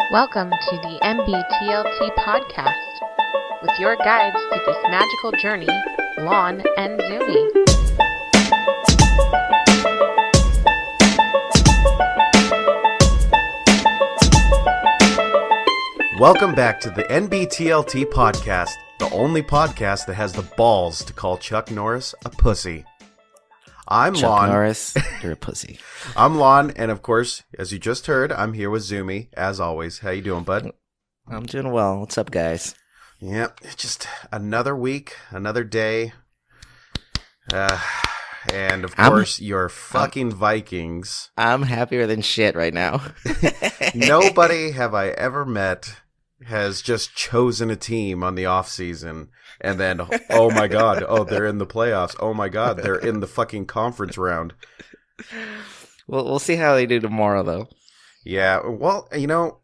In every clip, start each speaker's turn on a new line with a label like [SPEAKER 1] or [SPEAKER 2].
[SPEAKER 1] Welcome to the NBTLT podcast with your guides to this magical journey, Lon and Zumi.
[SPEAKER 2] Welcome back to the NBTLT podcast, the only podcast that has the balls to call Chuck Norris a pussy. I'm
[SPEAKER 3] Chuck
[SPEAKER 2] Lon.
[SPEAKER 3] Norris, you're a pussy.
[SPEAKER 2] I'm Lon, and of course, as you just heard, I'm here with Zumi, as always. How you doing, bud?
[SPEAKER 3] I'm doing well. What's up, guys?
[SPEAKER 2] Yep, just another week, another day. And of course, your fucking Vikings.
[SPEAKER 3] I'm happier than shit right now.
[SPEAKER 2] Nobody have I ever met has just chosen a team on the off season and then, oh my god, oh, they're in the playoffs. Oh my god, they're in the fucking conference round.
[SPEAKER 3] Well, we'll see how they do tomorrow, though.
[SPEAKER 2] Yeah, well, you know,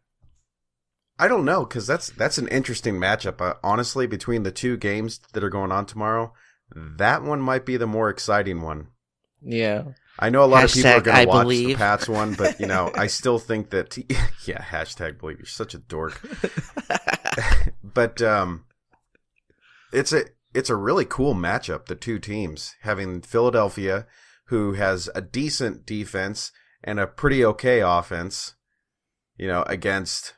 [SPEAKER 2] I don't know, because that's an interesting matchup. Honestly, between the two games that are going on tomorrow, that one might be the more exciting one.
[SPEAKER 3] Yeah.
[SPEAKER 2] I know a lot of people are going to watch
[SPEAKER 3] believe.
[SPEAKER 2] the Pats one, but, you know, I still think that, yeah, hashtag believe. You're such a dork. But it's a really cool matchup, the two teams, having Philadelphia, who has a decent defense and a pretty okay offense, you know, against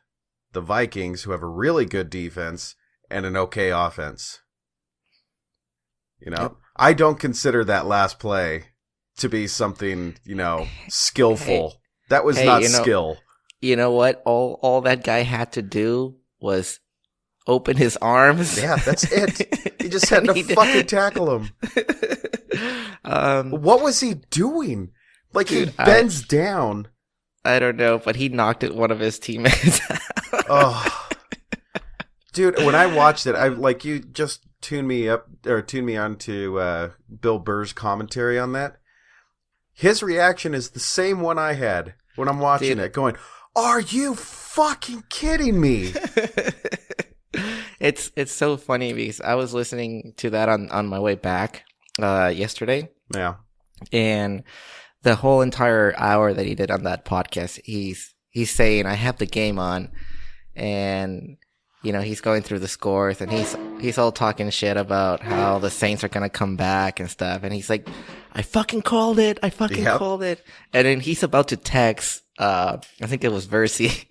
[SPEAKER 2] the Vikings, who have a really good defense and an okay offense. You know,
[SPEAKER 3] Yep.
[SPEAKER 2] I don't consider that last play to be something, you know, skillful. That was not skill.
[SPEAKER 3] You know what? All that guy had to do was open his arms.
[SPEAKER 2] Yeah, that's it. He just had to fucking tackle him. What was he doing? Like,
[SPEAKER 3] dude,
[SPEAKER 2] he bends down.
[SPEAKER 3] I don't know, but he knocked at one of his teammates out.
[SPEAKER 2] Oh, dude, when I watched it, you just tuned me on to Bill Burr's commentary on that. His reaction is the same one I had when I'm watching it, going, "Are you fucking kidding me?"
[SPEAKER 3] It's so funny because I was listening to that on my way back yesterday.
[SPEAKER 2] Yeah.
[SPEAKER 3] And the whole entire hour that he did on that podcast, he's saying, I have the game on, and you know, he's going through the scores, and he's all talking shit about how the Saints are gonna come back and stuff, and he's like, I fucking called it. Called it. And then he's about to text, I think it was Versi,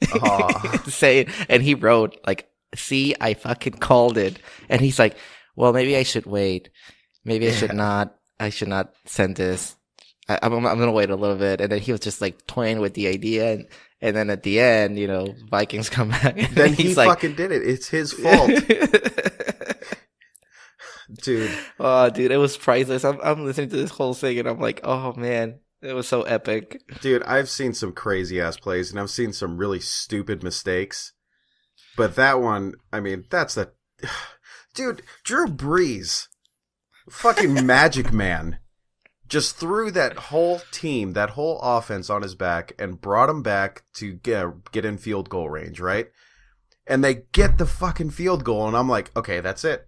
[SPEAKER 3] say, and he wrote like, see, I fucking called it. And he's like, well, maybe I should wait. Maybe I should not. I should not send this. I'm going to wait a little bit. And then he was just like toying with the idea. And then at the end, you know, Vikings come back.
[SPEAKER 2] Then he fucking did it. It's his fault. Dude.
[SPEAKER 3] Oh, dude, it was priceless. I'm listening to this whole thing and I'm like, oh man, it was so epic.
[SPEAKER 2] Dude, I've seen some crazy ass plays and I've seen some really stupid mistakes. But that one, I mean, dude, Drew Brees, fucking magic man, just threw that whole team, that whole offense on his back and brought him back to get in field goal range, right? And they get the fucking field goal and I'm like, okay, that's it.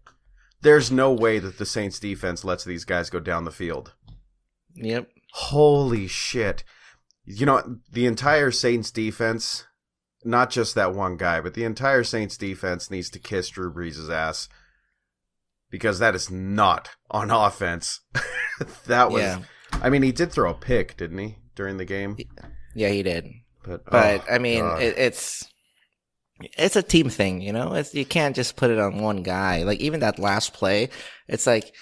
[SPEAKER 2] There's no way that the Saints defense lets these guys go down the field.
[SPEAKER 3] Yep.
[SPEAKER 2] Holy shit. You know, the entire Saints defense, not just that one guy, but the entire Saints defense needs to kiss Drew Brees' ass. Because that is not on offense. That was... Yeah. I mean, he did throw a pick, didn't he, during the game?
[SPEAKER 3] Yeah, he did.
[SPEAKER 2] But
[SPEAKER 3] I mean, it's a team thing, you know? You can't just put it on one guy. Like, even that last play, it's like,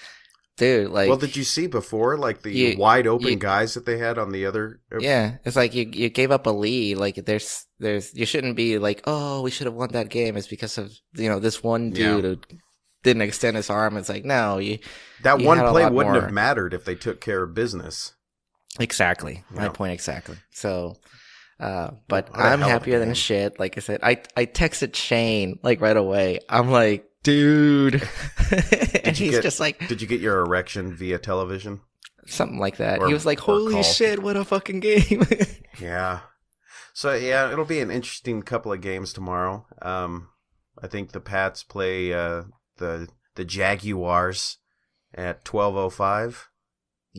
[SPEAKER 3] dude, like...
[SPEAKER 2] Well, did you see before, like, the wide open guys that they had on the other...
[SPEAKER 3] Yeah, it's like you gave up a lead. Like, there's you shouldn't be like, oh, we should have won that game. It's because of, you know, this one dude who didn't extend his arm. It's like, no,
[SPEAKER 2] that one play wouldn't have mattered if they took care of business.
[SPEAKER 3] Exactly. My point exactly. So... but I'm happier than shit. Like I said, I texted Shane like right away. I'm like, dude. And he's just like,
[SPEAKER 2] did you get your erection via television?
[SPEAKER 3] Something like that. He was like, holy shit, what a fucking game.
[SPEAKER 2] Yeah. So yeah, it'll be an interesting couple of games tomorrow. I think the Pats play the Jaguars at 12:05.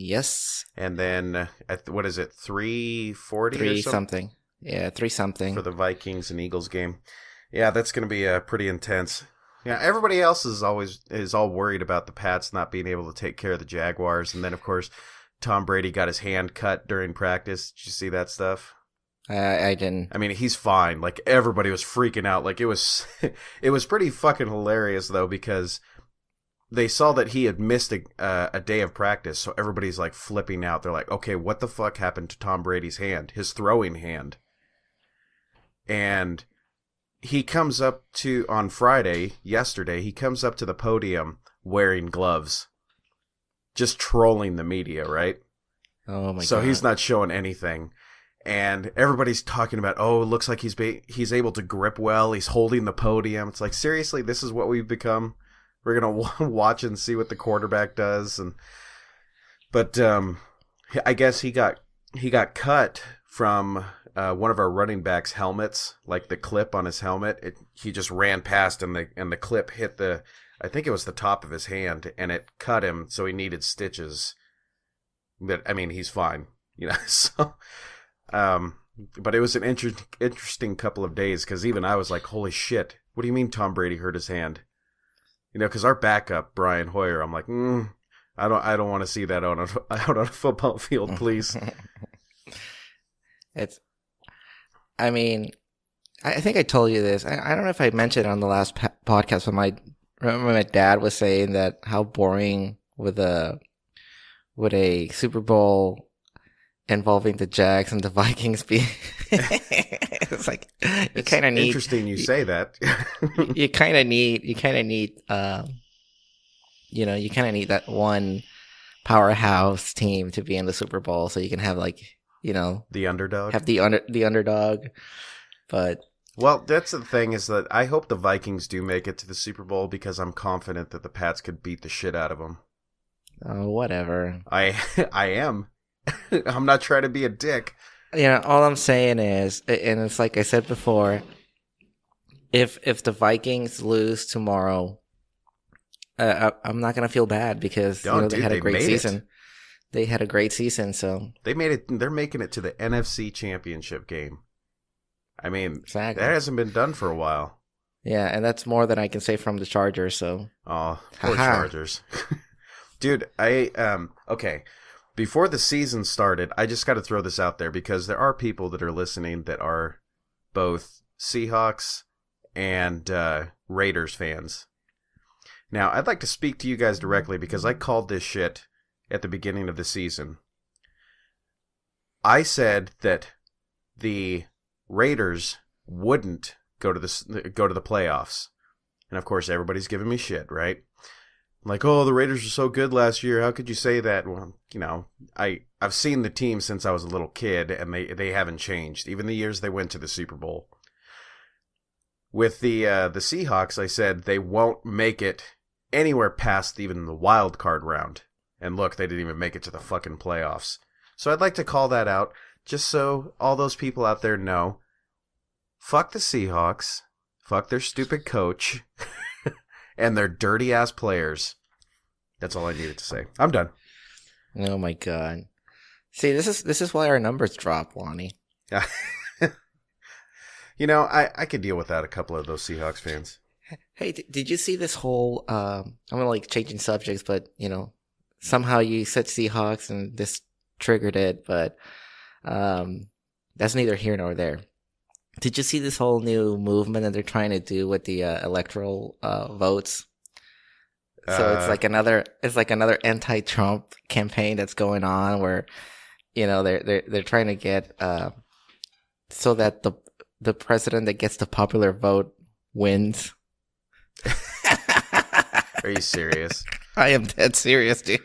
[SPEAKER 3] Yes.
[SPEAKER 2] And then, what is it, 3:40 or something?
[SPEAKER 3] Yeah, 3-something.
[SPEAKER 2] For the Vikings and Eagles game. Yeah, that's going to be pretty intense. Yeah, everybody else is all worried about the Pats not being able to take care of the Jaguars. And then, of course, Tom Brady got his hand cut during practice. Did you see that stuff?
[SPEAKER 3] I didn't.
[SPEAKER 2] I mean, he's fine. Like, everybody was freaking out. Like, it was pretty fucking hilarious, though, because they saw that he had missed a day of practice. So everybody's, like, flipping out. They're like, okay, what the fuck happened to Tom Brady's hand? His throwing hand. And he comes up on Friday, yesterday, he comes up to the podium wearing gloves. Just trolling the media, right?
[SPEAKER 3] Oh, my God.
[SPEAKER 2] So he's not showing anything. And everybody's talking about, oh, it looks like he's able to grip well. He's holding the podium. It's like, seriously, this is what we've become? We're going to watch and see what the quarterback does. But I guess he got cut from one of our running backs' helmets, like the clip on his helmet. He just ran past and the clip hit I think it was the top of his hand, and it cut him, so he needed stitches. But, I mean, he's fine. So... but it was an interesting couple of days, because even I was like, holy shit, what do you mean Tom Brady hurt his hand? Because our backup, Brian Hoyer, I'm like, I don't want to see that out on a football field, please.
[SPEAKER 3] I mean, I think I told you this. I don't know if I mentioned it on the last podcast, but remember my dad was saying that how boring would a Super Bowl involving the Jags and the Vikings be. It's like you kind of need.
[SPEAKER 2] Interesting, you say that.
[SPEAKER 3] you kind of need. You kind of need that one powerhouse team to be in the Super Bowl, so you can have the underdog. Have the underdog, but.
[SPEAKER 2] Well, that's the thing, is that I hope the Vikings do make it to the Super Bowl, because I'm confident that the Pats could beat the shit out of them.
[SPEAKER 3] Oh, whatever.
[SPEAKER 2] I am. I'm not trying to be a dick.
[SPEAKER 3] All I'm saying is, and it's like I said before, if the Vikings lose tomorrow, I'm not gonna feel bad, because they had a great season. They had a great season, so
[SPEAKER 2] they made it. They're making it to the NFC Championship game. I mean,
[SPEAKER 3] exactly.
[SPEAKER 2] That hasn't been done for a while.
[SPEAKER 3] Yeah, and that's more than I can say from the Chargers. So,
[SPEAKER 2] oh, poor Chargers, dude. Okay. Before the season started, I just got to throw this out there, because there are people that are listening that are both Seahawks and Raiders fans. Now, I'd like to speak to you guys directly, because I called this shit at the beginning of the season. I said that the Raiders wouldn't go to the playoffs. And of course, everybody's giving me shit, right? Like, oh, the Raiders are so good last year. How could you say that? Well, I've seen the team since I was a little kid, and they haven't changed, even the years they went to the Super Bowl. With the Seahawks, I said they won't make it anywhere past even the wild card round. And look, they didn't even make it to the fucking playoffs. So I'd like to call that out, just so all those people out there know. Fuck the Seahawks. Fuck their stupid coach. And their dirty-ass players. That's all I needed to say. I'm done.
[SPEAKER 3] Oh, my God. See, this is why our numbers drop, Lonnie.
[SPEAKER 2] I could deal without a couple of those Seahawks fans.
[SPEAKER 3] Hey, did you see this whole... I'm changing subjects, but, somehow you said Seahawks and this triggered it, but that's neither here nor there. Did you see this whole new movement that they're trying to do with the electoral votes? So it's like another anti-Trump campaign that's going on, where they're trying to get so that the president that gets the popular vote wins.
[SPEAKER 2] Are you serious?
[SPEAKER 3] I am dead serious, dude.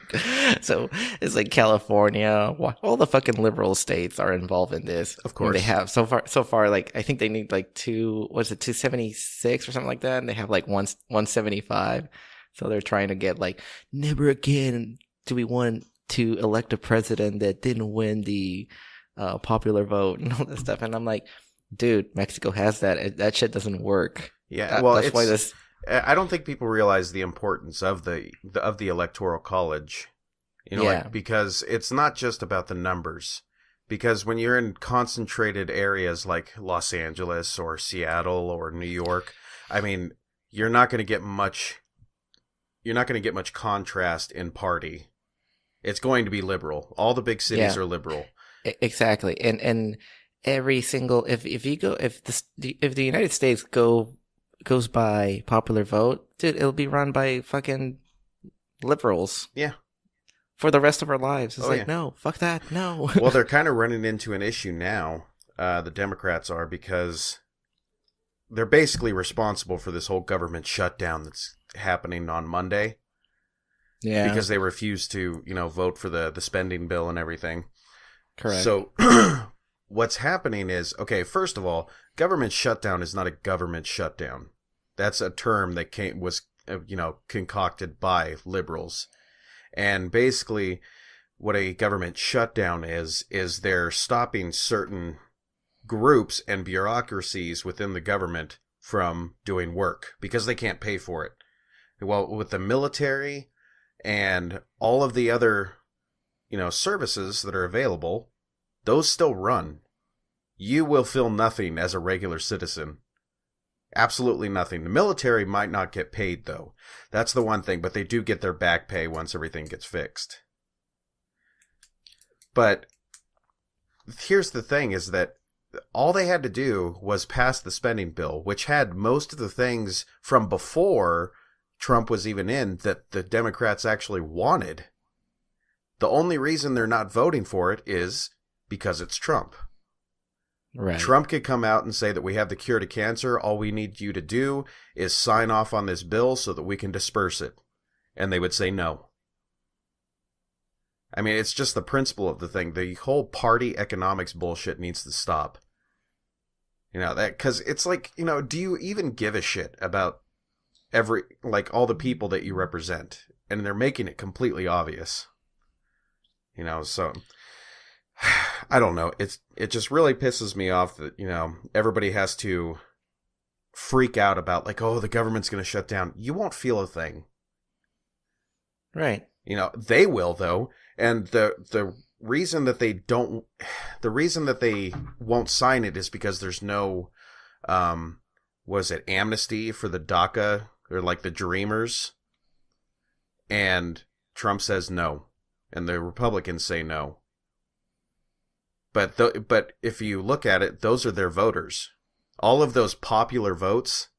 [SPEAKER 3] So it's like California, all the fucking liberal states are involved in this.
[SPEAKER 2] Of course,
[SPEAKER 3] and they have so far. Like, I think they need like 276 or something like that, and they have like 175. So they're trying to get like, never again do we want to elect a president that didn't win the popular vote and all that stuff. And I'm like, dude, Mexico has that. That shit doesn't work.
[SPEAKER 2] Yeah, that's why this. I don't think people realize the importance of the Electoral College, because it's not just about the numbers. Because when you're in concentrated areas like Los Angeles or Seattle or New York, I mean, you're not going to get much contrast in party. It's going to be liberal. All the big cities are liberal.
[SPEAKER 3] Exactly. And every single if the United States goes by popular vote, dude, it'll be run by fucking liberals.
[SPEAKER 2] Yeah.
[SPEAKER 3] For the rest of our lives. It's no, fuck that. No.
[SPEAKER 2] Well, they're kind of running into an issue now. The Democrats are, because they're basically responsible for this whole government shutdown that's happening on Monday.
[SPEAKER 3] Yeah.
[SPEAKER 2] Because they refused to, vote for the spending bill and everything.
[SPEAKER 3] Correct.
[SPEAKER 2] So what's happening is, okay, first of all, government shutdown is not a government shutdown. That's a term that was concocted by liberals. And basically what a government shutdown is they're stopping certain groups and bureaucracies within the government from doing work because they can't pay for it. Well, with the military and all of the other, services that are available, those still run. You will feel nothing as a regular citizen. Absolutely nothing. The military might not get paid, though. That's the one thing, but they do get their back pay once everything gets fixed. But here's the thing, is that all they had to do was pass the spending bill, which had most of the things from before Trump was even in that the Democrats actually wanted. The only reason they're not voting for it is because it's Trump.
[SPEAKER 3] Right.
[SPEAKER 2] Trump could come out and say that we have the cure to cancer. All we need you to do is sign off on this bill so that we can disperse it. And they would say no. I mean, it's just the principle of the thing. The whole party economics bullshit needs to stop. Because it's like, do you even give a shit about all the people that you represent? And they're making it completely obvious. So I don't know. It just really pisses me off that, everybody has to freak out about the government's going to shut down. You won't feel a thing.
[SPEAKER 3] Right.
[SPEAKER 2] They will, though. And the reason that they won't sign it is because there's no, amnesty for the DACA or the Dreamers. And Trump says no. And the Republicans say no. But if you look at it, those are their voters. All of those popular votes,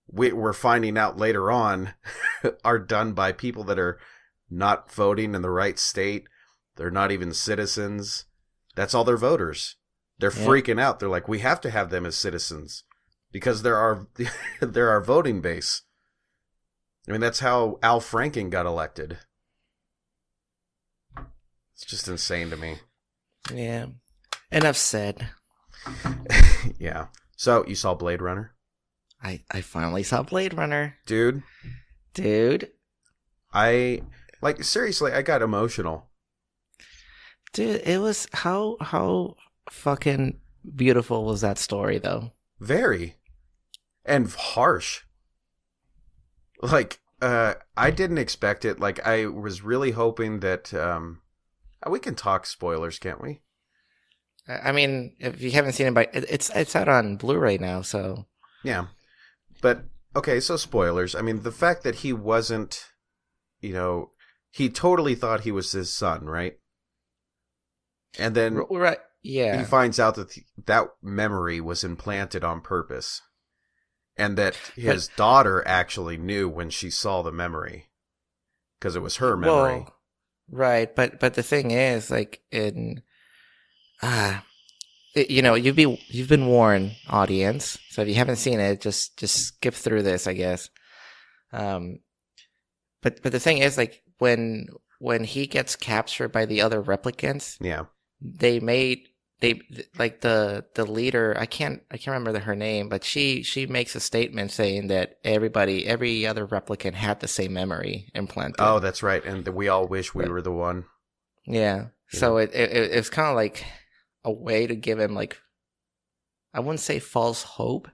[SPEAKER 2] we're finding out later on, are done by people that are not voting in the right state. They're not even citizens. That's all their voters. They're freaking out. They're like, we have to have them as citizens because they're our voting base. I mean, that's how Al Franken got elected. It's just insane to me.
[SPEAKER 3] Yeah. Enough said.
[SPEAKER 2] Yeah. So, you saw Blade Runner?
[SPEAKER 3] I finally saw Blade Runner.
[SPEAKER 2] Dude. Seriously, I got emotional.
[SPEAKER 3] Dude, it was how fucking beautiful was that story, though?
[SPEAKER 2] Very. And harsh. I didn't expect it. I was really hoping that, we can talk spoilers, can't we?
[SPEAKER 3] I mean, if you haven't seen it, it's out on Blu-ray now, so...
[SPEAKER 2] Yeah. But, okay, so spoilers. I mean, the fact that he wasn't, he totally thought he was his son, right? And then
[SPEAKER 3] right, yeah.
[SPEAKER 2] He finds out that that memory was implanted on purpose. And that his daughter actually knew when she saw the memery. Because it was her memory.
[SPEAKER 3] Well, right, but the thing is, you've been warned, audience. So if you haven't seen it, just skip through this, I guess. But the thing is, when he gets captured by the other replicants,
[SPEAKER 2] yeah,
[SPEAKER 3] the leader, I can't remember her name, but she makes a statement saying that every other replicant had the same memory implanted.
[SPEAKER 2] Oh, that's right, and we all wish we were the one.
[SPEAKER 3] Yeah. So it's kind of like a way to give him I wouldn't say false hope,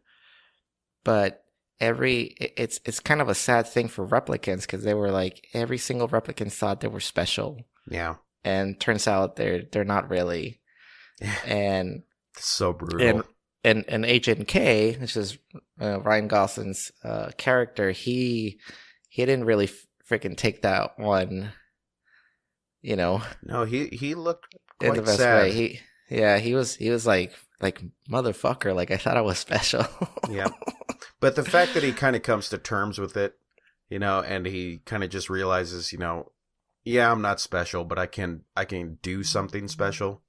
[SPEAKER 3] but it's kind of a sad thing for replicants because they were every single replicant thought they were special.
[SPEAKER 2] Yeah.
[SPEAKER 3] and turns out they're not really. And
[SPEAKER 2] so brutal.
[SPEAKER 3] And Agent K, which is Ryan Gosling's character, he didn't really freaking take that one, No,
[SPEAKER 2] he looked
[SPEAKER 3] in the
[SPEAKER 2] quite
[SPEAKER 3] best
[SPEAKER 2] sad.
[SPEAKER 3] way. He was like motherfucker, like I thought I was special.
[SPEAKER 2] Yeah. But the fact that he kind of comes to terms with it, and he kind of just realizes, yeah, I'm not special, but I can do something special.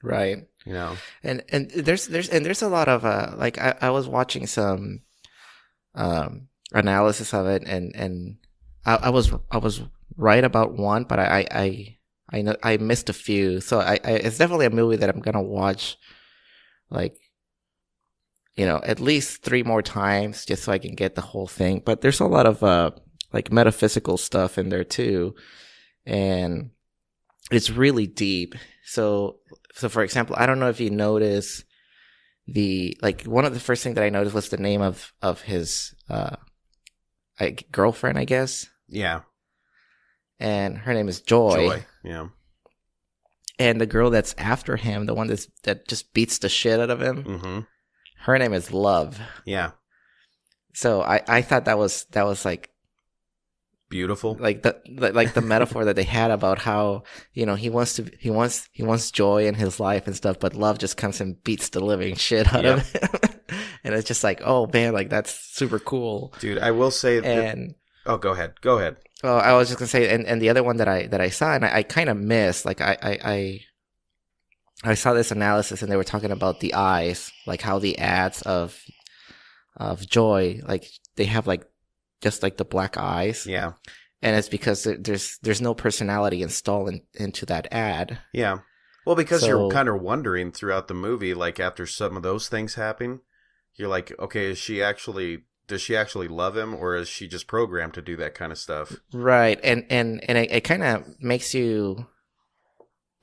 [SPEAKER 3] Right. And there's a lot of I was watching some analysis of it, and I was right about one, but I know I missed a few. So it's definitely a movie that I'm gonna watch at least 3 more times just so I can get the whole thing. But there's a lot of metaphysical stuff in there too, and it's really deep. So for example, I don't know if you notice one of the first things that I noticed was the name of his girlfriend, I guess.
[SPEAKER 2] Yeah.
[SPEAKER 3] And her name is Joy.
[SPEAKER 2] Yeah.
[SPEAKER 3] And the girl that's after him, the one that just beats the shit out of him,
[SPEAKER 2] mm-hmm.
[SPEAKER 3] her name is Love.
[SPEAKER 2] Yeah.
[SPEAKER 3] So I thought that was
[SPEAKER 2] beautiful.
[SPEAKER 3] The metaphor that they had about how, he wants joy in his life and stuff, but love just comes and beats the living shit out of him. And it's just like, oh man, that's super cool.
[SPEAKER 2] Dude, I will say oh, go ahead.
[SPEAKER 3] Well, I was just gonna say, and the other one that I saw, and I kind of missed, I saw this analysis, and they were talking about the eyes, like how the ads of Joy, they have just the black eyes.
[SPEAKER 2] Yeah.
[SPEAKER 3] And it's because there's no personality installed into that ad.
[SPEAKER 2] Yeah. Well, because you're kind of wondering throughout the movie, after some of those things happen, you're like, okay, does she actually love him, or is she just programmed to do that kind of stuff? Right.
[SPEAKER 3] And it kind of makes you,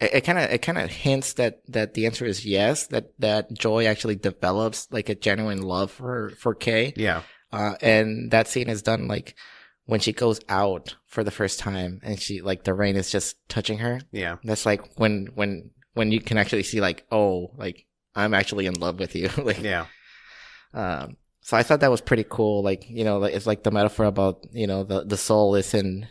[SPEAKER 3] it kind of hints that the answer is yes, that Joy actually develops a genuine love for Kay.
[SPEAKER 2] Yeah.
[SPEAKER 3] And that scene is done when she goes out for the first time and she the rain is just touching her.
[SPEAKER 2] Yeah.
[SPEAKER 3] That's when you can actually see I'm actually in love with you.
[SPEAKER 2] Yeah.
[SPEAKER 3] So I thought that was pretty cool. It's the metaphor about, the soul is in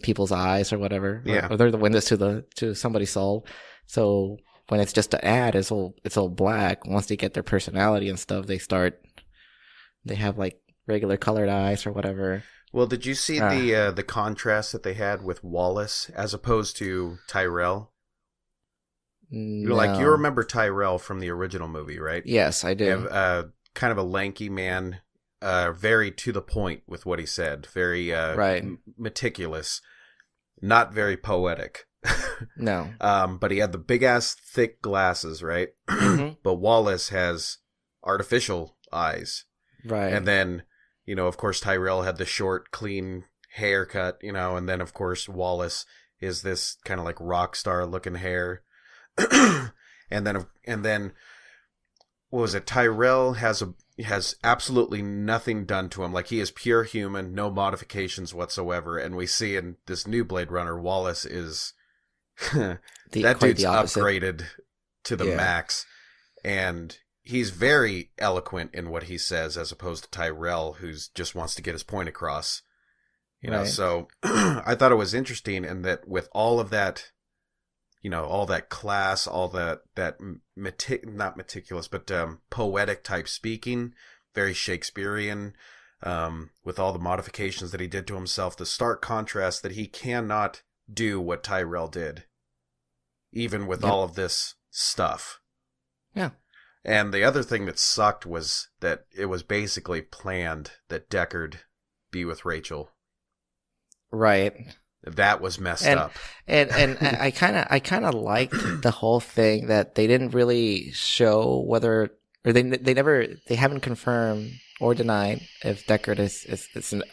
[SPEAKER 3] people's eyes or whatever.
[SPEAKER 2] Yeah.
[SPEAKER 3] Or they're the windows to somebody's soul. So when it's just an ad, it's all black. Once they get their personality and stuff, they have regular colored eyes or whatever.
[SPEAKER 2] Well, did you see the contrast that they had with Wallace as opposed to Tyrell?
[SPEAKER 3] No.
[SPEAKER 2] You remember Tyrell from the original movie, right?
[SPEAKER 3] Yes, I do.
[SPEAKER 2] Kind of a lanky man, very to the point with what he said, very meticulous, not very poetic.
[SPEAKER 3] No.
[SPEAKER 2] But he had the big ass thick glasses, right?
[SPEAKER 3] Mm-hmm.
[SPEAKER 2] But Wallace has artificial eyes.
[SPEAKER 3] Right.
[SPEAKER 2] And then, of course, Tyrell had the short, clean haircut, and then, of course, Wallace is this kind of rock star looking hair. and then, what was it? Tyrell has absolutely nothing done to him. He is pure human, no modifications whatsoever. And we see in this new Blade Runner, Wallace is that dude's upgraded to the max, and he's very eloquent in what he says, as opposed to Tyrell, who just wants to get his point across. So I thought it was interesting, and that with all of that, all that class, all that not meticulous, but poetic type speaking, very Shakespearean, with all the modifications that he did to himself, the stark contrast that he cannot do what Tyrell did, even with all of this stuff.
[SPEAKER 3] Yeah.
[SPEAKER 2] And the other thing that sucked was that it was basically planned that Deckard be with Rachel.
[SPEAKER 3] Right.
[SPEAKER 2] That was messed up.
[SPEAKER 3] And I kind of liked the whole thing that they didn't really show whether, or they haven't confirmed or denied if Deckard is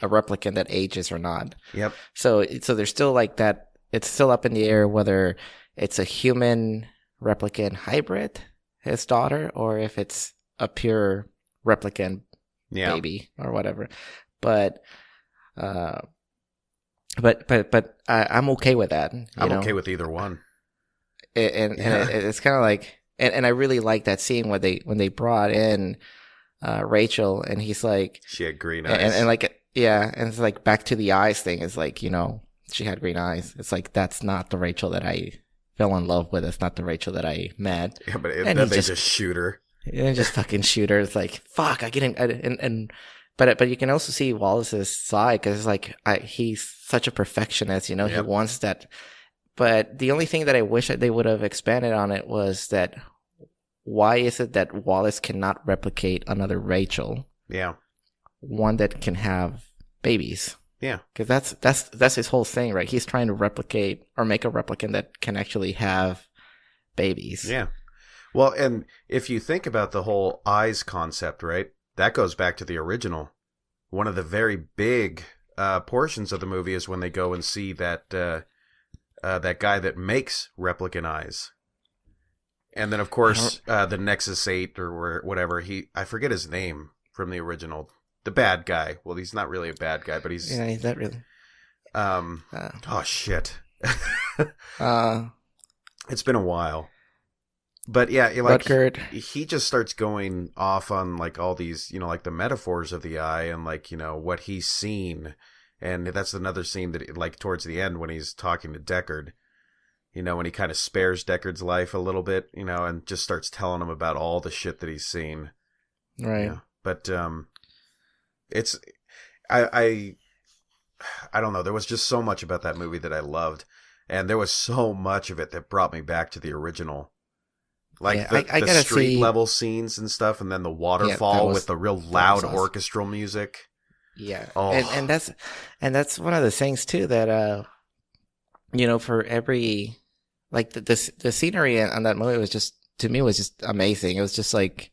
[SPEAKER 3] a replicant that ages or not.
[SPEAKER 2] Yep.
[SPEAKER 3] So there's still that, it's still up in the air whether it's a human replicant hybrid, his daughter, or if it's a pure replicant baby or whatever. But but I'm okay with that.
[SPEAKER 2] I'm okay with either one.
[SPEAKER 3] And it's kind of like, and I really like that scene when they brought in Rachel, and he's like,
[SPEAKER 2] she had green eyes,
[SPEAKER 3] and like, yeah, and it's like back to the eyes thing. It's like, she had green eyes. It's like, that's not the Rachel that I fell in love with. It's not the Rachel that I met.
[SPEAKER 2] Yeah, but then they just shoot her.
[SPEAKER 3] And just fucking shoot her. It's like, fuck, I get him. But you can also see Wallace's side, because it's like, he's such a perfectionist, He wants that. But the only thing that I wish that they would have expanded on it was that, why is it that Wallace cannot replicate another Rachel?
[SPEAKER 2] Yeah.
[SPEAKER 3] One that can have babies.
[SPEAKER 2] Yeah.
[SPEAKER 3] Because that's his whole thing, right? He's trying to replicate or make a replicant that can actually have babies.
[SPEAKER 2] Yeah. Well, and if you think about the whole eyes concept, right? That goes back to the original. One of the very big portions of the movie is when they go and see that that guy that makes replicant eyes. And then, of course, the Nexus 8 or whatever, I forget his name from the original. The bad guy. Well, he's not really a bad guy, but he's...
[SPEAKER 3] Yeah, he's not really.
[SPEAKER 2] Oh, shit. It's been a while. But yeah, like, he just starts going off on, like, all these, like, the metaphors of the eye and, like, what he's seen. And that's another scene that, like, towards the end when he's talking to Deckard. When he kind of spares Deckard's life a little bit, and just starts telling him about all the shit that he's seen.
[SPEAKER 3] Right.
[SPEAKER 2] But it's... I don't know. There was just so much about that movie that I loved. And there was so much of it that brought me back to the original. Like the street level scenes and stuff, and then the waterfall with the real loud orchestral music.
[SPEAKER 3] Yeah.
[SPEAKER 2] Oh.
[SPEAKER 3] And that's one of the things, too, that... for every, like, the scenery on that movie was just, to me, was just amazing. It was just like,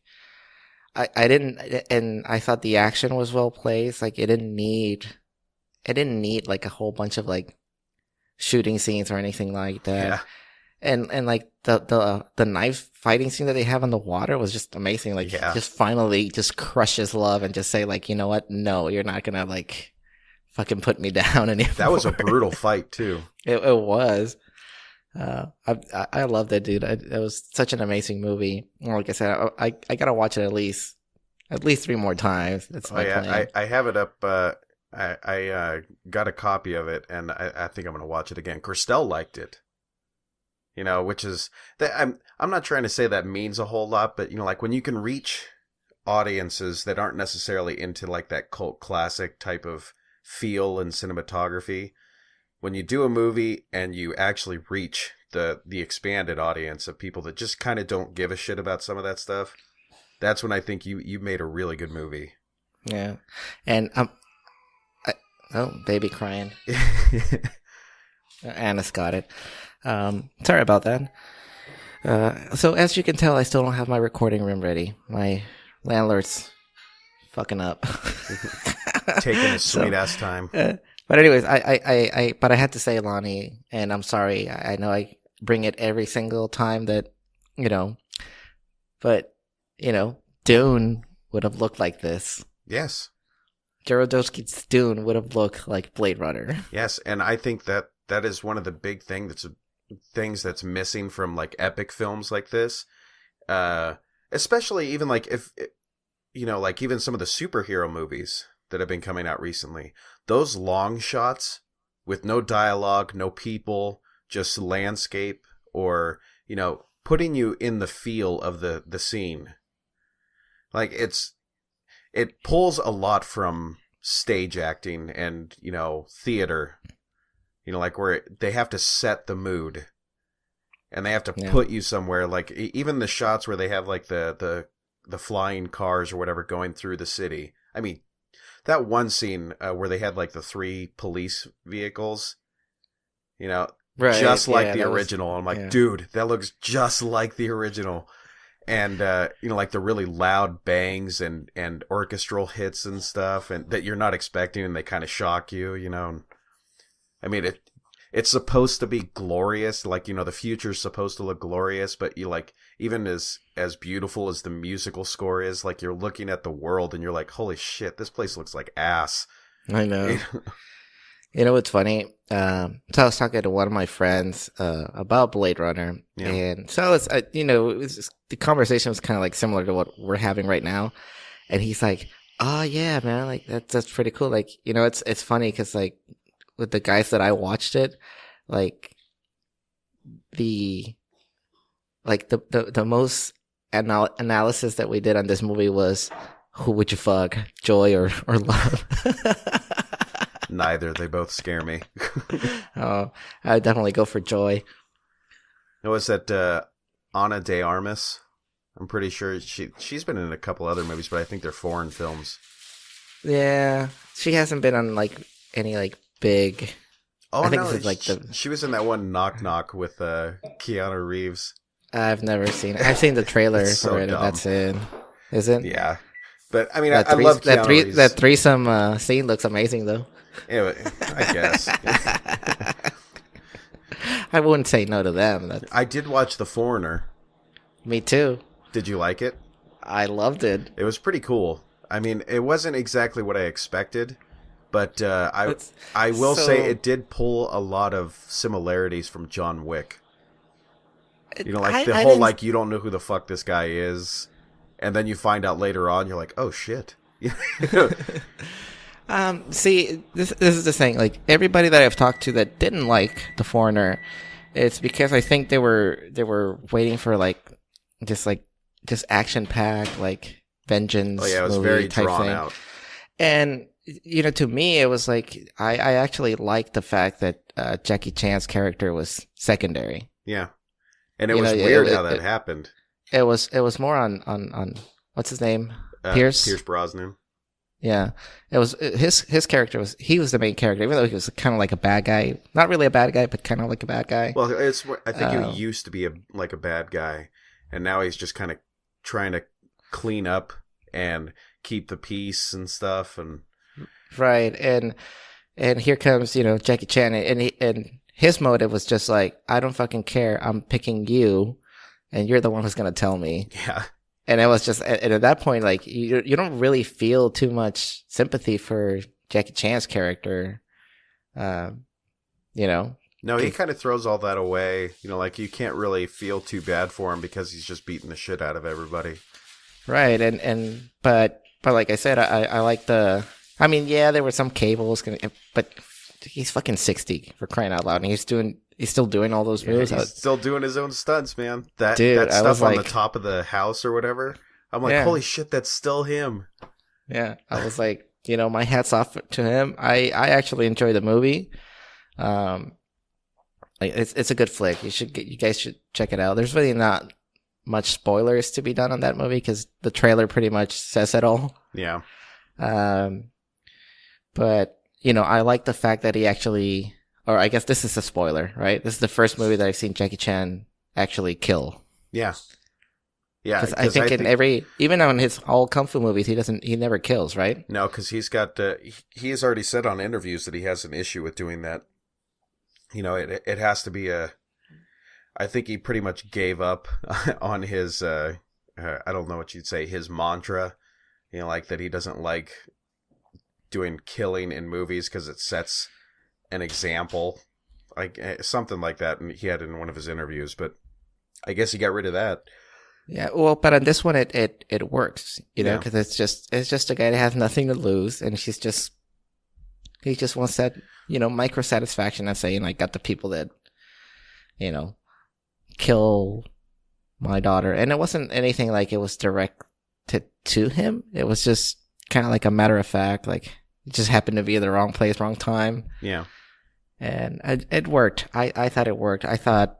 [SPEAKER 3] I thought the action was well placed. Like, it didn't need like a whole bunch of like shooting scenes or anything like that.
[SPEAKER 2] Yeah.
[SPEAKER 3] And like the knife fighting scene that they have on the water was just amazing. Like, just finally just crushes love and just say, like, you know what? No, you're not gonna like fucking put me down anymore.
[SPEAKER 2] That was a brutal fight too.
[SPEAKER 3] It was. I love that, dude. It was such an amazing movie. Like I said, I gotta watch it at least 3 more times. That's my plan.
[SPEAKER 2] I have it up. I got a copy of it, and I think I'm gonna watch it again. Christelle liked it. Which is that I'm not trying to say that means a whole lot, but like when you can reach audiences that aren't necessarily into like that cult classic type of feel and cinematography, when you do a movie and you actually reach the expanded audience of people that just kind of don't give a shit about some of that stuff, that's when I think you made a really good movie. Yeah.
[SPEAKER 3] And oh, baby crying. Anna's got it. Sorry about that. So as you can tell, I still don't have my recording room ready. My landlord's fucking up.
[SPEAKER 2] Taking a sweet ass time.
[SPEAKER 3] But anyways, but I had to say, Lonnie, and I'm sorry. I know I bring it every single time that, but, Dune would have looked like this.
[SPEAKER 2] Yes.
[SPEAKER 3] Jodorowsky's Dune would have looked like Blade Runner.
[SPEAKER 2] Yes, and I think that is one of the big things that's missing from like epic films like this. Especially even like if, like even some of the superhero movies that have been coming out recently. Those long shots with no dialogue, no people, just landscape, or, putting you in the feel of the scene. Like it pulls a lot from stage acting and, theater, like where they have to set the mood and they have to put you somewhere. Like even the shots where they have like the flying cars or whatever going through the city. I mean, that one scene where they had like the 3 police vehicles, right, just like the original. I'm like, dude, that looks just like the original. And, like the really loud bangs and orchestral hits and stuff and that you're not expecting and they kind of shock you, I mean, it's supposed to be glorious. Like, the future's supposed to look glorious, but you like, even as beautiful as the musical score is, like you're looking at the world and you're like, holy shit, this place looks like ass.
[SPEAKER 3] I know. You know what's funny? So I was talking to one of my friends about Blade Runner,
[SPEAKER 2] Yeah.
[SPEAKER 3] and so it's the conversation was kind of like similar to what we're having right now, and he's like, "Oh yeah, man, like that's pretty cool." Like it's funny because like with the guys that I watched it, like the the most analysis that we did on this movie was, who would you fuck, Joy or Love?
[SPEAKER 2] Neither. They both scare me.
[SPEAKER 3] Oh, I'd definitely go for Joy.
[SPEAKER 2] No, was that Ana de Armas? I'm pretty sure she's been in a couple other movies, but I think they're foreign films.
[SPEAKER 3] Yeah, she hasn't been on like any like big.
[SPEAKER 2] Oh,
[SPEAKER 3] I think
[SPEAKER 2] no,
[SPEAKER 3] this is like
[SPEAKER 2] she was in that one Knock Knock with Keanu Reeves.
[SPEAKER 3] I've never seen it. I've seen the trailer
[SPEAKER 2] so
[SPEAKER 3] for it.
[SPEAKER 2] dumb.
[SPEAKER 3] That's it. Is it?
[SPEAKER 2] Yeah. But, I mean, I love Keanu Reeves.
[SPEAKER 3] That threesome scene looks amazing, though.
[SPEAKER 2] Anyway, I guess.
[SPEAKER 3] I wouldn't say no to them.
[SPEAKER 2] I did watch The Foreigner.
[SPEAKER 3] Me too.
[SPEAKER 2] Did you like it?
[SPEAKER 3] I loved it.
[SPEAKER 2] It was pretty cool. I mean, it wasn't exactly what I expected, but I will say it did pull a lot of similarities from John Wick. You know, like the whole, like, you don't know who the fuck this guy is, and then you find out later on, you're like, oh, shit.
[SPEAKER 3] See, this is the thing. Like, everybody that I've talked to that didn't like The Foreigner, it's because I think they were waiting for, like, just action-packed, like, vengeance.
[SPEAKER 2] Oh, yeah, it was
[SPEAKER 3] movie
[SPEAKER 2] very
[SPEAKER 3] type
[SPEAKER 2] drawn
[SPEAKER 3] thing.
[SPEAKER 2] out.
[SPEAKER 3] And, to me, it was like, I actually liked the fact that Jackie Chan's character was secondary.
[SPEAKER 2] Yeah. And it was weird how that happened.
[SPEAKER 3] It was more on what's his name? Pierce
[SPEAKER 2] Brosnan.
[SPEAKER 3] Yeah. It was his character was the main character, even though he was kind of like a bad guy. Not really a bad guy, but kind of like a bad guy.
[SPEAKER 2] Well, I think he used to be a bad guy, and now he's just kind of trying to clean up and keep the peace and stuff. And
[SPEAKER 3] right, and here comes Jackie Chan, and his motive was just like, I don't fucking care. I'm picking you, and you're the one who's gonna tell me.
[SPEAKER 2] Yeah.
[SPEAKER 3] And it was just, and at that point, like you don't really feel too much sympathy for Jackie Chan's character, No,
[SPEAKER 2] he kind of throws all that away. Like you can't really feel too bad for him because he's just beating the shit out of everybody.
[SPEAKER 3] Right, but like I said, I like the. I mean, yeah, there were some cables, but he's fucking 60 for crying out loud, and he's still doing all those moves.
[SPEAKER 2] He's still doing his own stunts, man. That
[SPEAKER 3] Dude,
[SPEAKER 2] stuff on the top of the house or whatever. I'm like, holy shit, that's still him.
[SPEAKER 3] Yeah, I was like, my hat's off to him. I actually enjoy the movie. Like it's a good flick. You guys should check it out. There's really not much spoilers to be done on that movie because the trailer pretty much says it all.
[SPEAKER 2] Yeah.
[SPEAKER 3] But I like the fact that he actually, or I guess this is a spoiler, right? This is the first movie that I've seen Jackie Chan actually kill.
[SPEAKER 2] Yeah. Yeah.
[SPEAKER 3] Because I think even on his all kung fu movies, he never kills, right?
[SPEAKER 2] No, because he's got, he has already said on interviews that he has an issue with doing that. It has to be I think he pretty much gave up on his, I don't know what you'd say, his mantra, like that he doesn't like doing killing in movies because it sets an example, like something like that. And he had in one of his interviews, but I guess he got rid of that.
[SPEAKER 3] Yeah, well, but on this one, it works, because it's just a guy that has nothing to lose, and he just wants that, micro satisfaction of saying, I got the people that, kill my daughter, and it wasn't anything like it was directed to him. It was just kind of like a matter of fact, like it just happened to be in the wrong place, wrong time.
[SPEAKER 2] Yeah,
[SPEAKER 3] and it worked. I thought it worked. I thought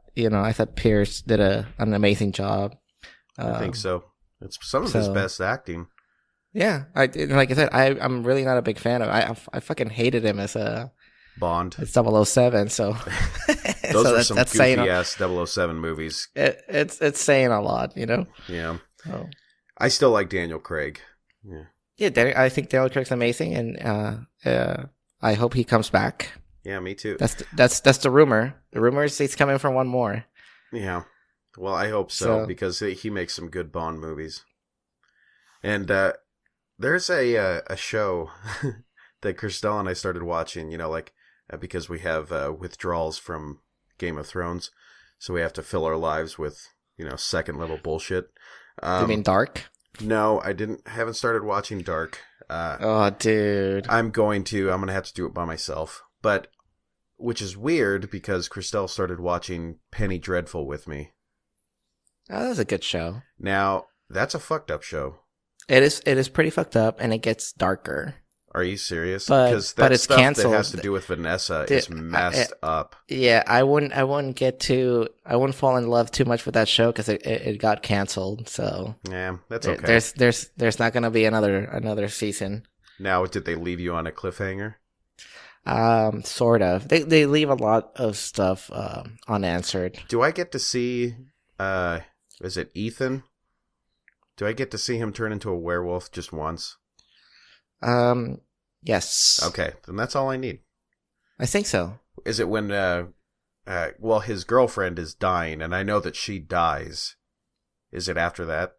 [SPEAKER 3] Pierce did an amazing job.
[SPEAKER 2] I think so. It's some of his best acting.
[SPEAKER 3] Yeah, like I said, I'm really not a big fan of. I fucking hated him as a
[SPEAKER 2] Bond.
[SPEAKER 3] It's 007, so
[SPEAKER 2] those are some goofy ass 007 movies.
[SPEAKER 3] It's saying a lot,
[SPEAKER 2] Yeah.
[SPEAKER 3] Oh.
[SPEAKER 2] I still like Daniel Craig.
[SPEAKER 3] Yeah, I think Daniel Craig's amazing, and I hope he comes back.
[SPEAKER 2] Yeah, me too.
[SPEAKER 3] That's the rumor. The rumor is he's coming for one more.
[SPEAKER 2] Yeah. Well, I hope so because he makes some good Bond movies. And there's a show that Christelle and I started watching, like because we have withdrawals from Game of Thrones, so we have to fill our lives with second level bullshit.
[SPEAKER 3] You mean Dark?
[SPEAKER 2] No, I haven't started watching Dark.
[SPEAKER 3] Oh, dude.
[SPEAKER 2] I'm going to have to do it by myself, but which is weird because Christelle started watching Penny Dreadful with me.
[SPEAKER 3] Oh, that was a good show.
[SPEAKER 2] Now, that's a fucked up show.
[SPEAKER 3] It is pretty fucked up, and it gets darker.
[SPEAKER 2] Are you serious?
[SPEAKER 3] But it's
[SPEAKER 2] stuff
[SPEAKER 3] canceled.
[SPEAKER 2] That has to do with Vanessa is messed up.
[SPEAKER 3] Yeah, I wouldn't fall in love too much with that show because it got canceled. So
[SPEAKER 2] yeah, that's okay.
[SPEAKER 3] There's not gonna be another season.
[SPEAKER 2] Now, did they leave you on a cliffhanger?
[SPEAKER 3] Sort of. They leave a lot of stuff unanswered.
[SPEAKER 2] Do I get to see? Is it Ethan? Do I get to see him turn into a werewolf just once?
[SPEAKER 3] Yes.
[SPEAKER 2] Okay, then that's all I need.
[SPEAKER 3] I think so.
[SPEAKER 2] Is it when, his girlfriend is dying, and I know that she dies. Is it after that?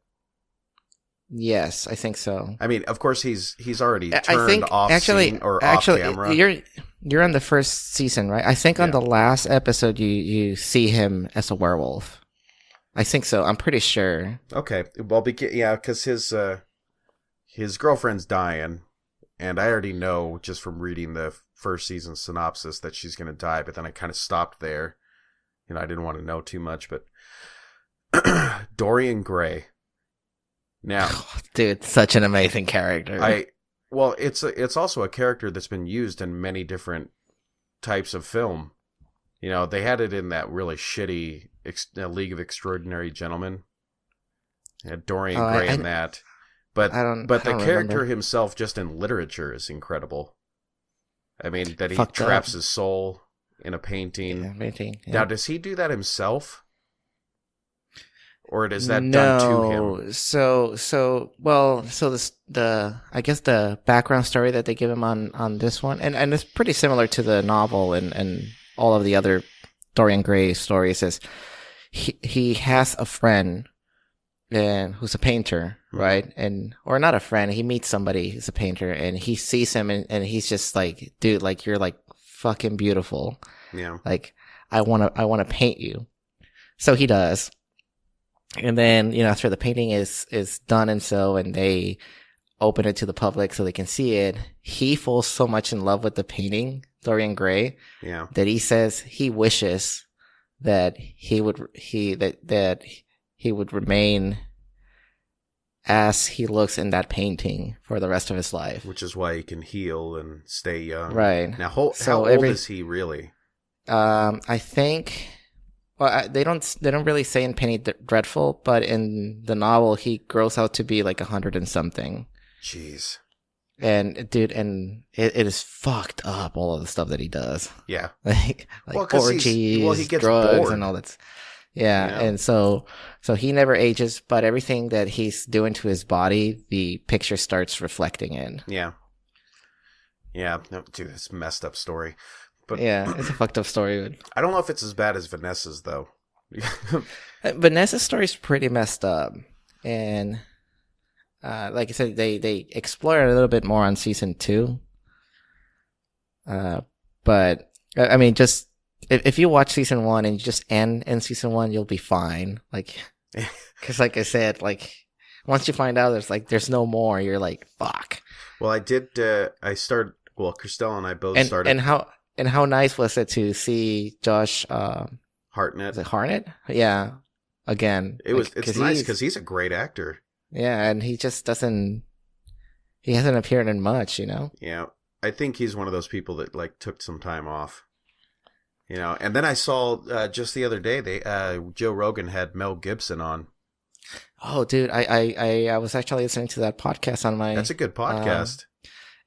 [SPEAKER 3] Yes, I think so.
[SPEAKER 2] I mean, of course, he's already turned off camera.
[SPEAKER 3] You're on the first season, right? I think on the last episode, you see him as a werewolf. I think so. I'm pretty sure.
[SPEAKER 2] Okay, well, because his girlfriend's dying, and I already know just from reading the first season synopsis that she's going to die, but then I kind of stopped there. I didn't want to know too much, but Dorian Gray. Now,
[SPEAKER 3] dude, such an amazing character.
[SPEAKER 2] It's also a character that's been used in many different types of film. They had it in that really shitty League of Extraordinary Gentlemen. Dorian Gray in that. But the character himself just in literature is incredible. I mean, that he traps his soul in a painting.
[SPEAKER 3] Yeah, painting. Yeah.
[SPEAKER 2] Now, does he do that himself? Or is that done to him? I guess the background story that they give him on this one, and it's pretty similar to the novel and all of the other Dorian Gray stories, is he has a friend who's a painter, right? Or not a friend, he meets somebody who's a painter, and he sees him and he's just like, dude, like, you're like fucking beautiful. Yeah.
[SPEAKER 3] Like, I wanna paint you. So he does. And then, after the painting is done and they open it to the public so they can see it, he falls so much in love with the painting, Dorian Gray, that he says he wishes that he would remain as he looks in that painting for the rest of his life.
[SPEAKER 2] Which is why he can heal and stay young.
[SPEAKER 3] Right.
[SPEAKER 2] Now, how old is he really?
[SPEAKER 3] I think... Well, they don't really say in Penny Dreadful, but in the novel, he grows out to be like 100 and something.
[SPEAKER 2] Jeez.
[SPEAKER 3] And dude, it is fucked up, all of the stuff that he does.
[SPEAKER 2] Yeah.
[SPEAKER 3] like orgies,
[SPEAKER 2] he gets
[SPEAKER 3] drugs,
[SPEAKER 2] bored.
[SPEAKER 3] and all that. Yeah, and so he never ages, but everything that he's doing to his body, the picture starts reflecting in.
[SPEAKER 2] Yeah. Yeah, no, dude, it's a messed up story. But
[SPEAKER 3] yeah, it's a fucked up story.
[SPEAKER 2] I don't know if it's as bad as Vanessa's, though.
[SPEAKER 3] Vanessa's story is pretty messed up. And like I said, they explore it a little bit more on season 2. But, I mean, just if you watch season 1 and you just end in season 1, you'll be fine. Like, because like I said, like, once you find out there's no more, you're like, fuck.
[SPEAKER 2] Well, Christelle and I both started.
[SPEAKER 3] And how nice was it to see Josh
[SPEAKER 2] Hartnett?
[SPEAKER 3] Is it Hartnett? Yeah. Again.
[SPEAKER 2] It's nice because he's a great actor.
[SPEAKER 3] Yeah, and he just hasn't appeared in much,
[SPEAKER 2] Yeah. I think he's one of those people that took some time off. And then I saw just the other day Joe Rogan had Mel Gibson on.
[SPEAKER 3] Oh, dude, I was actually listening to that podcast on my.
[SPEAKER 2] That's a good podcast.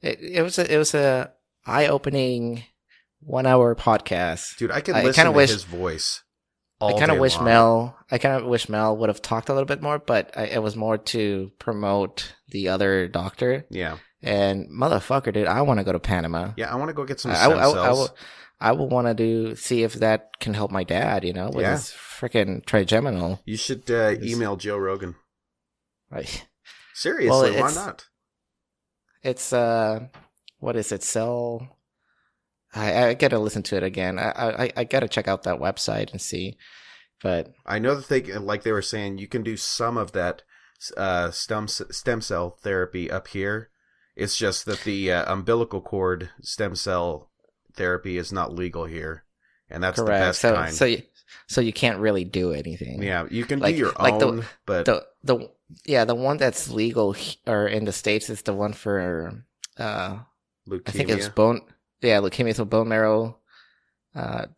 [SPEAKER 3] It was a eye-opening 1-hour podcast.
[SPEAKER 2] Dude, I could listen to his voice all day long.
[SPEAKER 3] I kind of wish Mel would have talked a little bit more, but it was more to promote the other doctor.
[SPEAKER 2] Yeah.
[SPEAKER 3] And motherfucker, dude, I want to go to Panama.
[SPEAKER 2] Yeah, I want to go get some stem cells.
[SPEAKER 3] I will want to see if that can help my dad, with his freaking trigeminal.
[SPEAKER 2] You should email Joe Rogan.
[SPEAKER 3] Right.
[SPEAKER 2] Seriously, why not?
[SPEAKER 3] It's what is it? I gotta listen to it again. I gotta check out that website and see. But
[SPEAKER 2] I know that they were saying, you can do some of that stem cell therapy up here. It's just that the umbilical cord stem cell therapy is not legal here, and that's
[SPEAKER 3] correct.
[SPEAKER 2] the best kind.
[SPEAKER 3] So you can't really do anything.
[SPEAKER 2] Yeah, you can do your own, but
[SPEAKER 3] the one that's legal or in the States is the one for
[SPEAKER 2] leukemia.
[SPEAKER 3] I think it's leukemia, so bone marrow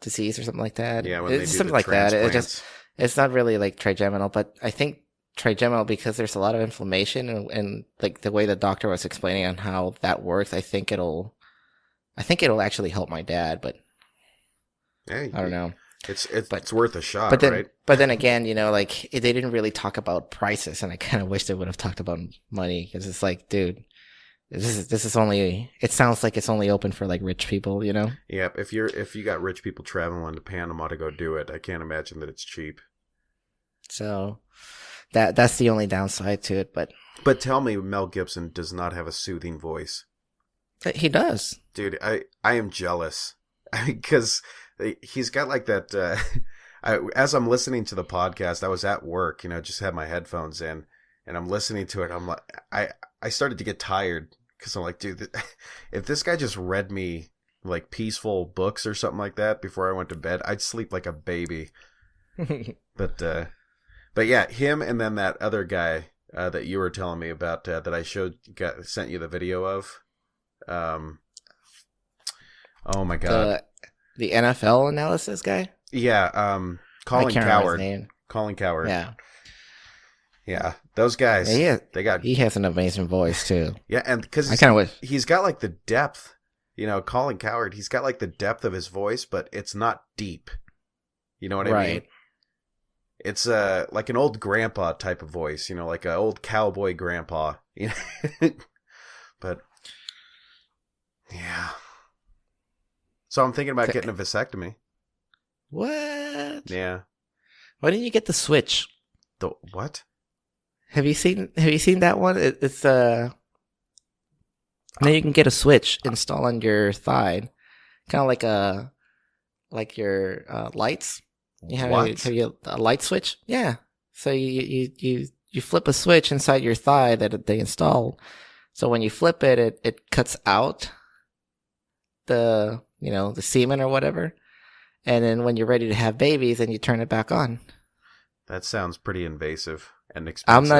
[SPEAKER 3] disease or something like that.
[SPEAKER 2] Yeah, when
[SPEAKER 3] it's
[SPEAKER 2] they do
[SPEAKER 3] something
[SPEAKER 2] the
[SPEAKER 3] like that.
[SPEAKER 2] transplants.
[SPEAKER 3] It's not really like trigeminal, but I think trigeminal, because there's a lot of inflammation and like the way the doctor was explaining on how that works, I think it'll actually help my dad, but
[SPEAKER 2] Hey,
[SPEAKER 3] I don't know.
[SPEAKER 2] It's worth a shot, right?
[SPEAKER 3] But then again, like they didn't really talk about prices, and I kind of wish they would have talked about money, because it's like, dude, this is only. It sounds like it's only open for like rich people,
[SPEAKER 2] Yeah, if you got rich people traveling to Panama to go do it, I can't imagine that it's cheap.
[SPEAKER 3] So that's the only downside to it, but
[SPEAKER 2] tell me, Mel Gibson does not have a soothing voice.
[SPEAKER 3] He does,
[SPEAKER 2] dude. I am jealous because he's got like that. As I'm listening to the podcast, I was at work, just had my headphones in, and I'm listening to it. I'm like, I started to get tired because I'm like, dude, if this guy just read me like peaceful books or something like that before I went to bed, I'd sleep like a baby. But yeah, him and then that other guy that you were telling me about that I sent you the video of. Oh my god,
[SPEAKER 3] the NFL analysis guy.
[SPEAKER 2] Yeah, Colin Cowherd.
[SPEAKER 3] His name.
[SPEAKER 2] Colin Cowherd.
[SPEAKER 3] Yeah,
[SPEAKER 2] those guys.
[SPEAKER 3] Yeah,
[SPEAKER 2] he
[SPEAKER 3] has an amazing voice too.
[SPEAKER 2] Yeah, and because
[SPEAKER 3] I kind of wish
[SPEAKER 2] he's got like the depth. Colin Cowherd. He's got like the depth of his voice, but it's not deep. You know what I mean? It's like an old grandpa type of voice. Like an old cowboy grandpa. But yeah. So I'm thinking about getting a vasectomy.
[SPEAKER 3] What?
[SPEAKER 2] Yeah.
[SPEAKER 3] Why didn't you get the Switch?
[SPEAKER 2] The what?
[SPEAKER 3] Have you seen that one? It's now you can get a Switch installed on your thigh, kind of like your lights. Have you a light switch? Yeah. So you flip a switch inside your thigh that they install. So when you flip it, it cuts out the the semen or whatever, and then when you're ready to have babies, then you turn it back on.
[SPEAKER 2] That sounds pretty invasive and expensive.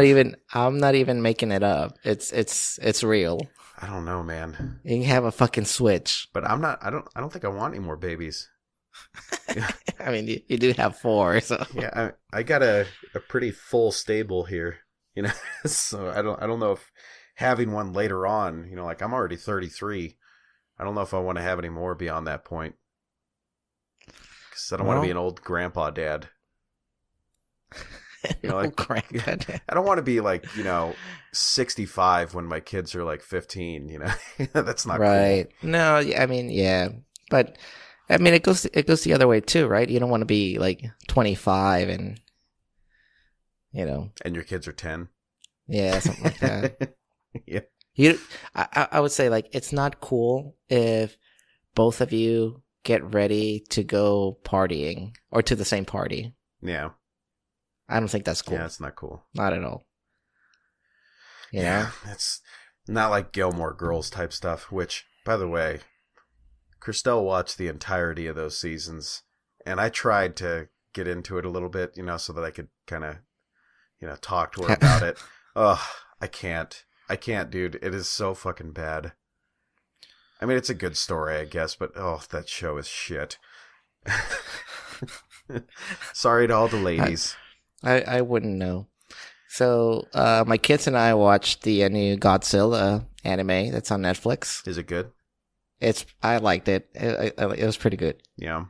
[SPEAKER 3] I'm not even making it up. It's real.
[SPEAKER 2] I don't know, man.
[SPEAKER 3] You can have a fucking switch.
[SPEAKER 2] But I don't think I want any more babies.
[SPEAKER 3] I mean, you do have 4, so
[SPEAKER 2] yeah. I got a pretty full stable here, So I don't know if having one later on, like I'm already 33. I don't know if I want to have any more beyond that point, because I don't want to be an old grandpa dad. Like
[SPEAKER 3] grandpa dad.
[SPEAKER 2] I don't want to be like 65 when my kids are like 15. That's not
[SPEAKER 3] right.
[SPEAKER 2] Cool.
[SPEAKER 3] No, I mean, yeah, but I mean, it goes the other way too, right? You don't want to be like 25 and
[SPEAKER 2] and your kids are 10.
[SPEAKER 3] Yeah, something like that.
[SPEAKER 2] Yeah.
[SPEAKER 3] I would say like it's not cool if both of you get ready to go partying or to the same party.
[SPEAKER 2] Yeah.
[SPEAKER 3] I don't think that's cool.
[SPEAKER 2] Yeah, it's not cool.
[SPEAKER 3] Not at all.
[SPEAKER 2] Yeah, it's not like Gilmore Girls type stuff, which, by the way, Christelle watched the entirety of those seasons, and I tried to get into it a little bit, so that I could kind of, talk to her about it. Ugh, I can't, dude. It is so fucking bad. I mean, it's a good story, I guess, but that show is shit. Sorry to all the ladies.
[SPEAKER 3] I wouldn't know. So, my kids and I watched the new Godzilla anime that's on Netflix.
[SPEAKER 2] Is it good?
[SPEAKER 3] I liked it. It was pretty good.
[SPEAKER 2] Yeah.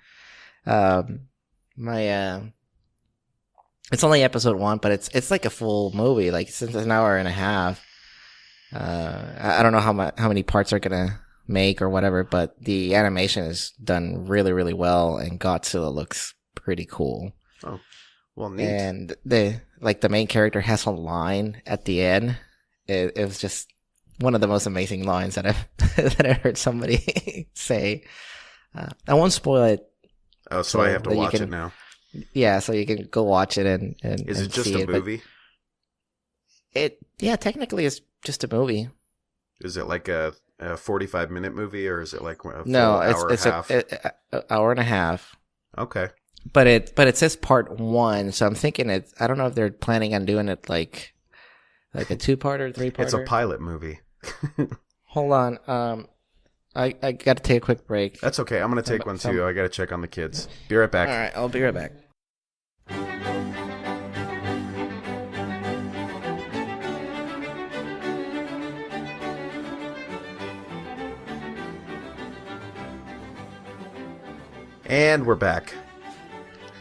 [SPEAKER 3] It's only episode 1, but it's like a full movie. Like it's an hour and a half. I don't know how many parts are gonna make or whatever, but the animation is done really, really well, and Godzilla looks pretty cool.
[SPEAKER 2] Oh, well, neat.
[SPEAKER 3] And the main character has a line at the end. It was just one of the most amazing lines that I've heard somebody say. I won't spoil it.
[SPEAKER 2] Oh, so I have to watch it now.
[SPEAKER 3] Yeah, so you can go watch it and
[SPEAKER 2] Is it just
[SPEAKER 3] see
[SPEAKER 2] a movie?
[SPEAKER 3] Technically it's just a movie.
[SPEAKER 2] Is it like a 45-minute movie, or is it like a full
[SPEAKER 3] No,
[SPEAKER 2] hour
[SPEAKER 3] it's
[SPEAKER 2] and a half?
[SPEAKER 3] an hour and a half.
[SPEAKER 2] Okay.
[SPEAKER 3] But it says part 1, so I'm thinking I don't know if they're planning on doing it like a 2-parter, 3-parter.
[SPEAKER 2] It's a pilot movie.
[SPEAKER 3] Hold on. I got to take a quick break.
[SPEAKER 2] That's okay. I'm going to take one too. I got to check on the kids. Be right back.
[SPEAKER 3] All right, I'll be right back.
[SPEAKER 2] And we're back.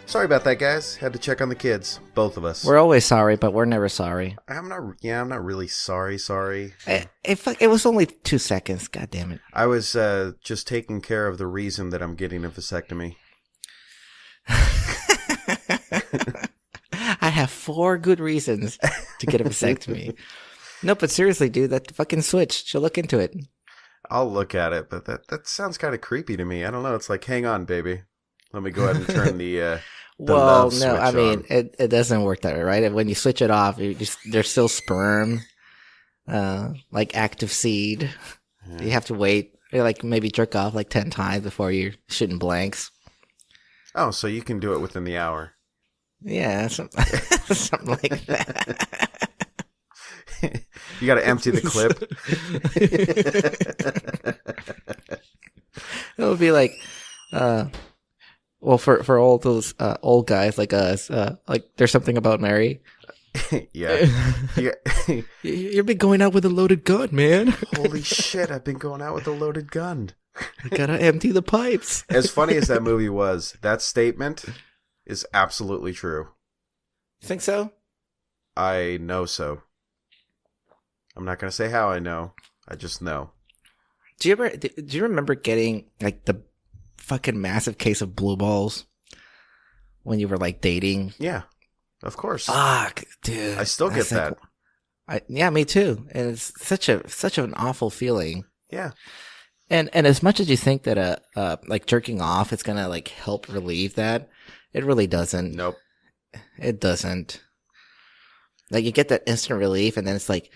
[SPEAKER 2] Sorry about that, guys. Had to check on the kids. Both of us.
[SPEAKER 3] We're always sorry, but we're never sorry.
[SPEAKER 2] I'm not really sorry.
[SPEAKER 3] It was only 2 seconds. God damn it.
[SPEAKER 2] I was just taking care of the reason that I'm getting a vasectomy.
[SPEAKER 3] I have 4 good reasons to get a vasectomy. No, but seriously, dude, that fucking switch. She'll look into it.
[SPEAKER 2] I'll look at it, but that sounds kind of creepy to me. I don't know. It's like, hang on, baby. Let me go ahead and turn the
[SPEAKER 3] well,
[SPEAKER 2] love
[SPEAKER 3] no,
[SPEAKER 2] switch
[SPEAKER 3] I mean,
[SPEAKER 2] on.
[SPEAKER 3] it doesn't work that way, right? When you switch it off, there's still sperm, like active seed.
[SPEAKER 2] Yeah.
[SPEAKER 3] You have to wait, like maybe jerk off like 10 times before you're shooting blanks.
[SPEAKER 2] Oh, so you can do it within the hour.
[SPEAKER 3] Yeah, something like that.
[SPEAKER 2] You got to empty the clip.
[SPEAKER 3] It would be like, well, for all those old guys like us, like there's something about Mary.
[SPEAKER 2] Yeah.
[SPEAKER 3] You've been going out with a loaded gun, man.
[SPEAKER 2] Holy shit! I've been going out with a loaded gun.
[SPEAKER 3] I gotta empty the pipes.
[SPEAKER 2] As funny as that movie was, that statement is absolutely true.
[SPEAKER 3] You think so?
[SPEAKER 2] I know so. I'm not going to say how I know. I just know.
[SPEAKER 3] Do you remember getting like the fucking massive case of blue balls when you were like dating?
[SPEAKER 2] Yeah, of course.
[SPEAKER 3] Fuck, dude.
[SPEAKER 2] I still get that.
[SPEAKER 3] Yeah, me too. And it's such an awful feeling.
[SPEAKER 2] Yeah.
[SPEAKER 3] And as much as you think that like jerking off is gonna like help relieve that, it really doesn't.
[SPEAKER 2] Nope.
[SPEAKER 3] It doesn't. Like you get that instant relief, and then it's like,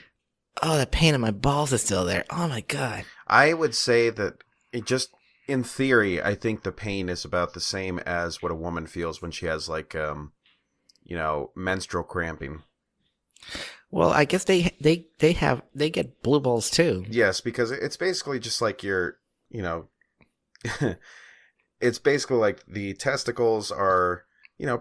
[SPEAKER 3] oh, the pain in my balls is still there. Oh my god.
[SPEAKER 2] I would say that it just, in theory, I think the pain is about the same as what a woman feels when she has like, menstrual cramping.
[SPEAKER 3] Well, I guess they get blue balls too.
[SPEAKER 2] Yes, because it's basically just like it's basically like the testicles are,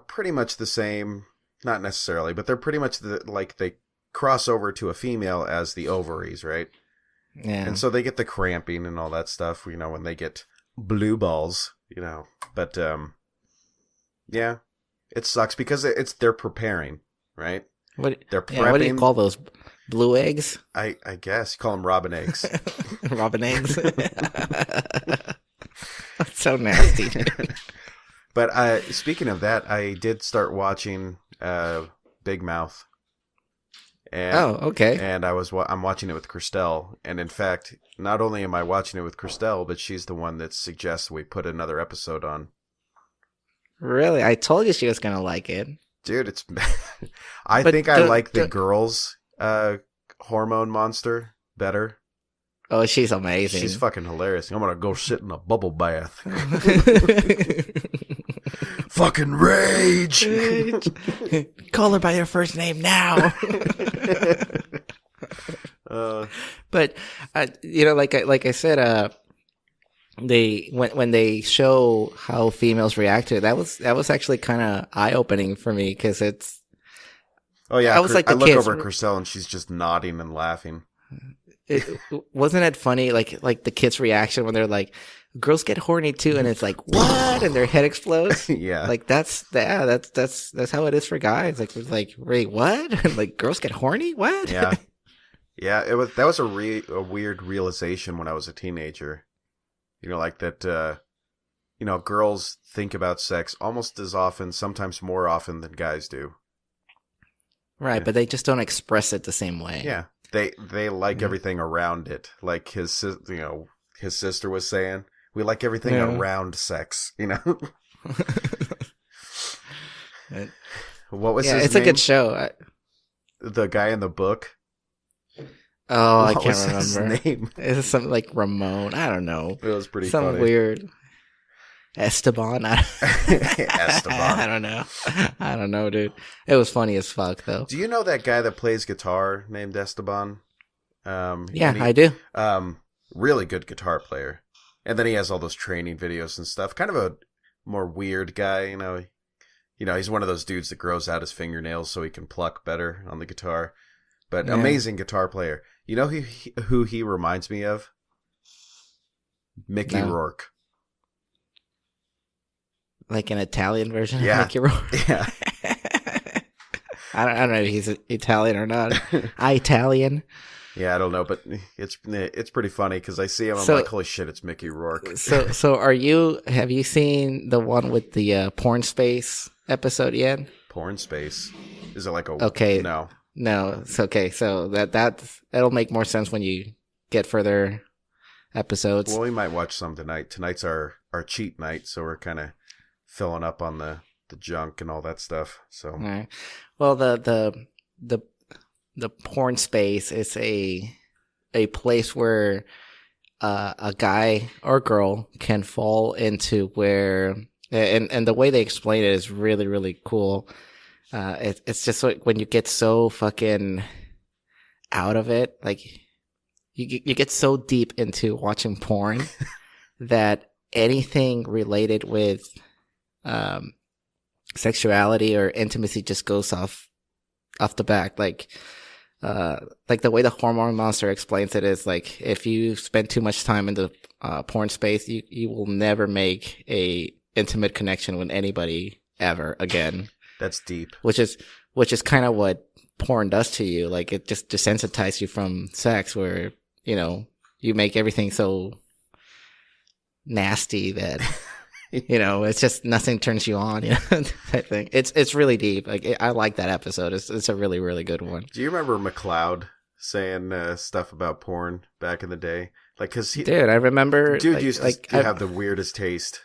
[SPEAKER 2] pretty much the same. Not necessarily, but they're pretty much they cross over to a female as the ovaries, right?
[SPEAKER 3] Yeah.
[SPEAKER 2] And so they get the cramping and all that stuff, when they get blue balls, But, yeah, it sucks because they're preparing, right? They're prepping.
[SPEAKER 3] What do you call those? Blue eggs?
[SPEAKER 2] I guess. You call them robin eggs.
[SPEAKER 3] Robin eggs? That's so nasty.
[SPEAKER 2] But speaking of that, I did start watching Big Mouth. And,
[SPEAKER 3] okay.
[SPEAKER 2] And I'm watching it with Christelle. And in fact, not only am I watching it with Christelle, but she's the one that suggests we put another episode on.
[SPEAKER 3] Really? I told you she was going to like it.
[SPEAKER 2] Dude, it's... I like the girls' hormone monster better.
[SPEAKER 3] Oh, she's amazing.
[SPEAKER 2] She's fucking hilarious. I'm going to go sit in a bubble bath. Fucking rage.
[SPEAKER 3] Call her by her first name now. But like I said, when they show how females react to it, that was actually kind of eye opening for me because it's.
[SPEAKER 2] Oh yeah,
[SPEAKER 3] I was like
[SPEAKER 2] I look over at Christelle and she's just nodding and laughing.
[SPEAKER 3] Wasn't it funny? Like the kids' reaction when they're like, "Girls get horny too," and it's like, "What?" and their head explodes.
[SPEAKER 2] Yeah,
[SPEAKER 3] like that's how it is for guys. Like, wait, what? And like, girls get horny? What?
[SPEAKER 2] Yeah, yeah. That was a weird realization when I was a teenager. Like that. Girls think about sex almost as often, sometimes more often than guys do.
[SPEAKER 3] Right, but they just don't express it the same way.
[SPEAKER 2] Yeah. They like everything around it, like his sister was saying. We like everything around sex, you know? What was his name?
[SPEAKER 3] It's a good show.
[SPEAKER 2] The guy in the book?
[SPEAKER 3] Oh,
[SPEAKER 2] What
[SPEAKER 3] I can't
[SPEAKER 2] was
[SPEAKER 3] remember.
[SPEAKER 2] his name?
[SPEAKER 3] It's something like Ramon. I don't know.
[SPEAKER 2] It was pretty
[SPEAKER 3] Some
[SPEAKER 2] funny.
[SPEAKER 3] weird Esteban.
[SPEAKER 2] Esteban.
[SPEAKER 3] I don't know, dude. It was funny as fuck, though.
[SPEAKER 2] Do you know that guy that plays guitar named Esteban?
[SPEAKER 3] I do.
[SPEAKER 2] Really good guitar player. And then he has all those training videos and stuff. Kind of a more weird guy, you know. He's one of those dudes that grows out his fingernails so he can pluck better on the guitar. But amazing guitar player. You know who he reminds me of? Mickey Rourke.
[SPEAKER 3] Like an Italian version of Mickey
[SPEAKER 2] Rourke? Yeah.
[SPEAKER 3] I don't know if he's Italian or not. Italian.
[SPEAKER 2] Yeah, I don't know, but it's pretty funny because I see him. I'm like, holy shit, it's Mickey Rourke.
[SPEAKER 3] So have you seen the one with the porn space episode yet?
[SPEAKER 2] Porn space? Is it like a
[SPEAKER 3] okay?
[SPEAKER 2] No,
[SPEAKER 3] it's okay. So that'll make more sense when you get further episodes.
[SPEAKER 2] Well, we might watch some tonight. Tonight's our cheat night, so we're kind of filling up on the junk and all that stuff. So,
[SPEAKER 3] all right. Well, the porn space is a place where a guy or girl can fall into where, and the way they explain it is really, really cool. It's just like when you get so fucking out of it, like you get so deep into watching porn that anything related with sexuality or intimacy just goes off the back. Like the way the Hormone Monster explains it is like, if you spend too much time in the porn space, you will never make a intimate connection with anybody ever again.
[SPEAKER 2] That's deep.
[SPEAKER 3] Which is kind of what porn does to you. Like, it just desensitizes you from sex, where, you make everything so nasty that, it's just nothing turns you on, type thing. It's really deep. Like, I like that episode. It's a really, really good one.
[SPEAKER 2] Do you remember McLeod saying stuff about porn back in the day? Like, dude,
[SPEAKER 3] I remember.
[SPEAKER 2] Dude used to have the weirdest taste.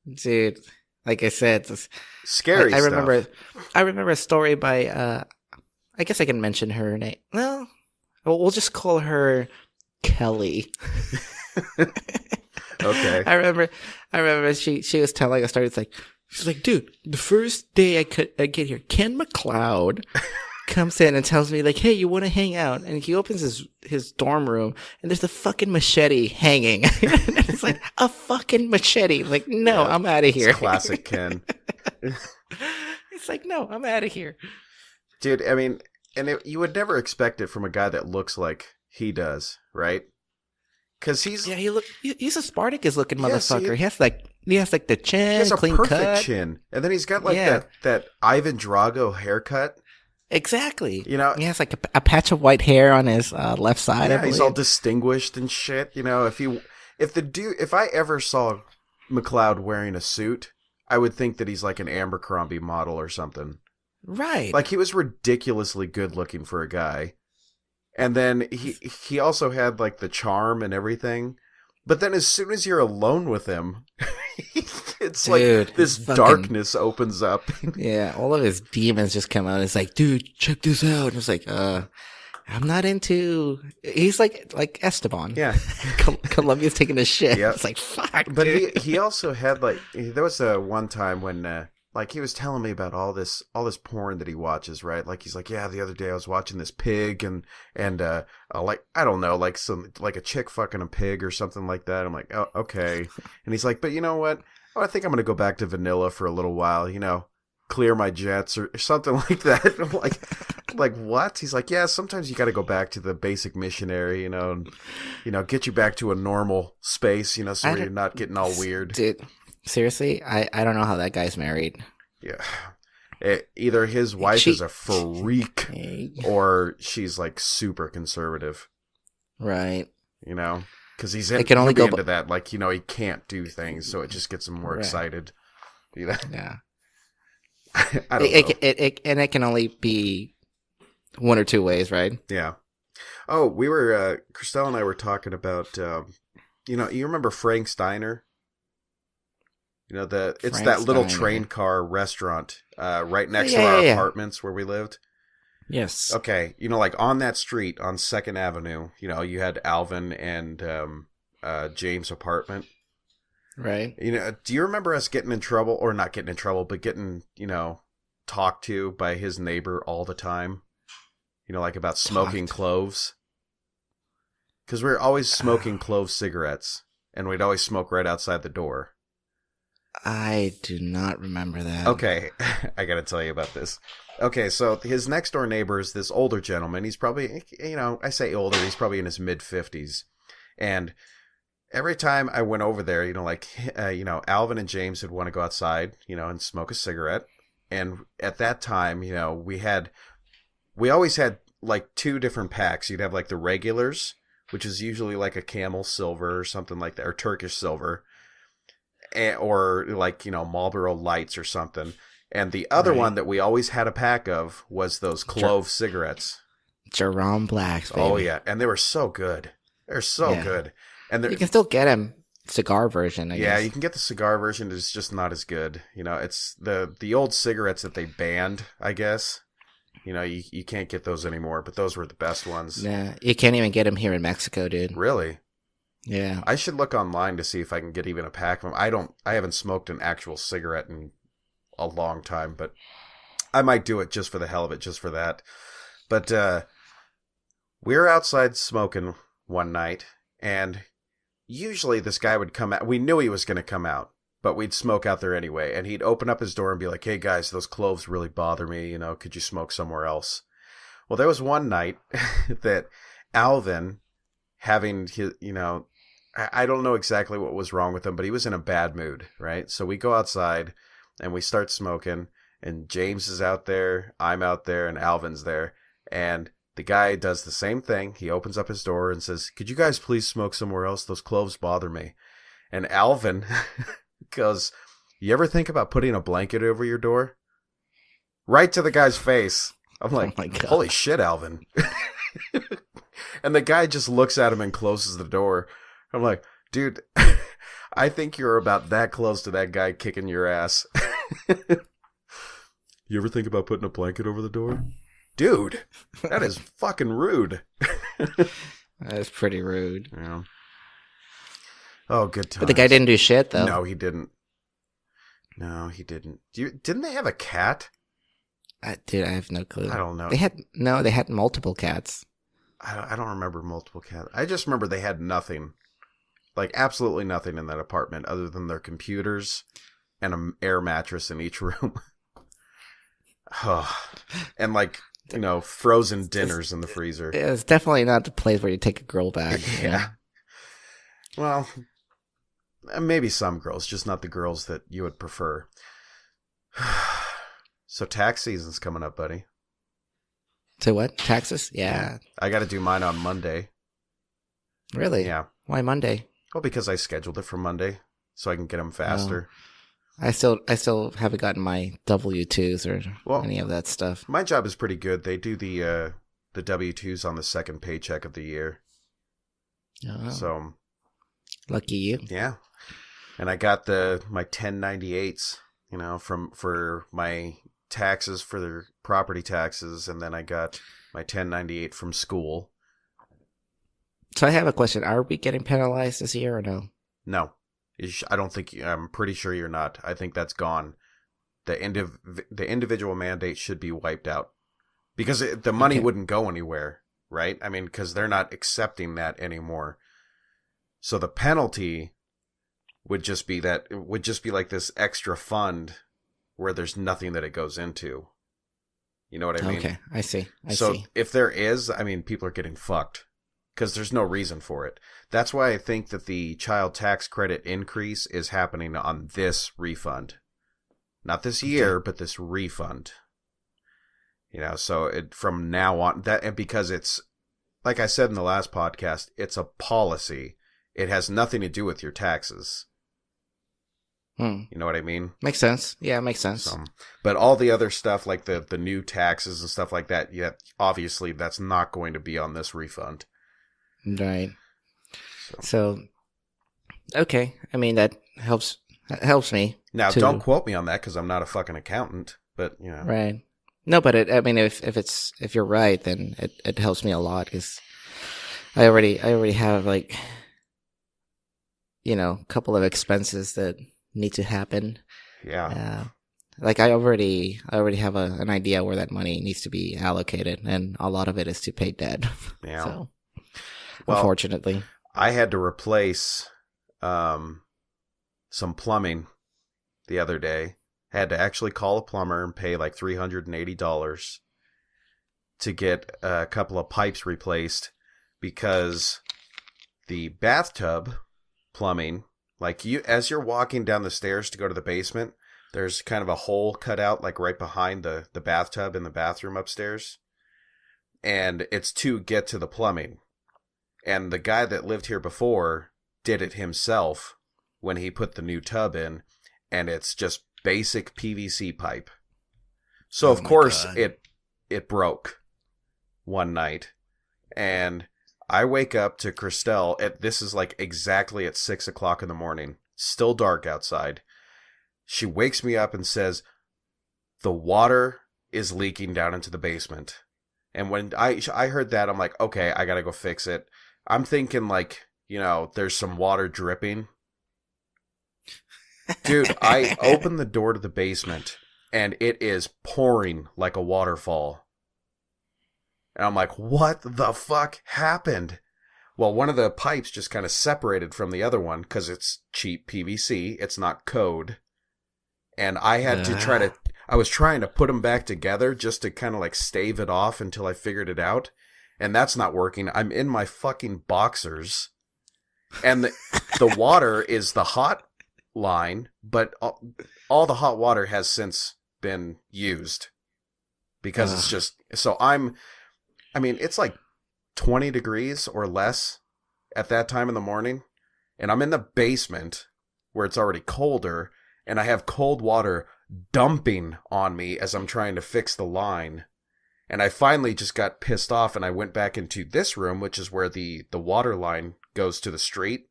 [SPEAKER 3] Dude, like I said, it's
[SPEAKER 2] scary
[SPEAKER 3] I
[SPEAKER 2] stuff.
[SPEAKER 3] I remember a story by, I guess I can mention her name. Well, we'll just call her Kelly.
[SPEAKER 2] Okay.
[SPEAKER 3] I remember she was telling a story. It's like, she's like, dude, the first day I get here, Ken McLeod comes in and tells me, like, hey, you want to hang out? And he opens his dorm room, and there's a fucking machete hanging. And it's like, a fucking machete. Like, no, I'm out of here.
[SPEAKER 2] It's classic Ken.
[SPEAKER 3] It's like, no, I'm out of here.
[SPEAKER 2] Dude, I mean, you would never expect it from a guy that looks like he does, right? Because he's
[SPEAKER 3] a Spartacus looking motherfucker. He has like the chin,
[SPEAKER 2] he has a
[SPEAKER 3] clean
[SPEAKER 2] perfect
[SPEAKER 3] cut
[SPEAKER 2] chin, and then he's got like that Ivan Drago haircut.
[SPEAKER 3] Exactly.
[SPEAKER 2] He has
[SPEAKER 3] like a patch of white hair on his left side.
[SPEAKER 2] Yeah, he's all distinguished and shit. If I ever saw McLeod wearing a suit, I would think that he's like an Abercrombie model or something.
[SPEAKER 3] Right.
[SPEAKER 2] Like, he was ridiculously good looking for a guy. And then he also had like the charm and everything. But then as soon as you're alone with him, it's like this darkness opens up.
[SPEAKER 3] Yeah, all of his demons just come out. It's like, dude, check this out. And it's like, I'm not into. He's like Esteban.
[SPEAKER 2] Yeah,
[SPEAKER 3] Colombia's taking a shit.
[SPEAKER 2] Yep.
[SPEAKER 3] It's like, fuck.
[SPEAKER 2] But he also had there was one time when he was telling me about all this porn that he watches, right? Like, he's like, yeah, the other day I was watching this pig and like, I don't know, like a chick fucking a pig or something like that. I'm like, oh, okay. And he's like, but you know what? Oh, I think I'm gonna go back to vanilla for a little while. Clear my jets or something like that. I'm like what? He's like, yeah, sometimes you got to go back to the basic missionary, and get you back to a normal space, so you're not getting all weird.
[SPEAKER 3] Dude, seriously, I don't know how that guy's married.
[SPEAKER 2] Yeah. Either his wife is a freak or she's like super conservative.
[SPEAKER 3] Right.
[SPEAKER 2] Because he's
[SPEAKER 3] only go
[SPEAKER 2] into that. Like, he can't do things, so it just gets him more excited.
[SPEAKER 3] Yeah.
[SPEAKER 2] I don't know.
[SPEAKER 3] It can only be one or two ways, right?
[SPEAKER 2] Yeah. Oh, we were, Christelle and I were talking about, you remember Frank Steiner? You know, it's that little train car restaurant right next to our apartments where we lived.
[SPEAKER 3] Yes.
[SPEAKER 2] Okay, you know, like on that street on 2nd Avenue, you know, you had Alvin and James' apartment.
[SPEAKER 3] Right.
[SPEAKER 2] You know, do you remember us getting in trouble, or not getting in trouble, but getting, you know, talked to by his neighbor all the time? You know, like about smoking cloves? Because we were always smoking clove cigarettes, and we'd always smoke right outside the door.
[SPEAKER 3] I do not remember that.
[SPEAKER 2] Okay, I gotta tell you about this. Okay, so his next door neighbor is this older gentleman. He's probably, you know, I say older, he's probably in his mid-50s. And every time I went over there, you know, like, you know, Alvin and James would want to go outside, you know, and smoke a cigarette. And at that time, you know, we always had like 2 different packs. You'd have like the regulars, which is usually like a Camel Silver or something like that, or Turkish Silver, or like, you know, Marlboro Lights or something. And the other one that we always had a pack of was those clove cigarettes.
[SPEAKER 3] Jerome Blacks, baby.
[SPEAKER 2] Oh, yeah. And they were so good. They're so good. And
[SPEAKER 3] you can still get them cigar version, I guess.
[SPEAKER 2] Yeah, you can get the cigar version. It's just not as good. You know, it's the old cigarettes that they banned, I guess. You know, you can't get those anymore, but those were the best ones.
[SPEAKER 3] Nah, you can't even get them here in Mexico, dude.
[SPEAKER 2] Really?
[SPEAKER 3] Yeah.
[SPEAKER 2] I should look online to see if I can get even a pack of them. I haven't smoked an actual cigarette in a long time, but I might do it just for the hell of it, just for that. But we were outside smoking one night, and usually this guy would come out. We knew he was going to come out, but we'd smoke out there anyway. And he'd open up his door and be like, "Hey guys, those cloves really bother me. You know, could you smoke somewhere else?" Well, there was one night that Alvin, having his, you know, I don't know exactly what was wrong with him, but he was in a bad mood, right? So we go outside and we start smoking, and James is out there, I'm out there, and Alvin's there. And the guy does the same thing. He opens up his door and says, "Could you guys please smoke somewhere else? Those cloves bother me." And Alvin goes, "You ever think about putting a blanket over your door?" Right to the guy's face. I'm like, oh my God. Holy shit, Alvin. And the guy just looks at him and closes the door. I'm like, dude, I think you're about that close to that guy kicking your ass. You ever think about putting a blanket over the door? Dude, that is fucking rude.
[SPEAKER 3] That's pretty rude.
[SPEAKER 2] Yeah. Oh, good times.
[SPEAKER 3] But the guy didn't do shit, though.
[SPEAKER 2] No, he didn't. Didn't they have a cat?
[SPEAKER 3] Dude, I have no clue.
[SPEAKER 2] I don't know.
[SPEAKER 3] They had multiple cats.
[SPEAKER 2] I don't remember multiple cats. I just remember they had nothing. Like, absolutely nothing in that apartment other than their computers and an air mattress in each room. And, like, you know, frozen dinners in the freezer.
[SPEAKER 3] It's definitely not the place where you take a girl back.
[SPEAKER 2] Yeah. Well, maybe some girls, just not the girls that you would prefer. So tax season's coming up, buddy.
[SPEAKER 3] So what? Taxes? Yeah.
[SPEAKER 2] I got to do mine on Monday.
[SPEAKER 3] Really?
[SPEAKER 2] Yeah.
[SPEAKER 3] Why Monday?
[SPEAKER 2] Well, because I scheduled it for Monday, so I can get them faster.
[SPEAKER 3] I still haven't gotten my W-2s or any of that stuff.
[SPEAKER 2] My job is pretty good. They do the W-2s on the second paycheck of the year.
[SPEAKER 3] Oh.
[SPEAKER 2] So
[SPEAKER 3] lucky you.
[SPEAKER 2] Yeah. And I got my 1098s, you know, for my taxes, for the property taxes, and then I got my 1098 from school.
[SPEAKER 3] So I have a question. Are we getting penalized this year or no?
[SPEAKER 2] No. I don't think, I'm pretty sure you're not. I think that's gone. The individual mandate should be wiped out. Because the money wouldn't go anywhere, right? I mean, because they're not accepting that anymore. So the penalty would just be like this extra fund where there's nothing that it goes into. You know what I mean?
[SPEAKER 3] Okay, I see.
[SPEAKER 2] So if there is, I mean, people are getting fucked. Because there's no reason for it. That's why I think that the child tax credit increase is happening on this refund. Not this year, but this refund. You know, so from now on, and because it's, like I said in the last podcast, it's a policy. It has nothing to do with your taxes. You know what I mean?
[SPEAKER 3] Makes sense. Yeah, it makes sense.
[SPEAKER 2] But all the other stuff, like the new taxes and stuff like that, yeah, obviously that's not going to be on this refund.
[SPEAKER 3] Right. So, okay. I mean, that helps It helps me.
[SPEAKER 2] Now, don't quote me on that because I'm not a fucking accountant. But
[SPEAKER 3] right. No, but if you're right, then it helps me a lot because I already have like a couple of expenses that need to happen.
[SPEAKER 2] Yeah.
[SPEAKER 3] Like I already have an idea where that money needs to be allocated, and a lot of it is to pay debt.
[SPEAKER 2] Yeah.
[SPEAKER 3] So,
[SPEAKER 2] well,
[SPEAKER 3] unfortunately,
[SPEAKER 2] I had to replace some plumbing the other day. Had to actually call a plumber and pay like $380 to get a couple of pipes replaced because the bathtub plumbing, like as you're walking down the stairs to go to the basement, there's kind of a hole cut out like right behind the bathtub in the bathroom upstairs. And it's to get to the plumbing. And the guy that lived here before did it himself when he put the new tub in, and it's just basic PVC pipe. So of course it broke one night, and I wake up to Christelle this is like exactly at 6:00 in the morning, still dark outside. She wakes me up and says, the water is leaking down into the basement. And when I heard that, I'm like, okay, I gotta go fix it. I'm thinking like, there's some water dripping. Dude, I opened the door to the basement, and it is pouring like a waterfall. And I'm like, what the fuck happened? Well, one of the pipes just kind of separated from the other one because it's cheap PVC. It's not code. And I had to I was trying to put them back together just to kind of like stave it off until I figured it out. And that's not working. I'm in my fucking boxers. And the water is the hot line, but all the hot water has since been used because it's just, so it's like 20 degrees or less at that time in the morning, and I'm in the basement where it's already colder, and I have cold water dumping on me as I'm trying to fix the line. And I finally just got pissed off, and I went back into this room, which is where the water line goes to the street.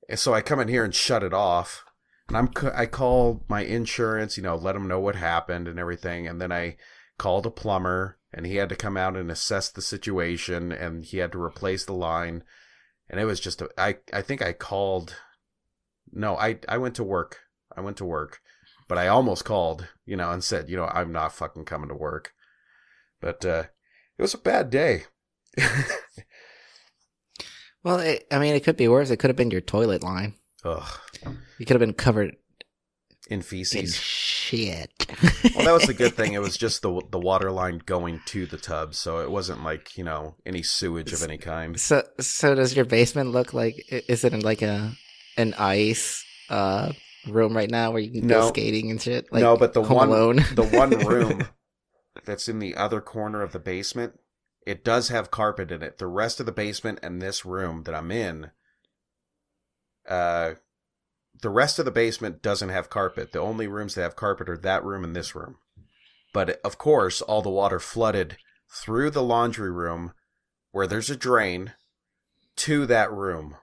[SPEAKER 2] And so I come in here and shut it off. And I call my insurance, let them know what happened and everything. And then I called a plumber, and he had to come out and assess the situation, and he had to replace the line. And it was just, I think I called, no, I went to work. But I almost called, and said, I'm not fucking coming to work. But it was a bad day.
[SPEAKER 3] Well, it could be worse. It could have been your toilet line.
[SPEAKER 2] Ugh.
[SPEAKER 3] You could have been covered
[SPEAKER 2] in feces.
[SPEAKER 3] In shit.
[SPEAKER 2] Well, that was the good thing. It was just the water line going to the tub, so it wasn't like, any sewage of any kind.
[SPEAKER 3] So does your basement look like, is it in like an ice room right now where you can go skating and shit? Like
[SPEAKER 2] no, but the
[SPEAKER 3] Home Alone?
[SPEAKER 2] The one room that's in the other corner of the basement, it does have carpet in it. The rest of the basement and this room that I'm in, the rest of the basement doesn't have carpet. The only rooms that have carpet are that room and this room. But of course, all the water flooded through the laundry room where there's a drain to that room.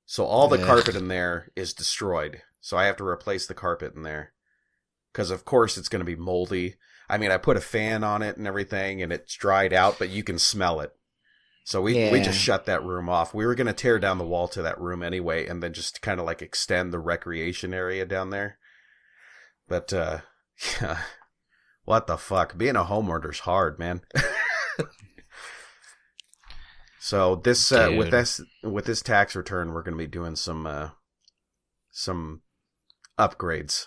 [SPEAKER 2] So all the carpet in there is destroyed. So I have to replace the carpet in there. Because of course it's going to be moldy. I put a fan on it and everything, and it's dried out, but you can smell it. So we just shut that room off. We were going to tear down the wall to that room anyway, and then just kind of like extend the recreation area down there. But, yeah, what the fuck? Being a homeowner's hard, man. So this, with this tax return, we're going to be doing some upgrades.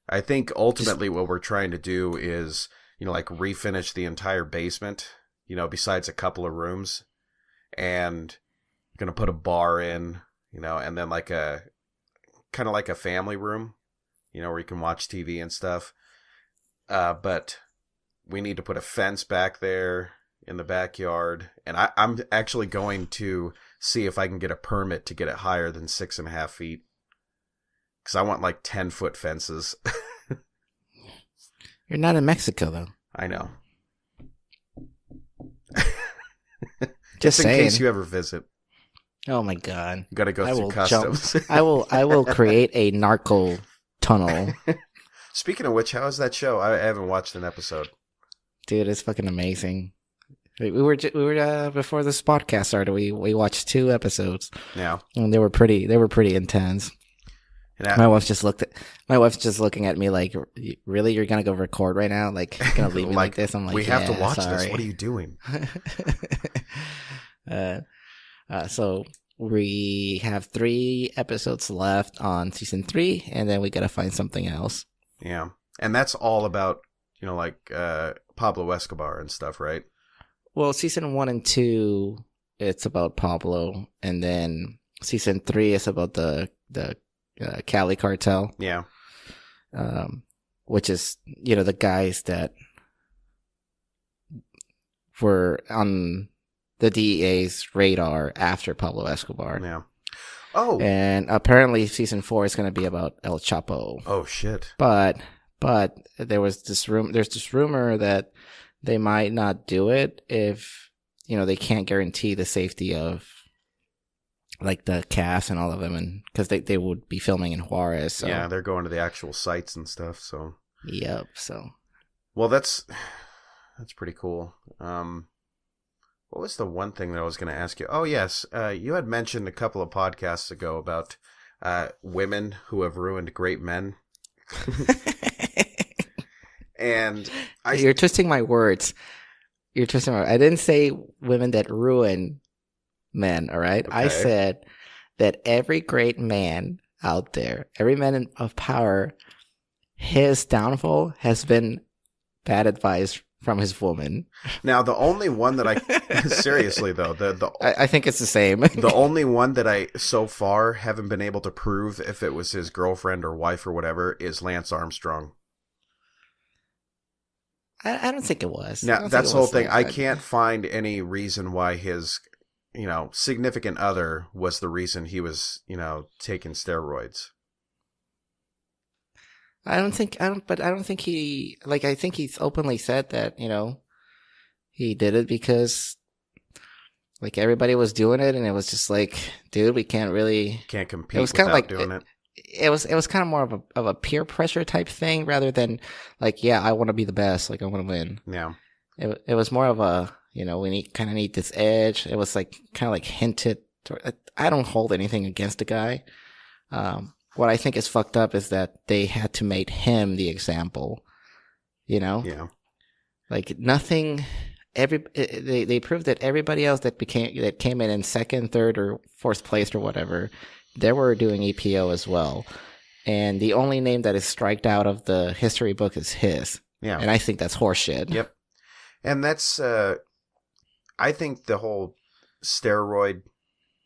[SPEAKER 2] I think ultimately what we're trying to do is, like refinish the entire basement, besides a couple of rooms, and going to put a bar in, and then like kind of like a family room, where you can watch TV and stuff. But we need to put a fence back there in the backyard. And I'm actually going to see if I can get a permit to get it higher than 6.5 feet. Because I want like 10-foot fences.
[SPEAKER 3] You're not in Mexico, though.
[SPEAKER 2] I know.
[SPEAKER 3] Just
[SPEAKER 2] in
[SPEAKER 3] saying.
[SPEAKER 2] case you ever visit.
[SPEAKER 3] Oh my god!
[SPEAKER 2] You got to go
[SPEAKER 3] I
[SPEAKER 2] through
[SPEAKER 3] will
[SPEAKER 2] customs.
[SPEAKER 3] I will create a narco tunnel,
[SPEAKER 2] Speaking of which, how is that show? I haven't watched an episode.
[SPEAKER 3] dude. It's fucking amazing. We were before this podcast started. We watched 2 episodes.
[SPEAKER 2] Yeah,
[SPEAKER 3] and they were pretty intense.
[SPEAKER 2] and
[SPEAKER 3] My wife's just looking at me like, really, you're gonna go record right now? Like, you're gonna leave me like this? I'm like,
[SPEAKER 2] we have to watch
[SPEAKER 3] sorry.
[SPEAKER 2] this. What are you doing?
[SPEAKER 3] So we have 3 episodes left on season 3, and then we gotta find something else.
[SPEAKER 2] Yeah, and that's all about like Pablo Escobar and stuff, right?
[SPEAKER 3] Well, season 1 and 2, it's about Pablo, and then season 3 is about the Cali cartel.
[SPEAKER 2] Yeah.
[SPEAKER 3] Which is, the guys that were on the DEA's radar after Pablo Escobar.
[SPEAKER 2] Yeah. Oh.
[SPEAKER 3] And apparently season 4 is going to be about El Chapo.
[SPEAKER 2] Oh, shit.
[SPEAKER 3] But there's this rumor that they might not do it if, they can't guarantee the safety of like the cast and all of them, and because they would be filming in Juarez. So.
[SPEAKER 2] Yeah, they're going to the actual sites and stuff. So.
[SPEAKER 3] Yep. So.
[SPEAKER 2] Well, that's pretty cool. What was the one thing that I was going to ask you? Oh, yes. You had mentioned a couple of podcasts ago about women who have ruined great men. And
[SPEAKER 3] you're twisting my words. I didn't say women that ruin men, all right? Okay. I said that every great man out there, every man of power, his downfall has been bad advice from his woman.
[SPEAKER 2] Now, the only one that I seriously though,
[SPEAKER 3] I think it's the same.
[SPEAKER 2] The only one that I so far haven't been able to prove if it was his girlfriend or wife or whatever is Lance Armstrong.
[SPEAKER 3] I don't think it was.
[SPEAKER 2] Now, that's the whole thing. I can't find any reason why his, significant other was the reason he was, taking steroids.
[SPEAKER 3] I don't think he, I think he's openly said that, he did it because, everybody was doing it, and it was just like, dude, we can't
[SPEAKER 2] compete.
[SPEAKER 3] It was kind of like
[SPEAKER 2] doing it.
[SPEAKER 3] It was kind of more of a peer pressure type thing rather than I want to be the best, I want to win.
[SPEAKER 2] Yeah.
[SPEAKER 3] It was more of a, we need this edge. It was kind of hinted. I don't hold anything against the guy. What I think is fucked up is that they had to make him the example.
[SPEAKER 2] Yeah.
[SPEAKER 3] Nothing. They proved that everybody else that came in second, third, or fourth place or whatever, they were doing EPO as well. And the only name that is striked out of the history book is his.
[SPEAKER 2] Yeah.
[SPEAKER 3] And I think that's horseshit.
[SPEAKER 2] Yep. And that's, I think the whole steroid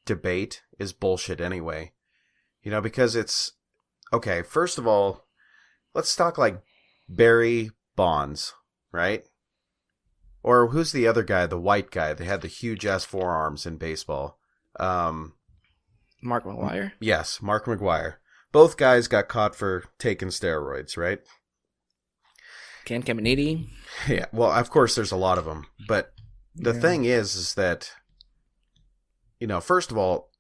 [SPEAKER 2] debate is bullshit anyway. Because it's, okay, first of all, let's talk Barry Bonds, right? Or who's the other guy, the white guy that had the huge ass forearms in baseball?
[SPEAKER 3] Mark McGwire?
[SPEAKER 2] Yes, Mark McGwire. Both guys got caught for taking steroids, right?
[SPEAKER 3] Ken Caminiti?
[SPEAKER 2] Yeah, well, of course there's a lot of them. But the thing is that, first of all,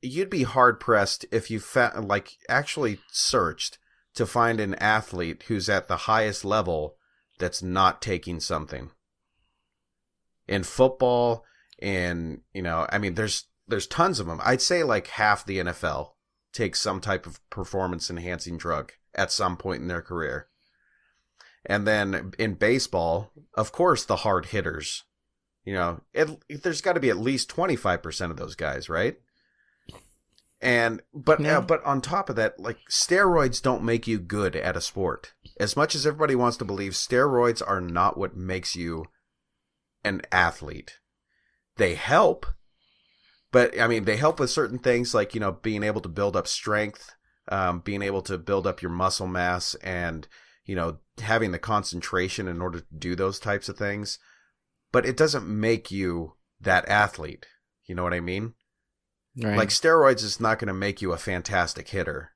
[SPEAKER 2] you'd be hard-pressed if you actually searched to find an athlete who's at the highest level that's not taking something. In football, there's tons of them. I'd say half the NFL takes some type of performance-enhancing drug at some point in their career. And then in baseball, of course, the hard hitters, there's got to be at least 25% of those guys, right? But on top of that, steroids don't make you good at a sport. As much as everybody wants to believe, steroids are not what makes you an athlete. They help, but they help with certain things like, being able to build up strength, being able to build up your muscle mass, and, having the concentration in order to do those types of things. But it doesn't make you that athlete. You know what I mean?
[SPEAKER 3] Right.
[SPEAKER 2] Steroids is not going to make you a fantastic hitter.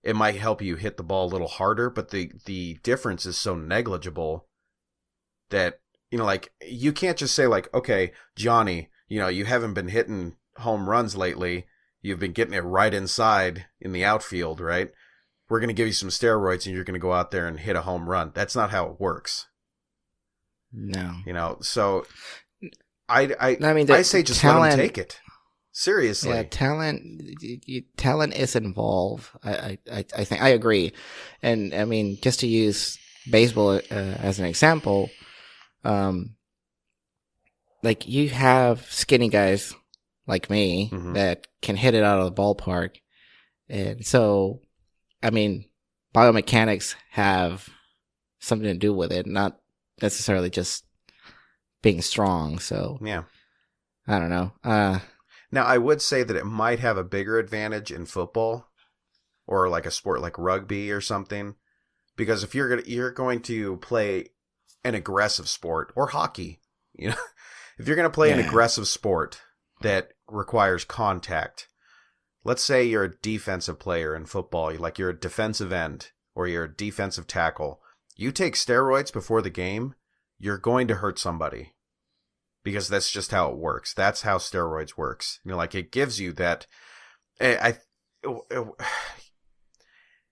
[SPEAKER 2] It might help you hit the ball a little harder, but the difference is so negligible that, you can't just say okay, Johnny, you haven't been hitting home runs lately. You've been getting it right inside in the outfield, right? We're going to give you some steroids and you're going to go out there and hit a home run. That's not how it works.
[SPEAKER 3] No.
[SPEAKER 2] So I
[SPEAKER 3] mean,
[SPEAKER 2] I say just let them take it. Seriously.
[SPEAKER 3] Yeah, talent is involved. I think I agree. And I mean, just to use baseball as an example, like you have skinny guys like me that can hit it out of the ballpark. And so, I mean, biomechanics have something to do with it, not necessarily just being strong. So,
[SPEAKER 2] yeah.
[SPEAKER 3] I don't know.
[SPEAKER 2] Now, I would say that it might have a bigger advantage in football or like a sport like rugby or something. Because if you're going to play an aggressive sport or hockey, if you're going to play an aggressive sport that requires contact, let's say you're a defensive player in football, like you're a defensive end or you're a defensive tackle, you take steroids before the game, you're going to hurt somebody because that's just how it works. That's how steroids works. Like it gives you that.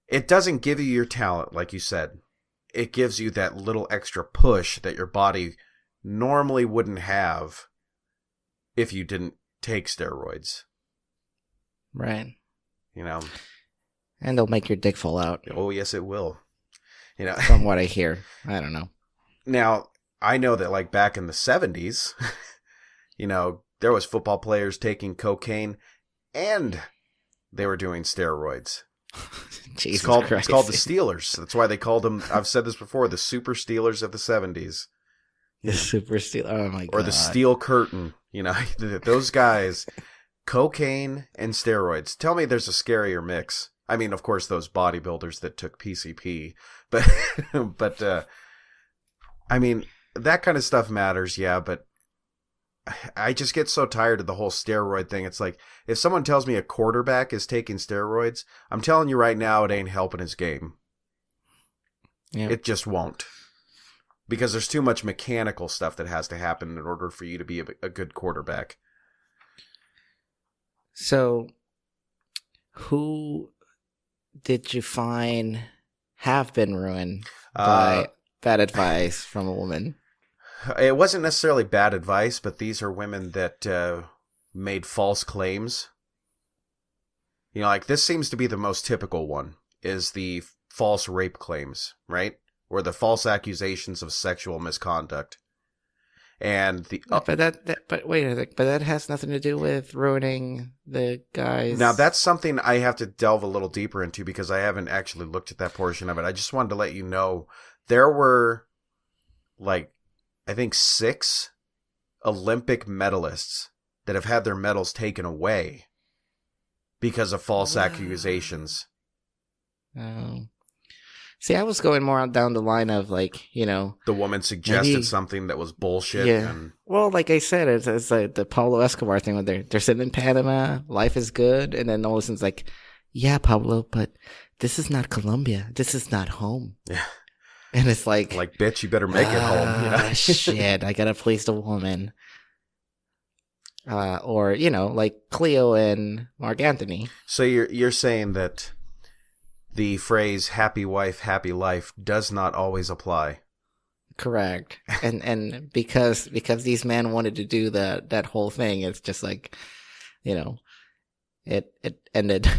[SPEAKER 2] It doesn't give you your talent, like you said. It gives you that little extra push that your body normally wouldn't have if you didn't take steroids.
[SPEAKER 3] Right. And they'll make your dick fall out.
[SPEAKER 2] Oh, yes, it will.
[SPEAKER 3] From what I hear. I don't know.
[SPEAKER 2] Now, I know that like back in the 70s, there was football players taking cocaine and they were doing steroids.
[SPEAKER 3] Jesus
[SPEAKER 2] Christ. It's called the Steelers. That's why they called them, I've said this before, the Super Steelers of the 70s.
[SPEAKER 3] The Super Steelers. Oh, my God.
[SPEAKER 2] Or the Steel Curtain. Those guys, cocaine and steroids. Tell me there's a scarier mix. I mean, of course, those bodybuilders that took PCP. But, I mean, that kind of stuff matters, yeah, but I just get so tired of the whole steroid thing. It's like, if someone tells me a quarterback is taking steroids, I'm telling you right now, it ain't helping his game. Yeah. It just won't. Because there's too much mechanical stuff that has to happen in order for you to be a good quarterback.
[SPEAKER 3] So, who did you find have been ruined by bad advice from a woman?
[SPEAKER 2] It wasn't necessarily bad advice, but these are women that made false claims. Like this seems to be the most typical one, is the false rape claims, right? Or the false accusations of sexual misconduct. And
[SPEAKER 3] but wait a second, but that has nothing to do with ruining the guys.
[SPEAKER 2] Now that's something I have to delve a little deeper into because I haven't actually looked at that portion of it. I just wanted to let you know there were I think 6 Olympic medalists that have had their medals taken away because of false accusations.
[SPEAKER 3] See, I was going more down the line of the
[SPEAKER 2] woman suggested something that was bullshit.
[SPEAKER 3] Yeah.
[SPEAKER 2] And...
[SPEAKER 3] Well, like I said, it's like the Pablo Escobar thing where they're sitting in Panama, life is good, and then all of a sudden it's like, yeah, Pablo, but this is not Colombia. This is not home.
[SPEAKER 2] Yeah.
[SPEAKER 3] And it's like,
[SPEAKER 2] bitch, you better make it home.
[SPEAKER 3] Shit, I gotta please the woman. Or like Cleo and Mark Anthony.
[SPEAKER 2] So you're saying that the phrase "happy wife, happy life" does not always apply.
[SPEAKER 3] Correct. And because these men wanted to do that whole thing, it's just like, it ended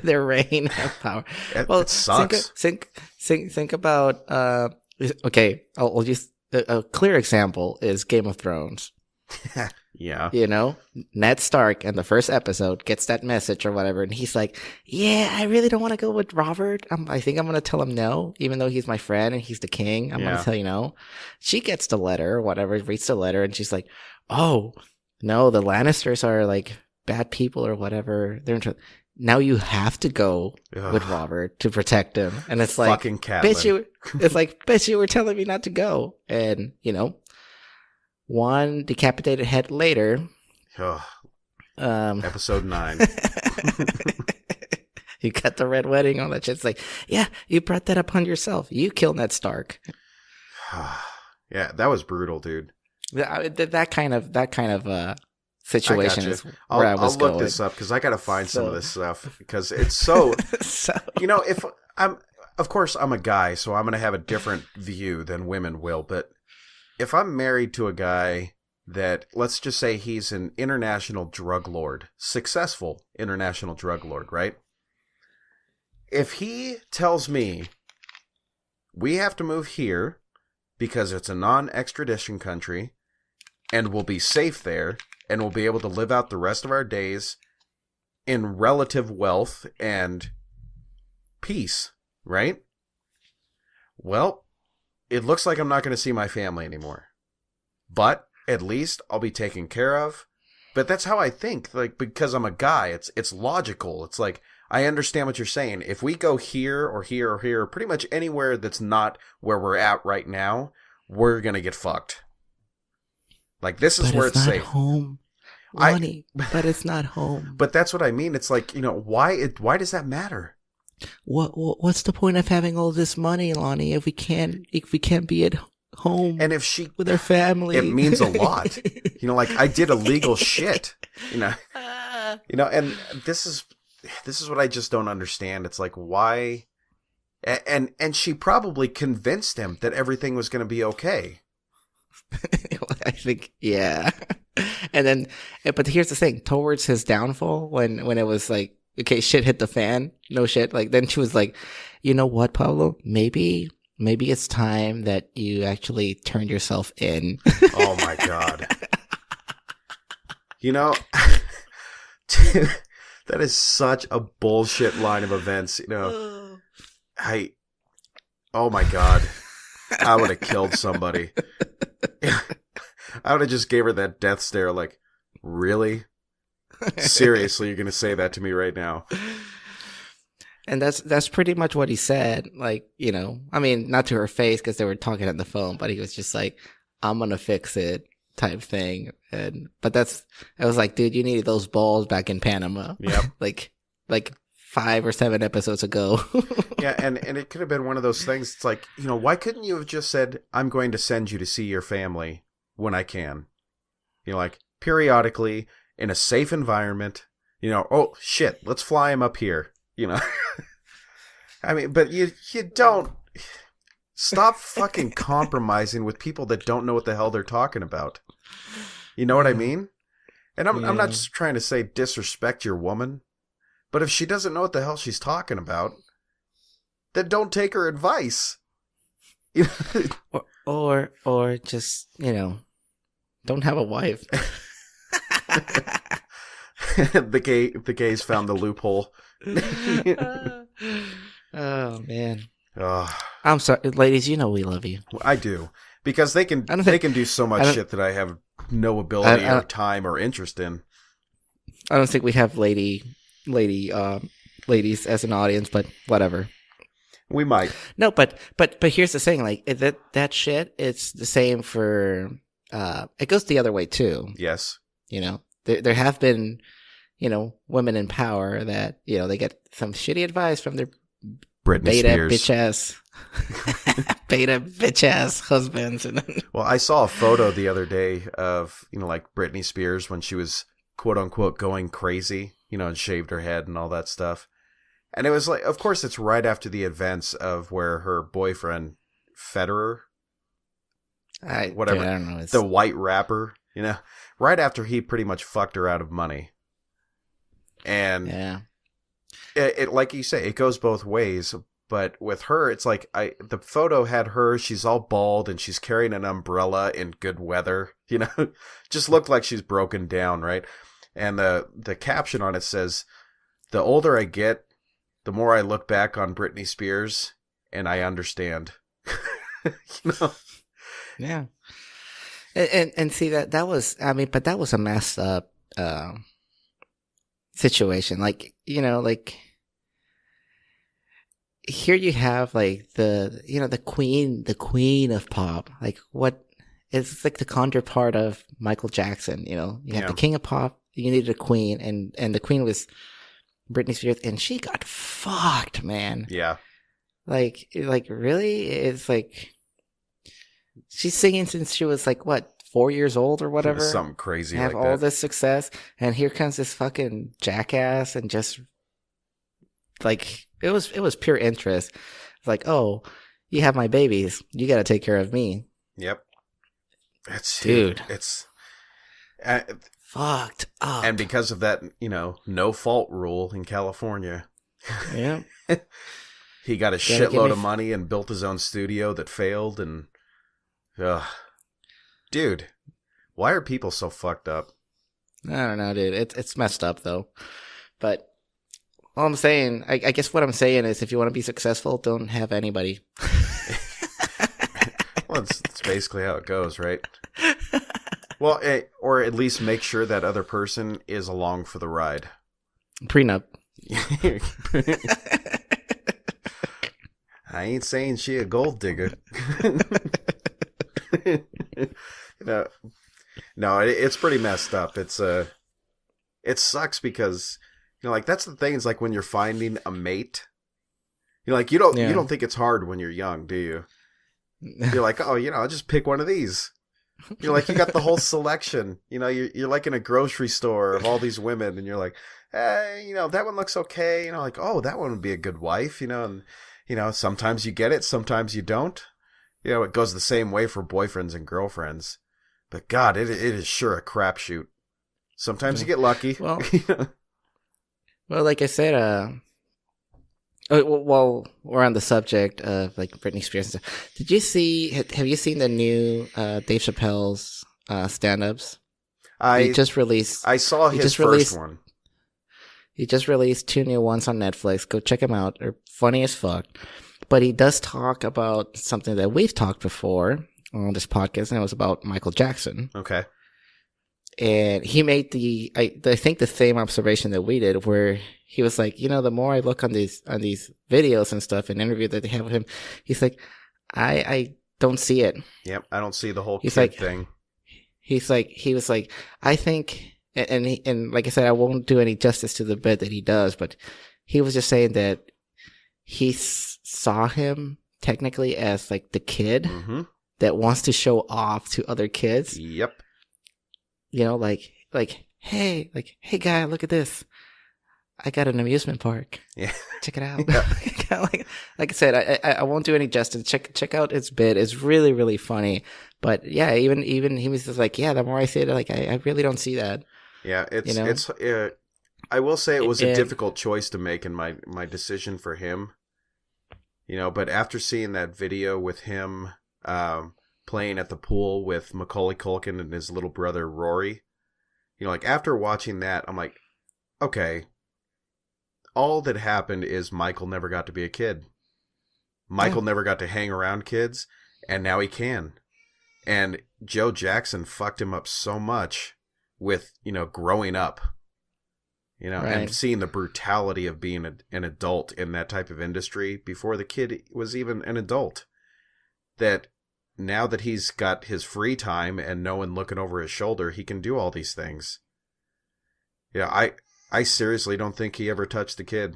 [SPEAKER 3] their reign of power.
[SPEAKER 2] It sucks.
[SPEAKER 3] Think about okay. I'll just a clear example is Game of Thrones.
[SPEAKER 2] Yeah.
[SPEAKER 3] Ned Stark in the first episode gets that message or whatever, and he's like, "Yeah, I really don't want to go with Robert. I think I'm going to tell him no, even though he's my friend and he's the king. I'm going to tell you no." She gets the letter or whatever, reads the letter, and she's like, "Oh, no, the Lannisters are bad people or whatever. They're now you have to go with Robert to protect him." And it's like,
[SPEAKER 2] fucking Catelyn.
[SPEAKER 3] bitch, you were telling me not to go. And, one decapitated head later.
[SPEAKER 2] Episode 9.
[SPEAKER 3] You got the red wedding, all that shit. It's like, yeah, you brought that upon yourself. You killed Ned Stark.
[SPEAKER 2] Yeah, that was brutal, dude.
[SPEAKER 3] That kind of situation
[SPEAKER 2] gotcha.
[SPEAKER 3] is where I was
[SPEAKER 2] I'll
[SPEAKER 3] going.
[SPEAKER 2] look this up because I got to find some of
[SPEAKER 3] So-
[SPEAKER 2] this stuff because it's so.
[SPEAKER 3] So
[SPEAKER 2] If of course, I'm a guy, so I'm going to have a different view than women will. But if I'm married to a guy that, let's just say he's an international drug lord, successful international drug lord, right? If he tells me we have to move here because it's a non-extradition country and we'll be safe there and we'll be able to live out the rest of our days in relative wealth and peace, right? Well, it looks like I'm not going to see my family anymore. But at least I'll be taken care of. But that's how I think. Like, because I'm a guy, it's logical. It's like, I understand what you're saying. If we go here or here or here, pretty much anywhere that's not where we're at right now, we're going to get fucked. Like, this is
[SPEAKER 3] but
[SPEAKER 2] where
[SPEAKER 3] it's
[SPEAKER 2] it's
[SPEAKER 3] not
[SPEAKER 2] safe.
[SPEAKER 3] home, Lonnie. But it's not home.
[SPEAKER 2] But that's what I mean. It's like, why does that matter?
[SPEAKER 3] What's the point of having all this money, Lonnie, if we can't be at home
[SPEAKER 2] And if she,
[SPEAKER 3] with our family?
[SPEAKER 2] it means a lot. Like I did illegal shit, and this is what I just don't understand. It's like, why? And she probably convinced him that everything was going to be okay.
[SPEAKER 3] I think, yeah. And then, but here's the thing: towards his downfall, when it was like, okay, shit hit the fan, no shit. Like then she was like, you know what, Pablo? Maybe it's time that you actually turn yourself in.
[SPEAKER 2] Oh my God. Dude, that is such a bullshit line of events. Oh my God. I would have killed somebody. I would have just gave her that death stare like, really? Seriously, you're going to say that to me right now?
[SPEAKER 3] And that's pretty much what he said. Like, I mean, not to her face because they were talking on the phone, but he was just like, I'm going to fix it type thing. But I was like, dude, you needed those balls back in Panama.
[SPEAKER 2] Yep.
[SPEAKER 3] like 5 or 7 episodes ago.
[SPEAKER 2] Yeah. And it could have been one of those things. It's like, why couldn't you have just said, I'm going to send you to see your family when I can? Like periodically in a safe environment, oh shit, let's fly him up here. I mean, but you don't stop fucking compromising with people that don't know what the hell they're talking about. You know what I mean? And I'm not just trying to say disrespect your woman, but if she doesn't know what the hell she's talking about, then don't take her advice.
[SPEAKER 3] or just, don't have a wife.
[SPEAKER 2] The gays found the loophole.
[SPEAKER 3] Oh man.
[SPEAKER 2] Oh,
[SPEAKER 3] I'm sorry, ladies. We love you.
[SPEAKER 2] I do, because they can do so much shit that I have no ability or time or interest in.
[SPEAKER 3] I don't think we have ladies as an audience, but whatever.
[SPEAKER 2] We might.
[SPEAKER 3] No, but here's the thing: like that shit, it's the same for. It goes the other way too.
[SPEAKER 2] Yes.
[SPEAKER 3] There have been, women in power that they get some shitty advice from their
[SPEAKER 2] Britney Spears.
[SPEAKER 3] beta bitch ass husbands.
[SPEAKER 2] Well, I saw a photo the other day of like Britney Spears when she was quote unquote going crazy, and shaved her head and all that stuff. And it was like, of course, it's right after the events of where her boyfriend Federer,
[SPEAKER 3] I don't know,
[SPEAKER 2] the white rapper, right after he pretty much fucked her out of money. And
[SPEAKER 3] yeah.
[SPEAKER 2] It like you say, it goes both ways. But with her, it's like the photo had her. She's all bald and she's carrying an umbrella in good weather. Just looked like she's broken down, right? And the caption on it says, "The older I get, the more I look back on Britney Spears and I understand."
[SPEAKER 3] Yeah. And see that was, I mean, but that was a messed up situation. Like, here you have like the queen of pop. Like what it's like the counterpart of Michael Jackson, you have the king of pop, you needed a queen, and the queen was Britney Spears, and she got fucked, man.
[SPEAKER 2] Yeah. Like
[SPEAKER 3] really? It's like she's singing since she was like what, 4 years old or whatever.
[SPEAKER 2] Something crazy
[SPEAKER 3] have
[SPEAKER 2] like
[SPEAKER 3] all
[SPEAKER 2] that.
[SPEAKER 3] this success, and here comes this fucking jackass, and just like it was pure interest. It's like, oh, you have my babies, you got to take care of me.
[SPEAKER 2] Yep.
[SPEAKER 3] Dude.
[SPEAKER 2] It's
[SPEAKER 3] Fucked up.
[SPEAKER 2] and because of that, no fault rule in California.
[SPEAKER 3] Yeah.
[SPEAKER 2] He got a
[SPEAKER 3] Gotta give
[SPEAKER 2] shitload
[SPEAKER 3] me
[SPEAKER 2] of money and built his own studio that failed, and dude, why are people so fucked up?
[SPEAKER 3] I don't know, dude. It's messed up though. But all I'm saying, I guess what I'm saying is, if you want to be successful, don't have anybody.
[SPEAKER 2] Well, it's basically how it goes, right? Well, or at least make sure that other person is along for the ride.
[SPEAKER 3] Prenup.
[SPEAKER 2] I ain't saying she a gold digger. No, it's pretty messed up. It sucks because like that's the thing. Is like when you're finding a mate, like you don't think it's hard when you're young, do you? You're like, oh, I'll just pick one of these. You're like, you got the whole selection. You're like in a grocery store of all these women, and you're like, that one looks okay. Like, oh, that one would be a good wife. And sometimes you get it, sometimes you don't. It goes the same way for boyfriends and girlfriends. But God, it is sure a crapshoot. Sometimes you get lucky.
[SPEAKER 3] Well, well, like I said, while we're on the subject of like Britney Spears and stuff, have you seen the new Dave Chappelle's stand-ups? He just released.
[SPEAKER 2] I saw his first one.
[SPEAKER 3] He just released 2 new ones on Netflix. Go check them out. They're funny as fuck. But he does talk about something that we've talked before on this podcast, and it was about Michael Jackson.
[SPEAKER 2] Okay.
[SPEAKER 3] And he made I think the same observation that we did, where he was like, the more I look on these videos and stuff and interview that they have with him, he's like, I don't see it.
[SPEAKER 2] Yep, I don't see the whole
[SPEAKER 3] He's
[SPEAKER 2] kid
[SPEAKER 3] like,
[SPEAKER 2] thing.
[SPEAKER 3] He was like, I think, and like I said, I won't do any justice to the bit that he does, but he was just saying that he saw him technically as like the kid that wants to show off to other kids.
[SPEAKER 2] Yep.
[SPEAKER 3] Hey guy, look at this. I got an amusement park.
[SPEAKER 2] Yeah.
[SPEAKER 3] Check it out. like I said, I won't do any justice. Check out his bit. It's really, really funny. But yeah, even he was just like, yeah, the more I see it, like, I really don't see that.
[SPEAKER 2] Yeah, it's I will say it was a difficult choice to make in my decision for him. But after seeing that video with him playing at the pool with Macaulay Culkin and his little brother Rory, like after watching that, I'm like, okay, all that happened is Michael never got to be a kid. Michael never got to hang around kids, and now he can. And Joe Jackson fucked him up so much with, growing up, right. And seeing the brutality of being an adult in that type of industry before the kid was even an adult. That now that he's got his free time and no one looking over his shoulder, he can do all these things. I seriously don't think he ever touched a kid.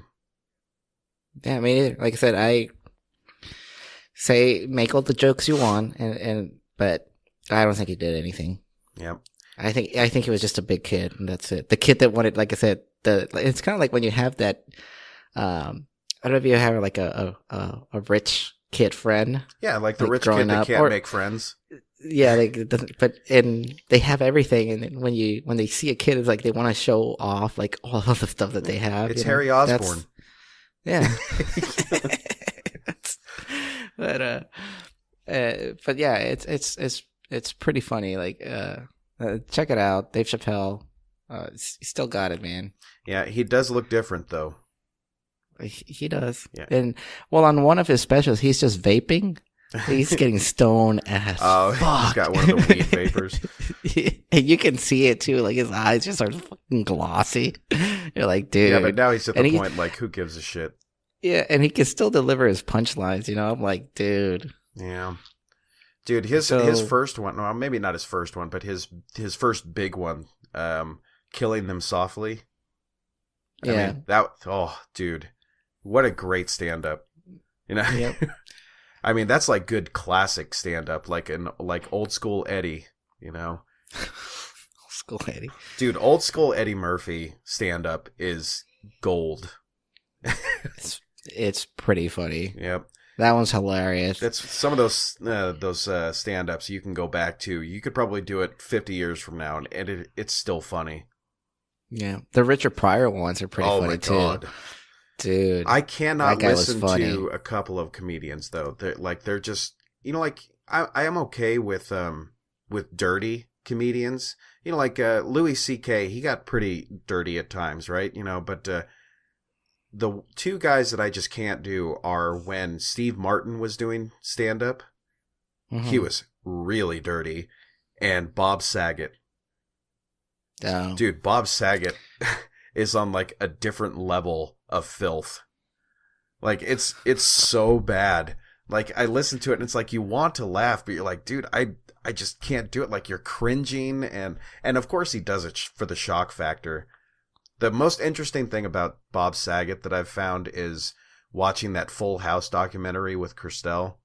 [SPEAKER 3] Yeah, me neither. Like I said, I say make all the jokes you want, but I don't think he did anything.
[SPEAKER 2] Yeah.
[SPEAKER 3] I think he was just a big kid, and that's it. The kid that wanted, like I said, it's kind of like when you have that. I don't know if you have like a rich kid friend.
[SPEAKER 2] Yeah, like the rich kid that can't make friends.
[SPEAKER 3] Yeah, they have everything, and when they see a kid, it's like they want to show off like all of the stuff that they have.
[SPEAKER 2] It's Harry Osborn.
[SPEAKER 3] Yeah. But yeah, it's pretty funny. Like, check it out, Dave Chappelle. He's still got it, man.
[SPEAKER 2] Yeah, he does look different though.
[SPEAKER 3] He does.
[SPEAKER 2] Yeah.
[SPEAKER 3] And on one of his specials, he's just vaping. He's getting stoned as fuck.
[SPEAKER 2] He's got one of the weed vapors.
[SPEAKER 3] And you can see it too. Like his eyes just are fucking glossy. You're like, dude.
[SPEAKER 2] Yeah, but now he's at the point like, who gives a shit?
[SPEAKER 3] Yeah, and he can still deliver his punchlines. I'm like, dude.
[SPEAKER 2] Yeah. Dude, his first one, well, maybe not his first one, but his first big one, Killing Them Softly. I mean, dude, what a great stand-up.
[SPEAKER 3] Yep.
[SPEAKER 2] I mean, that's like good classic stand-up, like old school Eddie. you know?
[SPEAKER 3] Old school Eddie.
[SPEAKER 2] Dude, old school Eddie Murphy stand-up is gold.
[SPEAKER 3] It's pretty funny.
[SPEAKER 2] Yep.
[SPEAKER 3] That one's hilarious.
[SPEAKER 2] That's some of those stand-ups you can go back to. You could probably do it 50 years from now, and it's still funny.
[SPEAKER 3] Yeah. The Richard Pryor ones are pretty funny, too. Oh, my God. Dude.
[SPEAKER 2] I cannot listen to a couple of comedians, though. They're just, you know, like, I am okay with dirty comedians. You know, like Louis C.K., he got pretty dirty at times, right? You know, but the two guys that I just can't do are when Steve Martin was doing stand-up. Mm-hmm. He was really dirty. And Bob Saget.
[SPEAKER 3] Oh.
[SPEAKER 2] Dude, Bob Saget is on, like, a different level of filth. Like, it's so bad. Like, I listen to it, and it's like, you want to laugh, but you're like, dude, I just can't do it. Like, you're cringing, and of course he does it for the shock factor. The most interesting thing about Bob Saget that I've found is watching that Full House documentary with Christelle.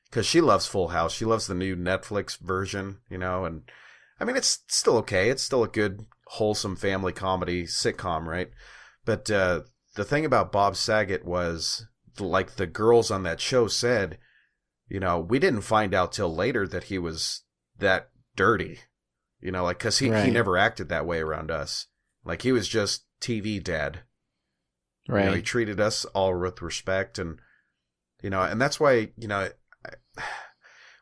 [SPEAKER 2] Because she loves Full House. She loves the new Netflix version, you know, and I mean, it's still okay. It's still a good, wholesome family comedy sitcom, right? But the thing about Bob Saget was, like the girls on that show said, you know, we didn't find out till later that he was that dirty, you know, like, because he never acted that way around us. Like, he was just TV dad. Right. You know, he treated us all with respect, and, you know, and that's why, you know,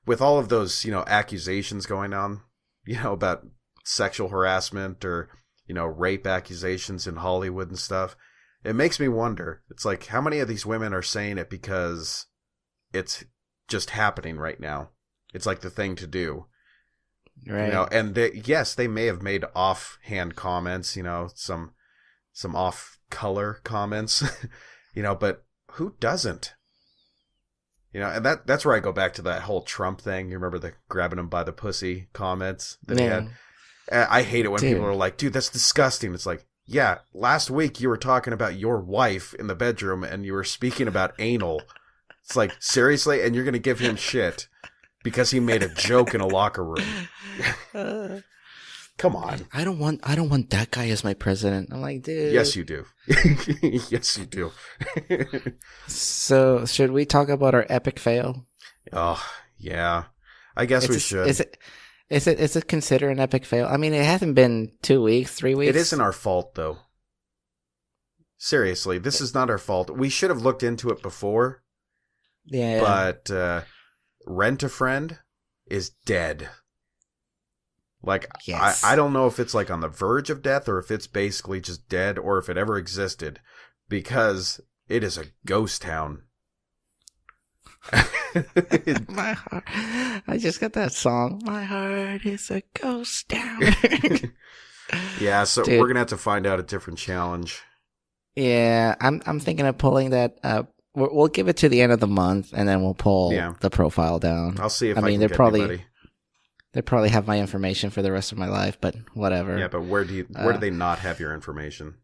[SPEAKER 2] with all of those, you know, accusations going on, you know, about sexual harassment or, you know, rape accusations in Hollywood and stuff, it makes me wonder. It's like, how many of these women are saying it because it's just happening right now? It's like the thing to do. Right. You know, and yes, they may have made offhand comments, you know, some off-color comments, you know, but who doesn't? You know, and that's where I go back to that whole Trump thing. You remember the grabbing him by the pussy comments that he had? I hate it when people are like, dude, that's disgusting. It's like, yeah, last week you were talking about your wife in the bedroom and you were speaking about anal. It's like, seriously? And you're going to give him shit because he made a joke in a locker room. Come on.
[SPEAKER 3] I don't want that guy as my president. I'm like, dude.
[SPEAKER 2] Yes, you do. Yes, you do.
[SPEAKER 3] So, should we talk about our epic fail?
[SPEAKER 2] Oh, yeah. I guess we should.
[SPEAKER 3] Is it considered an epic fail? I mean, it hasn't been 2 weeks, 3 weeks.
[SPEAKER 2] It isn't our fault, though. Seriously, this is not our fault. We should have looked into it before. Yeah. But Rent-A-Friend is dead. Like, yes. I don't know if it's like on the verge of death or if it's basically just dead or if it ever existed, because it is a ghost town.
[SPEAKER 3] My heart, I just got that song. My heart is a ghost town.
[SPEAKER 2] Yeah, so dude, we're gonna have to find out a different challenge.
[SPEAKER 3] Yeah, I'm thinking of pulling that up. We'll give it to the end of the month and then we'll pull the profile down.
[SPEAKER 2] I'll see if I mean, can get anybody.
[SPEAKER 3] They probably have my information for the rest of my life, but whatever.
[SPEAKER 2] Yeah, but where do they not have your information?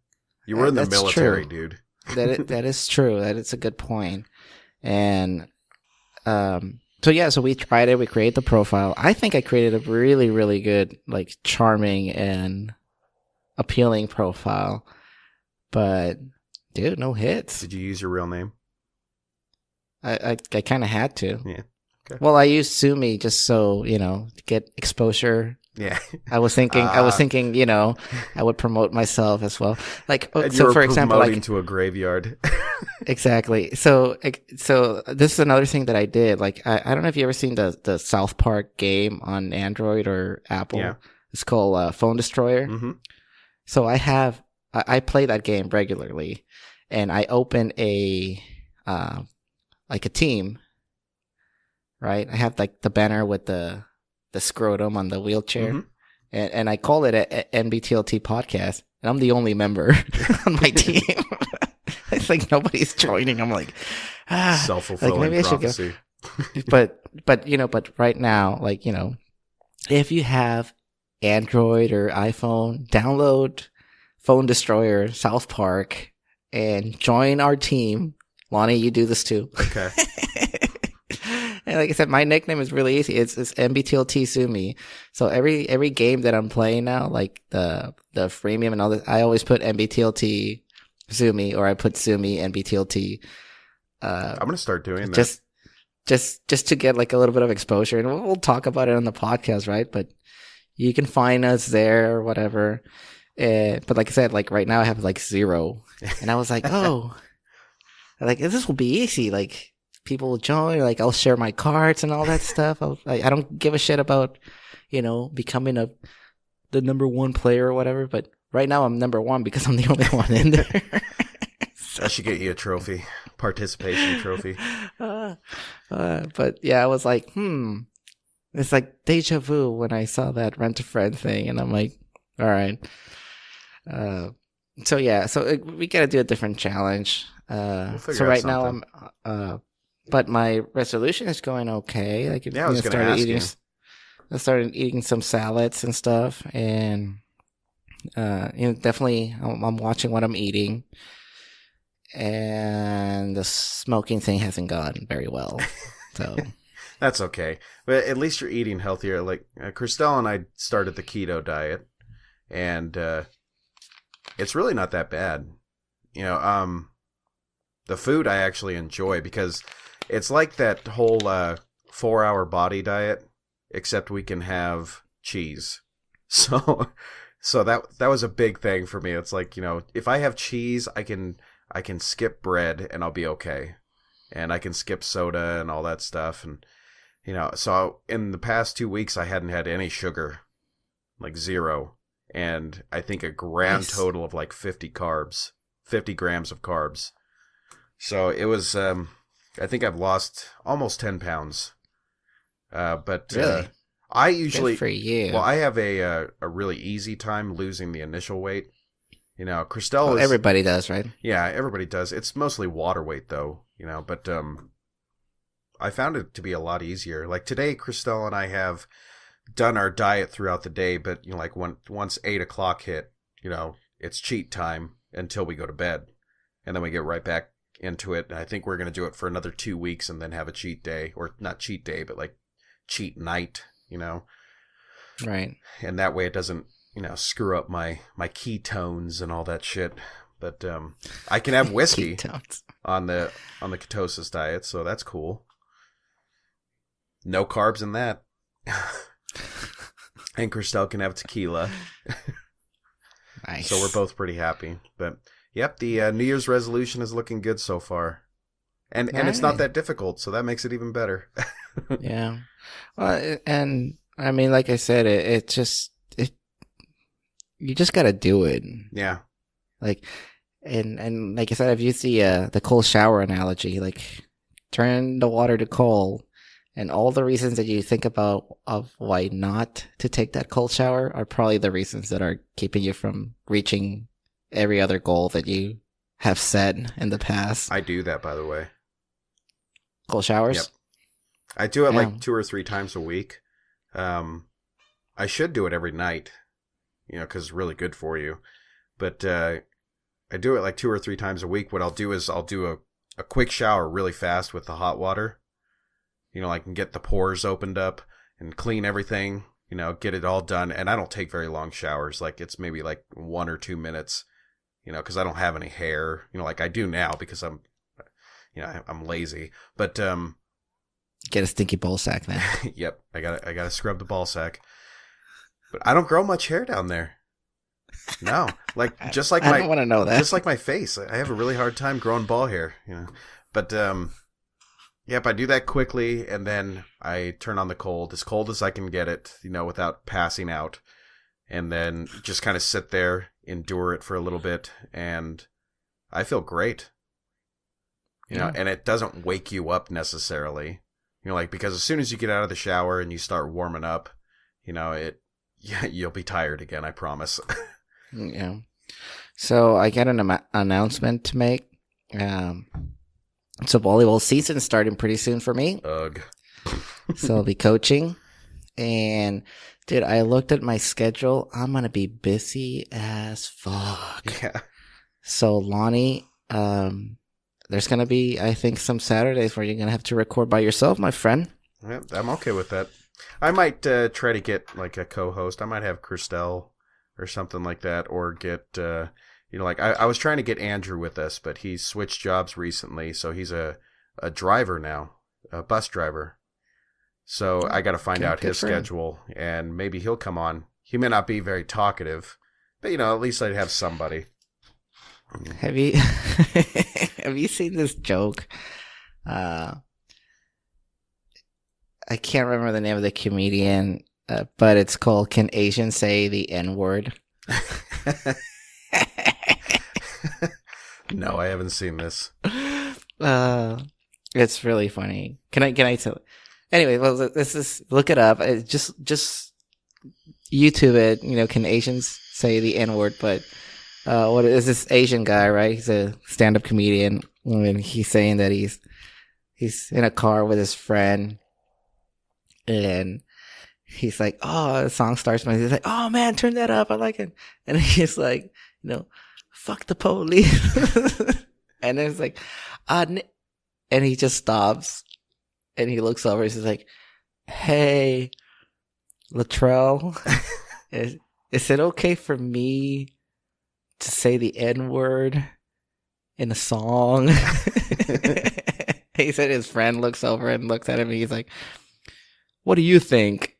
[SPEAKER 2] You were in the military,
[SPEAKER 3] true.
[SPEAKER 2] Dude.
[SPEAKER 3] That is true. That is a good point. And so we tried it. We created the profile. I think I created a really, really good, like, charming and appealing profile. But, dude, no hits.
[SPEAKER 2] Did you use your real name?
[SPEAKER 3] I kind of had to.
[SPEAKER 2] Yeah. Okay.
[SPEAKER 3] Well, I used Sumi just so, you know, to get exposure.
[SPEAKER 2] Yeah.
[SPEAKER 3] I was thinking, you know, I would promote myself as well. Like,
[SPEAKER 2] so for example, like to a graveyard.
[SPEAKER 3] Exactly. So this is another thing that I did. Like, I don't know if you ever seen the South Park game on Android or Apple. Yeah. It's called Phone Destroyer. Mm-hmm. So I play that game regularly, and I open a team. Right, I have like the banner with the scrotum on the wheelchair, mm-hmm. and I call it a NBTLT podcast, and I'm the only member on my team. It's like nobody's joining. I'm like,
[SPEAKER 2] self-fulfilling like maybe prophecy.
[SPEAKER 3] I should go. but right now, like, you know, if you have Android or iPhone, download Phone Destroyer South Park and join our team. Lonnie, you do this too.
[SPEAKER 2] Okay.
[SPEAKER 3] like I said, my nickname is really easy. It's NBTLT Sumi. So every game that I'm playing now, like the freemium and all this, I always put NBTLT Sumi, or I put Sumi NBTLT.
[SPEAKER 2] I'm gonna start doing that.
[SPEAKER 3] Just to get like a little bit of exposure, and we'll talk about it on the podcast, right? But you can find us there or whatever. But like I said, like right now I have like 0, and I was like, oh, like this will be easy. Like people will join, like I'll share my cards and all that stuff. I don't give a shit about, becoming the number 1 player or whatever. But right now I'm number 1 because I'm the only one in there.
[SPEAKER 2] I should get you a trophy, participation trophy.
[SPEAKER 3] But yeah, I was like, it's like deja vu when I saw that Rent a Friend thing, and I'm like, all right. So we gotta do a different challenge. So right now but my resolution is going okay. Like,
[SPEAKER 2] I was gonna ask you.
[SPEAKER 3] I started eating some salads and stuff, and definitely I'm watching what I'm eating. And the smoking thing hasn't gone very well, so
[SPEAKER 2] that's okay. But at least you're eating healthier. Like Christelle and I started the keto diet, and it's really not that bad. The food I actually enjoy, because it's like that whole 4-hour body diet, except we can have cheese. So that was a big thing for me. It's like, if I have cheese, I can skip bread and I'll be okay. And I can skip soda and all that stuff. And, so in the past 2 weeks, I hadn't had any sugar, like 0. And I think a grand total of like 50 grams of carbs. So it was, I think I've lost almost 10 pounds. But
[SPEAKER 3] really?
[SPEAKER 2] I usually,
[SPEAKER 3] good for you.
[SPEAKER 2] Well, I have a really easy time losing the initial weight. Christelle
[SPEAKER 3] everybody does, right?
[SPEAKER 2] Yeah, everybody does. It's mostly water weight, though, but I found it to be a lot easier. Like today, Christelle and I have done our diet throughout the day, but, like once 8 o'clock hit, it's cheat time until we go to bed. And then we get right back into it. And I think we're going to do it for another 2 weeks and then have a cheat day, or not cheat day, but like cheat night,
[SPEAKER 3] Right.
[SPEAKER 2] And that way it doesn't, screw up my ketones and all that shit. But I can have whiskey on the ketosis diet, so that's cool. No carbs in that. And Christelle can have tequila.
[SPEAKER 3] Nice.
[SPEAKER 2] So we're both pretty happy. But yep, the New Year's resolution is looking good so far. And it's not that difficult, so that makes it even better.
[SPEAKER 3] Yeah. Well, and I mean, like I said, you just gotta do it.
[SPEAKER 2] Yeah.
[SPEAKER 3] Like, and like I said, I've used the cold shower analogy. Like, turn the water to cold, and all the reasons that you think about of why not to take that cold shower are probably the reasons that are keeping you from reaching every other goal that you have set in the past.
[SPEAKER 2] I do that, by the way.
[SPEAKER 3] Cold showers?
[SPEAKER 2] Yep. I do it like 2 or 3 times a week. I should do it every night, because it's really good for you. But I do it like 2 or 3 times a week. What I'll do is I'll do a quick shower really fast with the hot water. I can get the pores opened up and clean everything, get it all done. And I don't take very long showers. Like it's maybe like 1 or 2 minutes, because I don't have any hair, like I do now because I'm lazy. But
[SPEAKER 3] get a stinky ball sack, man.
[SPEAKER 2] Yep, I gotta scrub the ball sack. But I don't grow much hair down there. No, like just like
[SPEAKER 3] I don't want to know that.
[SPEAKER 2] Just like my face, I have a really hard time growing ball hair. But yep, I do that quickly, and then I turn on the cold as I can get it, without passing out, and then just kind of sit there, endure it for a little bit, and I feel great. And it doesn't wake you up necessarily. Because as soon as you get out of the shower and you start warming up, you'll be tired again, I promise.
[SPEAKER 3] Yeah. So I got an announcement to make. So volleyball season is starting pretty soon for me.
[SPEAKER 2] Ugh.
[SPEAKER 3] So I'll be coaching. And dude, I looked at my schedule. I'm going to be busy as fuck.
[SPEAKER 2] Yeah.
[SPEAKER 3] So Lonnie, there's going to be, I think, some Saturdays where you're going to have to record by yourself, my friend.
[SPEAKER 2] Yeah, I'm okay with that. I might try to get like a co-host. I might have Christelle or something like that, or get like I was trying to get Andrew with us, but he switched jobs recently, so he's a driver now, a bus driver. So I got to find out his schedule, and maybe he'll come on. He may not be very talkative, but at least I'd have somebody.
[SPEAKER 3] Have you have you seen this joke? I can't remember the name of the comedian, but it's called "Can Asians Say the N-Word?"
[SPEAKER 2] No, I haven't seen this.
[SPEAKER 3] It's really funny. Can I tell? Anyway, well, this is look it up. Just YouTube it. Can Asians say the N-word? But what is this Asian guy? Right? He's a stand-up comedian, and he's saying that he's in a car with his friend. And he's like, oh, the song starts, and he's like, oh man, turn that up. I like it. And he's like, fuck the police. And then it's like, and he just stops and he looks over and he's like, hey, Latrell, is it okay for me to say the N-word in a song? He said his friend looks over and looks at him and he's like, what do you think?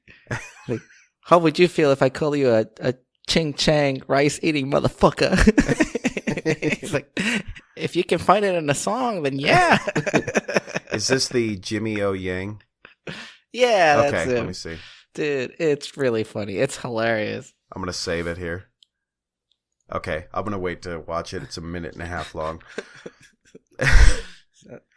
[SPEAKER 3] Like, how would you feel if I call you a ching chang rice eating motherfucker? He's like, if you can find it in a song, then yeah.
[SPEAKER 2] Is this the Jimmy O Yang?
[SPEAKER 3] Yeah,
[SPEAKER 2] okay,
[SPEAKER 3] that's it.
[SPEAKER 2] Let me see.
[SPEAKER 3] Dude, it's really funny. It's hilarious.
[SPEAKER 2] I'm going to save it here. Okay, I'm going to wait to watch it. It's a minute and a half long.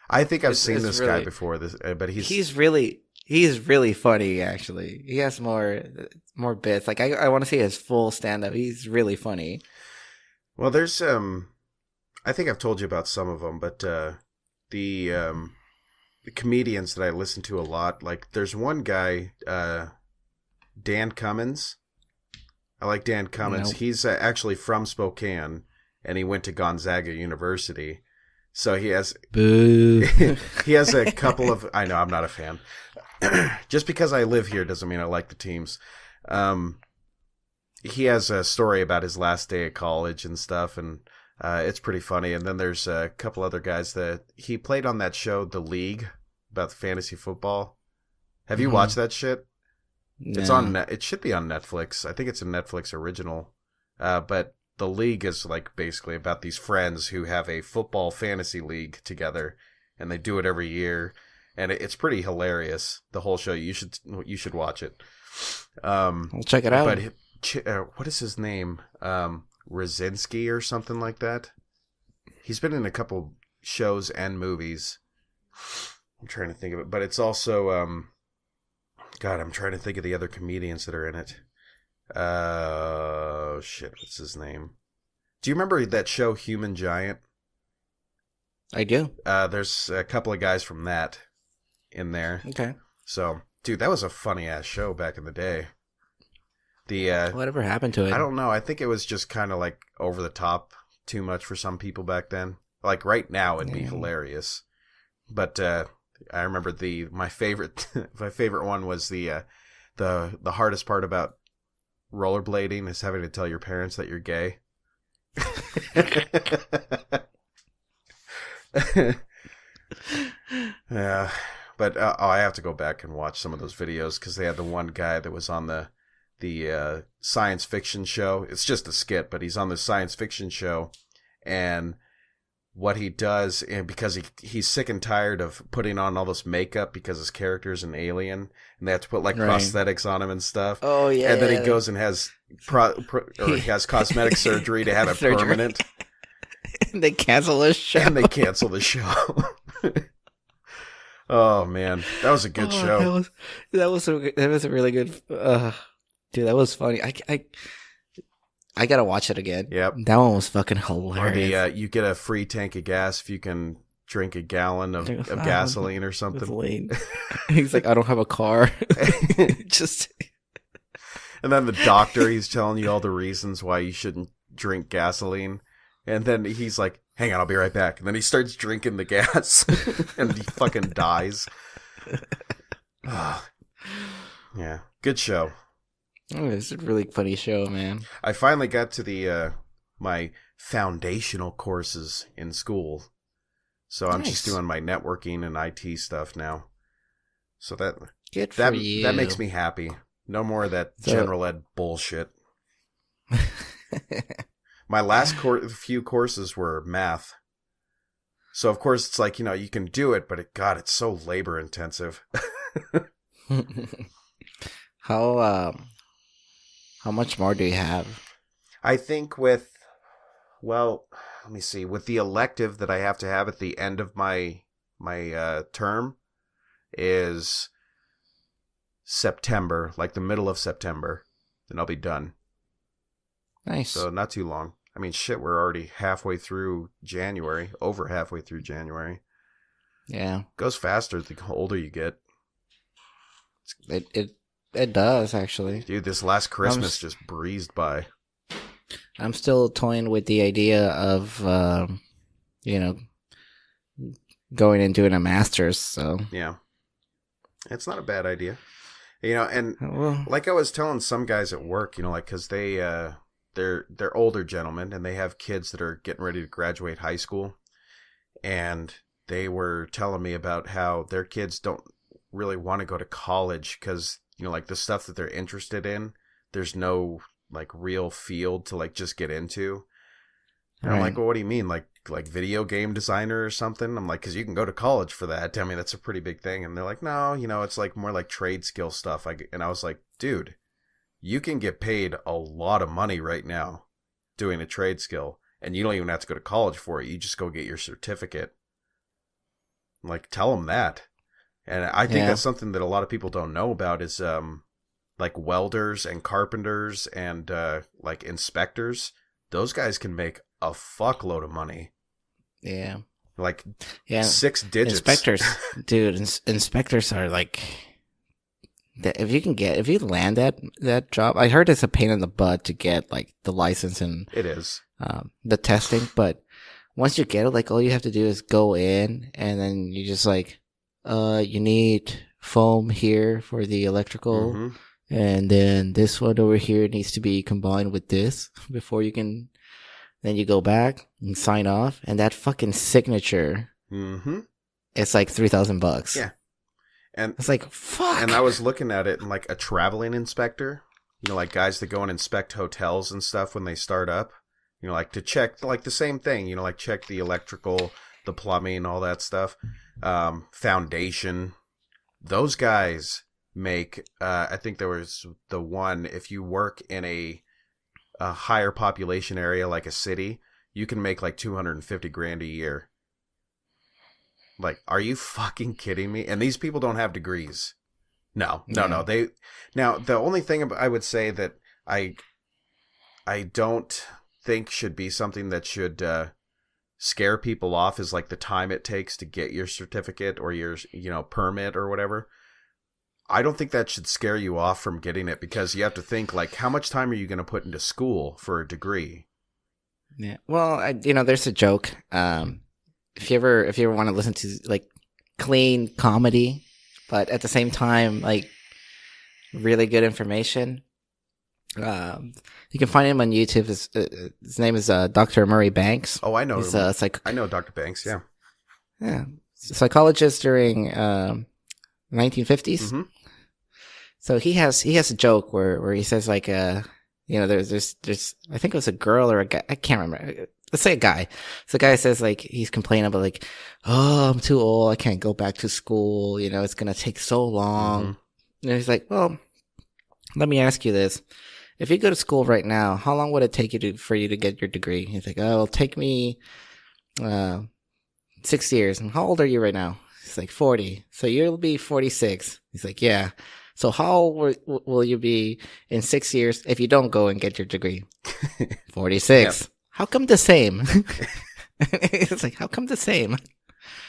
[SPEAKER 2] I think I've seen this guy before, but he's really funny, actually. He has more bits. Like, I want to see his full stand-up. He's really funny. Well, there's, I think I've told you about some of them, but the comedians that I listen to a lot, like, there's one guy, Dan Cummins. I like Dan Cummins. Nope. He's actually from Spokane, and he went to Gonzaga University. So he has...
[SPEAKER 3] Boo.
[SPEAKER 2] He has a couple of... I know, I'm not a fan. Just because I live here doesn't mean I like the teams. He has a story about his last day at college and stuff, and it's pretty funny. And then there's a couple other guys that he played on that show, The League, about the fantasy football. Have you watched that shit? No. It's on. It should be on Netflix. I think it's a Netflix original. But The League is like basically about these friends who have a football fantasy league together, and they do it every year. And it's pretty hilarious. The whole show. You should watch it.
[SPEAKER 3] I'll check it out.
[SPEAKER 2] But what is his name? Rosinski or something like that. He's been in a couple shows and movies. I'm trying to think of it, but it's also God. I'm trying to think of the other comedians that are in it. Shit. What's his name? Do you remember that show Human Giant?
[SPEAKER 3] I do.
[SPEAKER 2] There's a couple of guys from that in there.
[SPEAKER 3] Okay.
[SPEAKER 2] So, dude, that was a funny ass show back in the day.
[SPEAKER 3] Whatever happened to it?
[SPEAKER 2] I don't know. I think it was just kind of like over the top too much for some people back then. Like right now it'd be hilarious. But I remember my favorite one was the hardest part about rollerblading is having to tell your parents that you're gay. Yeah. But I have to go back and watch some of those videos because they had the one guy that was on the science fiction show. It's just a skit, but he's on the science fiction show, and what he does, and because he's sick and tired of putting on all this makeup because his character's an alien, and they have to put like prosthetics on him and stuff.
[SPEAKER 3] Oh yeah.
[SPEAKER 2] And then he goes and has he has cosmetic surgery to have it permanent.
[SPEAKER 3] And they cancel the
[SPEAKER 2] show. Oh man, that was a good show.
[SPEAKER 3] That was a really good. Dude, that was funny. I gotta watch it again.
[SPEAKER 2] Yep,
[SPEAKER 3] that one was fucking hilarious.
[SPEAKER 2] Or you get a free tank of gas if you can drink a gallon of gasoline or something.
[SPEAKER 3] He's like, I don't have a car. Just.
[SPEAKER 2] And then the doctor, he's telling you all the reasons why you shouldn't drink gasoline, and then he's like, hang on, I'll be right back. And then he starts drinking the gas, and he fucking dies. Yeah, good show.
[SPEAKER 3] It's a really funny show, man.
[SPEAKER 2] I finally got to the my foundational courses in school, so I'm just doing my networking and IT stuff now. So
[SPEAKER 3] Good for you.
[SPEAKER 2] That makes me happy. No more of that general ed bullshit. My last few courses were math. So, of course, it's like, you can do it, but it's so labor intensive.
[SPEAKER 3] How much more do you have?
[SPEAKER 2] I think let me see, with the elective that I have to have at the end of my term is September, like the middle of September, then I'll be done.
[SPEAKER 3] Nice.
[SPEAKER 2] So not too long. I mean, shit, we're already halfway through January, over halfway through January.
[SPEAKER 3] Yeah.
[SPEAKER 2] Goes faster the older you get.
[SPEAKER 3] It does, actually.
[SPEAKER 2] Dude, this last Christmas just breezed by.
[SPEAKER 3] I'm still toying with the idea of, going and doing a master's, so.
[SPEAKER 2] Yeah. It's not a bad idea. And like I was telling some guys at work, because they're older gentlemen and they have kids that are getting ready to graduate high school. And they were telling me about how their kids don't really want to go to college because, like the stuff that they're interested in, there's no like real field to like just get into. And I'm like, well, what do you mean? Like video game designer or something? I'm like, because you can go to college for that. I mean, that's a pretty big thing. And they're like, no, it's like more like trade skill stuff. And I was like, dude, you can get paid a lot of money right now doing a trade skill. And you don't even have to go to college for it. You just go get your certificate. Like, tell them that. And I think that's something that a lot of people don't know about is like welders and carpenters and like inspectors. Those guys can make a fuckload of money.
[SPEAKER 3] Yeah.
[SPEAKER 2] Like 6 digits.
[SPEAKER 3] Inspectors, dude, inspectors are like, if you land that job, I heard it's a pain in the butt to get like the license and
[SPEAKER 2] it is
[SPEAKER 3] the testing, but once you get it, like all you have to do is go in and then you just like, you need foam here for the electrical. Mm-hmm. And then this one over here needs to be combined with this before you can. Then you go back and sign off, and that fucking signature.
[SPEAKER 2] Mm-hmm.
[SPEAKER 3] It's like $3,000.
[SPEAKER 2] Yeah, and
[SPEAKER 3] it's like fuck.
[SPEAKER 2] And I was looking at it, and like a traveling inspector, like guys that go and inspect hotels and stuff when they start up, like to check like the same thing, like check the electrical, the plumbing, all that stuff, foundation. Those guys make I think there was the one, if you work in a higher population area like a city, you can make like $250,000 a year. Like, are you fucking kidding me? And these people don't have degrees. No. The only thing I would say that I don't think should be something that should scare people off is like the time it takes to get your certificate or your permit or whatever. I don't think that should scare you off from getting it, because you have to think, like, how much time are you going to put into school for a degree?
[SPEAKER 3] Yeah. Well, there's a joke. If you ever want to listen to like clean comedy, but at the same time like really good information, you can find him on YouTube. His name is Dr. Murray Banks.
[SPEAKER 2] Oh, I know.
[SPEAKER 3] He's
[SPEAKER 2] I know Dr. Banks. Yeah.
[SPEAKER 3] Yeah. Psychologist during 1950s.
[SPEAKER 2] Mm-hmm.
[SPEAKER 3] So he has a joke where he says like there's I think it was a girl or a guy, I can't remember. Let's say a guy. So the guy says like he's complaining about like, oh, I'm too old, I can't go back to school, it's gonna take so long. Mm-hmm. And he's like, well, let me ask you this. If you go to school right now, how long would it take for you to get your degree? He's like, oh, it'll take me 6 years. And how old are you right now? He's like 40. So you'll be 46. He's like, yeah. So how will you be in 6 years if you don't go and get your degree? 46. Yep. How come the same? It's like, how come the same?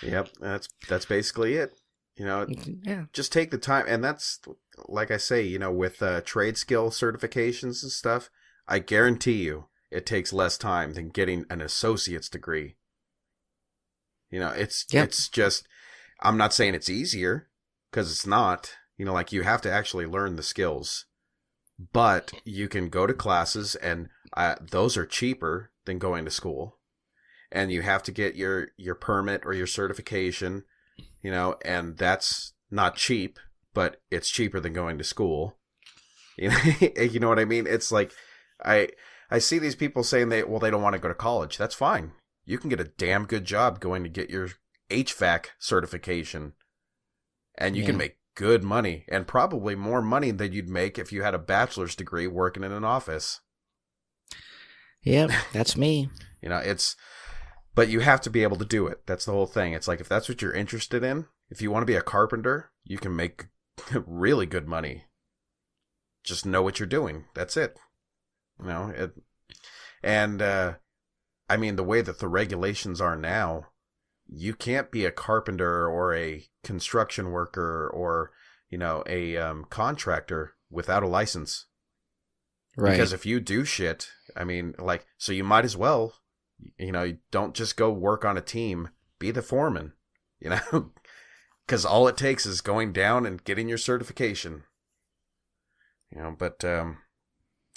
[SPEAKER 2] Yep, that's basically it. Just take the time. And that's, like I say, with trade skill certifications and stuff, I guarantee you it takes less time than getting an associate's degree. It's just, I'm not saying it's easier, because it's not. Like you have to actually learn the skills. But you can go to classes, and those are cheaper than going to school. And you have to get your permit or your certification, and that's not cheap, but it's cheaper than going to school. You know what I mean? It's like I see these people saying they don't want to go to college. That's fine. You can get a damn good job going to get your HVAC certification, and you can make good money, and probably more money than you'd make if you had a bachelor's degree working in an office.
[SPEAKER 3] Yep, that's me.
[SPEAKER 2] But you have to be able to do it. That's the whole thing. It's like, if that's what you're interested in, if you want to be a carpenter, you can make really good money. Just know what you're doing. That's it. And I mean, the way that the regulations are now, you can't be a carpenter or a construction worker or, a contractor without a license.
[SPEAKER 3] Right.
[SPEAKER 2] Because if you do shit, I mean, so you might as well, you don't just go work on a team. Be the foreman, because all it takes is going down and getting your certification. But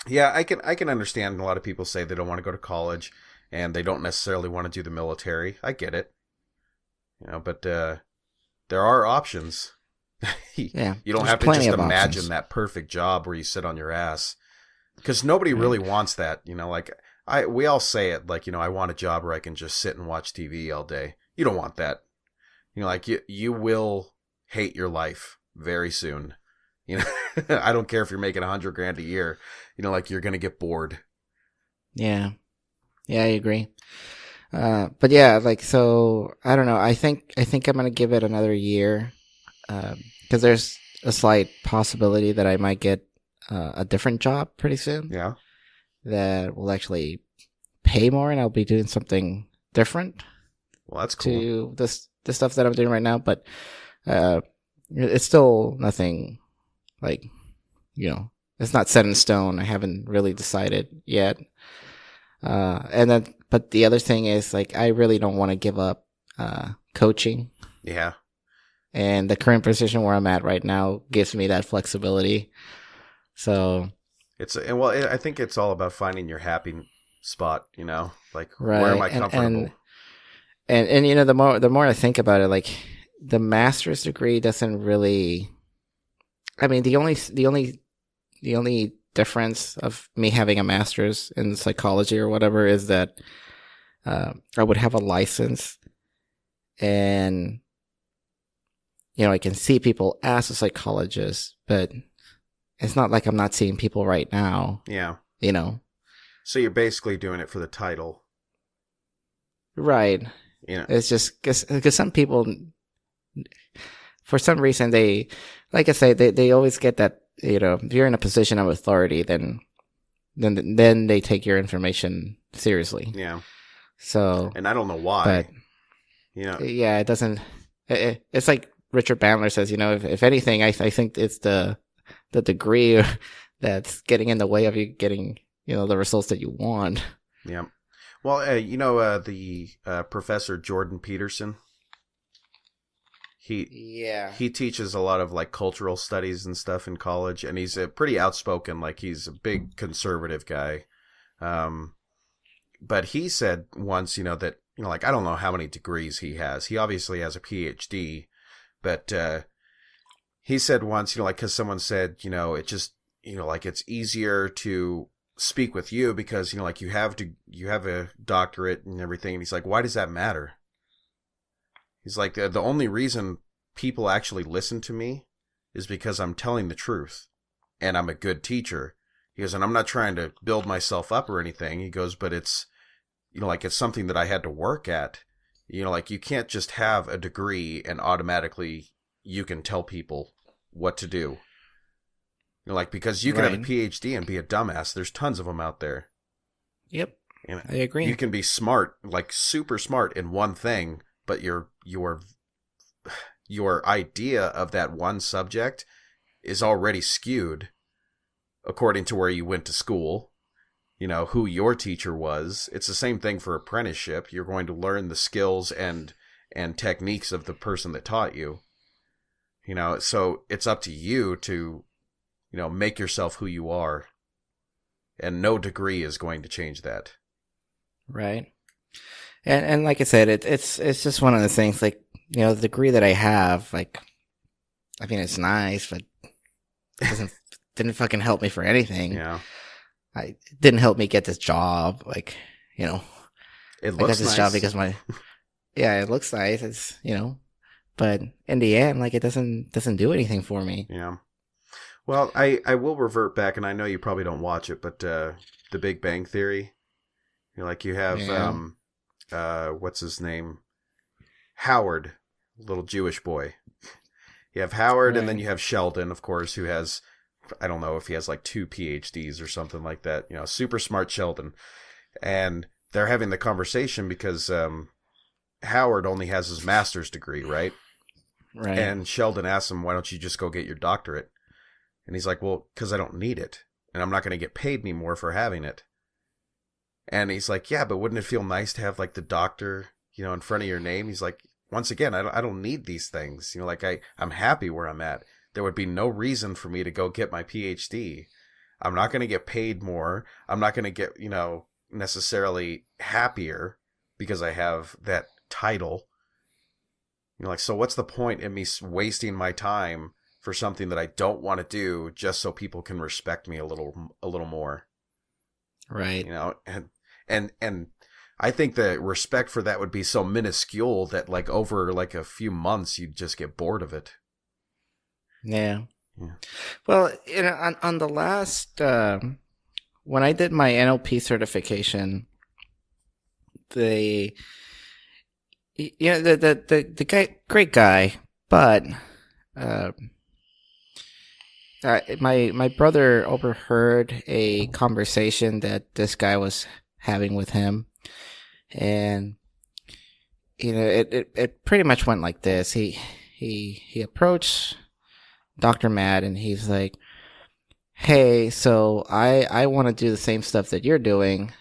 [SPEAKER 2] yeah, I can understand a lot of people say they don't want to go to college and they don't necessarily want to do the military. I get it. But there are options.
[SPEAKER 3] Yeah,
[SPEAKER 2] you don't have to just imagine that perfect job where you sit on your ass, because nobody really wants that. We all say it, I want a job where I can just sit and watch TV all day. You don't want that. You will hate your life very soon. I don't care if you're making $100,000 a year. You're gonna get bored.
[SPEAKER 3] Yeah, I agree. But yeah, so I don't know. I think I'm gonna give it another year, because there's a slight possibility that I might get a different job pretty soon.
[SPEAKER 2] Yeah,
[SPEAKER 3] that will actually pay more, and I'll be doing something different.
[SPEAKER 2] Well, that's cool.
[SPEAKER 3] To the stuff that I'm doing right now, but it's still nothing. It's not set in stone. I haven't really decided yet. But the other thing is, I really don't want to give up coaching.
[SPEAKER 2] Yeah.
[SPEAKER 3] And the current position where I'm at right now gives me that flexibility. So
[SPEAKER 2] I think it's all about finding your happy spot.
[SPEAKER 3] Right.
[SPEAKER 2] Where am I comfortable?
[SPEAKER 3] And the more I think about it, the master's degree doesn't really. I mean, the only difference of me having a master's in psychology or whatever is that I would have a license, and I can see people as a psychologist, but it's not like I'm not seeing people right now.
[SPEAKER 2] Yeah.
[SPEAKER 3] So
[SPEAKER 2] you're basically doing it for the title.
[SPEAKER 3] Right. It's just because some people, for some reason, they, like I say, they always get that, if you're in a position of authority, then they take your information seriously.
[SPEAKER 2] Yeah.
[SPEAKER 3] So.
[SPEAKER 2] And I don't know why.
[SPEAKER 3] But, yeah, it doesn't. It's like Richard Bandler says. If anything, I think it's the degree that's getting in the way of you getting the results that you want.
[SPEAKER 2] Yeah. Well, the Professor Jordan Peterson. He teaches a lot of cultural studies and stuff in college, and he's a pretty outspoken, he's a big conservative guy. But he said once, that, I don't know how many degrees he has. He obviously has a PhD, but he said once, because someone said, it just, it's easier to speak with you because, you have a doctorate and everything. And he's like, why does that matter? He's like, the only reason people actually listen to me is because I'm telling the truth and I'm a good teacher. He goes, and I'm not trying to build myself up or anything. He goes, but it's, it's something that I had to work at. You can't just have a degree and automatically you can tell people what to do. Because you can have a PhD and be a dumbass. There's tons of them out there.
[SPEAKER 3] Yep. I agree.
[SPEAKER 2] You can be smart, super smart in one thing, but your idea of that one subject is already skewed according to where you went to school, who your teacher was. It's the same thing for apprenticeship. You're going to learn the skills and techniques of the person that taught you. So it's up to you to, make yourself who you are. And no degree is going to change that.
[SPEAKER 3] Right. And like I said, it's just one of the things, like, the degree that I have, like, I mean, it's nice, but it didn't fucking help me for anything.
[SPEAKER 2] Yeah.
[SPEAKER 3] It didn't help me get this job. Like,
[SPEAKER 2] it looks
[SPEAKER 3] I got this
[SPEAKER 2] nice.
[SPEAKER 3] job because it looks nice. It's, but in the end, like, it doesn't do anything for me.
[SPEAKER 2] Yeah. Well, I will revert back, and I know you probably don't watch it, but The Big Bang Theory, you have what's his name, Howard, little Jewish boy. You have Howard, and then you have Sheldon, of course, who has, I don't know if he has like 2 PhDs or something like that. Super smart Sheldon, and they're having the conversation because Howard only has his master's degree, right?
[SPEAKER 3] Right.
[SPEAKER 2] And Sheldon asks him, "Why don't you just go get your doctorate?" And he's like, "Well, because I don't need it, and I'm not going to get paid any more for having it." And he's like, "Yeah, but wouldn't it feel nice to have like the doctor, in front of your name?" He's like, "Once again, I don't need these things. I'm happy where I'm at. There would be no reason for me to go get my PhD. I'm not going to get paid more. I'm not going to get, necessarily happier because I have that title. So what's the point in me wasting my time for something that I don't want to do just so people can respect me a little more?"
[SPEAKER 3] Right.
[SPEAKER 2] And I think the respect for that would be so minuscule that like over like a few months you'd just get bored of it.
[SPEAKER 3] Yeah. Well, on the last when I did my NLP certification, the guy, great guy, but my brother overheard a conversation that this guy was having with him, and it pretty much went like this. He approached Dr. Matt, and he's like, "Hey, so I want to do the same stuff that you're doing.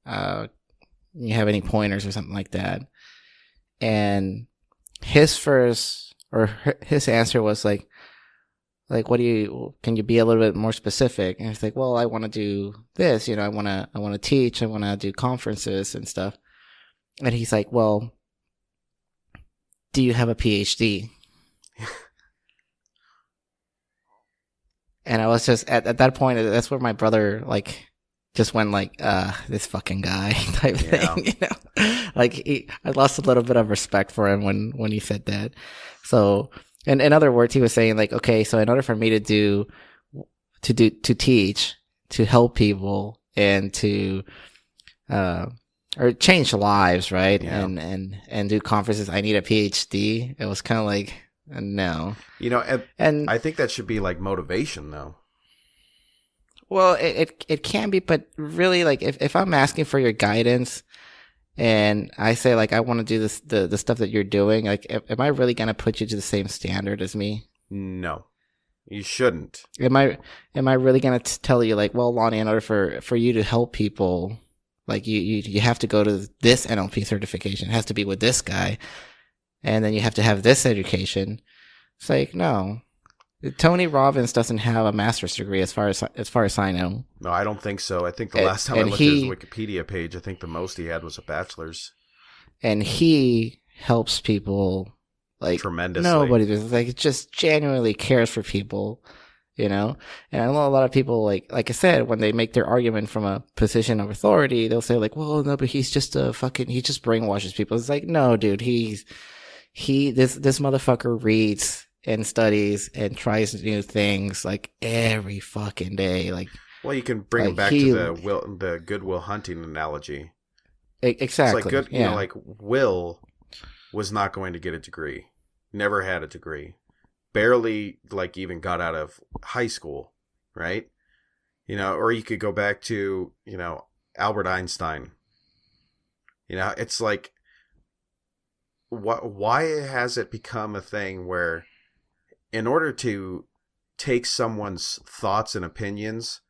[SPEAKER 3] You have any pointers or something like that?" And his answer was like, can you be a little bit more specific? And he's like, "Well, I want to do this, I want to teach, I want to do conferences and stuff." And he's like, "Well, do you have a PhD?" And I was just at that point, that's where my brother like just went like, this fucking guy type thing, I lost a little bit of respect for him when he said that. So, and in other words, he was saying like, okay, so in order for me to teach, to help people, and to or change lives, right?
[SPEAKER 2] Yeah.
[SPEAKER 3] And do conferences, I need a PhD. It was kind of like, no.
[SPEAKER 2] And I think that should be like motivation though.
[SPEAKER 3] Well, it can be, but really, like, if I'm asking for your guidance and I say, like, I want to do this, the stuff that you're doing, like, am I really going to put you to the same standard as me?
[SPEAKER 2] No, you shouldn't.
[SPEAKER 3] Am I really going to tell you, like, well, Lonnie, in order for you to help people, like, you have to go to this NLP certification. It has to be with this guy. And then you have to have this education. It's like, no. Tony Robbins doesn't have a master's degree as far as I know.
[SPEAKER 2] No, I don't think so. I think the last time I looked at his Wikipedia page, I think the most he had was a bachelor's. And
[SPEAKER 3] he helps people like
[SPEAKER 2] tremendously.
[SPEAKER 3] Nobody does. Like, just genuinely cares for people, And I know a lot of people, like I said, when they make their argument from a position of authority, they'll say like, "Well, no, but he's just he just brainwashes people." It's like, no, dude, this motherfucker reads and studies and tries new things like every fucking day. Like,
[SPEAKER 2] well, you can bring him back to the Good Will Hunting analogy.
[SPEAKER 3] Exactly.
[SPEAKER 2] It's like like Will was not going to get a degree, never had a degree, barely like even got out of high school, right? Or you could go back to Albert Einstein. It's like, why has it become a thing where, in order to take someone's thoughts and opinions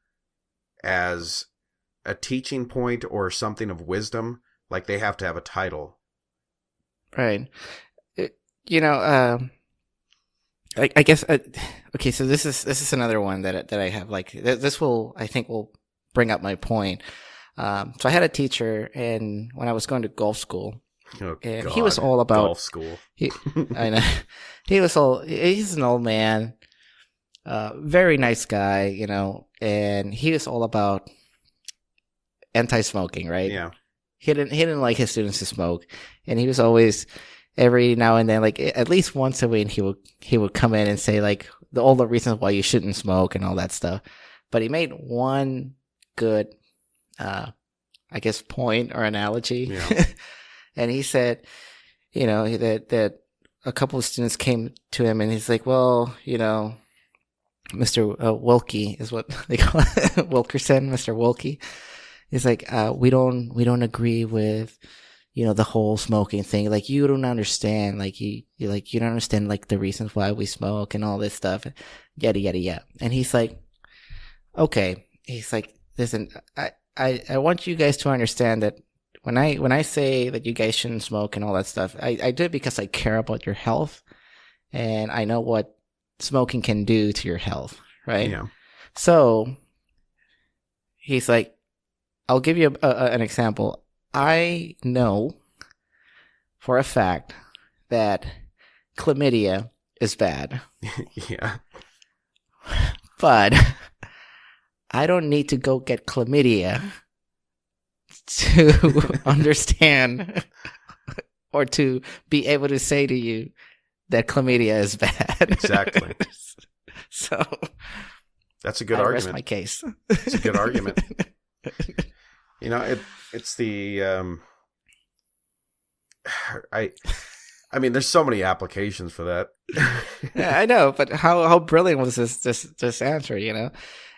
[SPEAKER 2] as a teaching point or something of wisdom, like they have to have a title?
[SPEAKER 3] Right. I guess okay. So this is another one that I have. Like this will, I think, will bring up my point. So I had a teacher, and when I was going to golf school, and he was all about
[SPEAKER 2] golf school.
[SPEAKER 3] I know he's an old man, very nice guy, you know, and he was all about anti-smoking, right?
[SPEAKER 2] Yeah.
[SPEAKER 3] He didn't like his students to smoke, and he was always every now and then, like at least once a week, he would come in and say like all the reasons why you shouldn't smoke and all that stuff. But he made one good, I guess, point or analogy,
[SPEAKER 2] yeah.
[SPEAKER 3] and he said, you know, that a couple of students came to him, and he's like, well, you know, Mr. Wilkie is what they call it, Wilkerson, Mr. Wilkie. He's like, we don't agree with, you know, the whole smoking thing. Like, you don't understand. Like, you don't understand, like, the reasons why we smoke and all this stuff. Yada, yada, yada. And he's like, okay. He's like, listen, I want you guys to understand that when I say that you guys shouldn't smoke and all that stuff, I do it because I care about your health. And I know what smoking can do to your health, right?
[SPEAKER 2] Yeah.
[SPEAKER 3] So, he's like, I'll give you an example. I know for a fact that chlamydia is bad.
[SPEAKER 2] Yeah.
[SPEAKER 3] But I don't need to go get chlamydia to understand or to be able to say to you that chlamydia is bad.
[SPEAKER 2] Exactly.
[SPEAKER 3] So
[SPEAKER 2] that's a good
[SPEAKER 3] I
[SPEAKER 2] argument.
[SPEAKER 3] rest my case.
[SPEAKER 2] It's a good argument. You know, it's the I mean, there's so many applications for that.
[SPEAKER 3] Yeah, I know, but how brilliant was this answer? You know,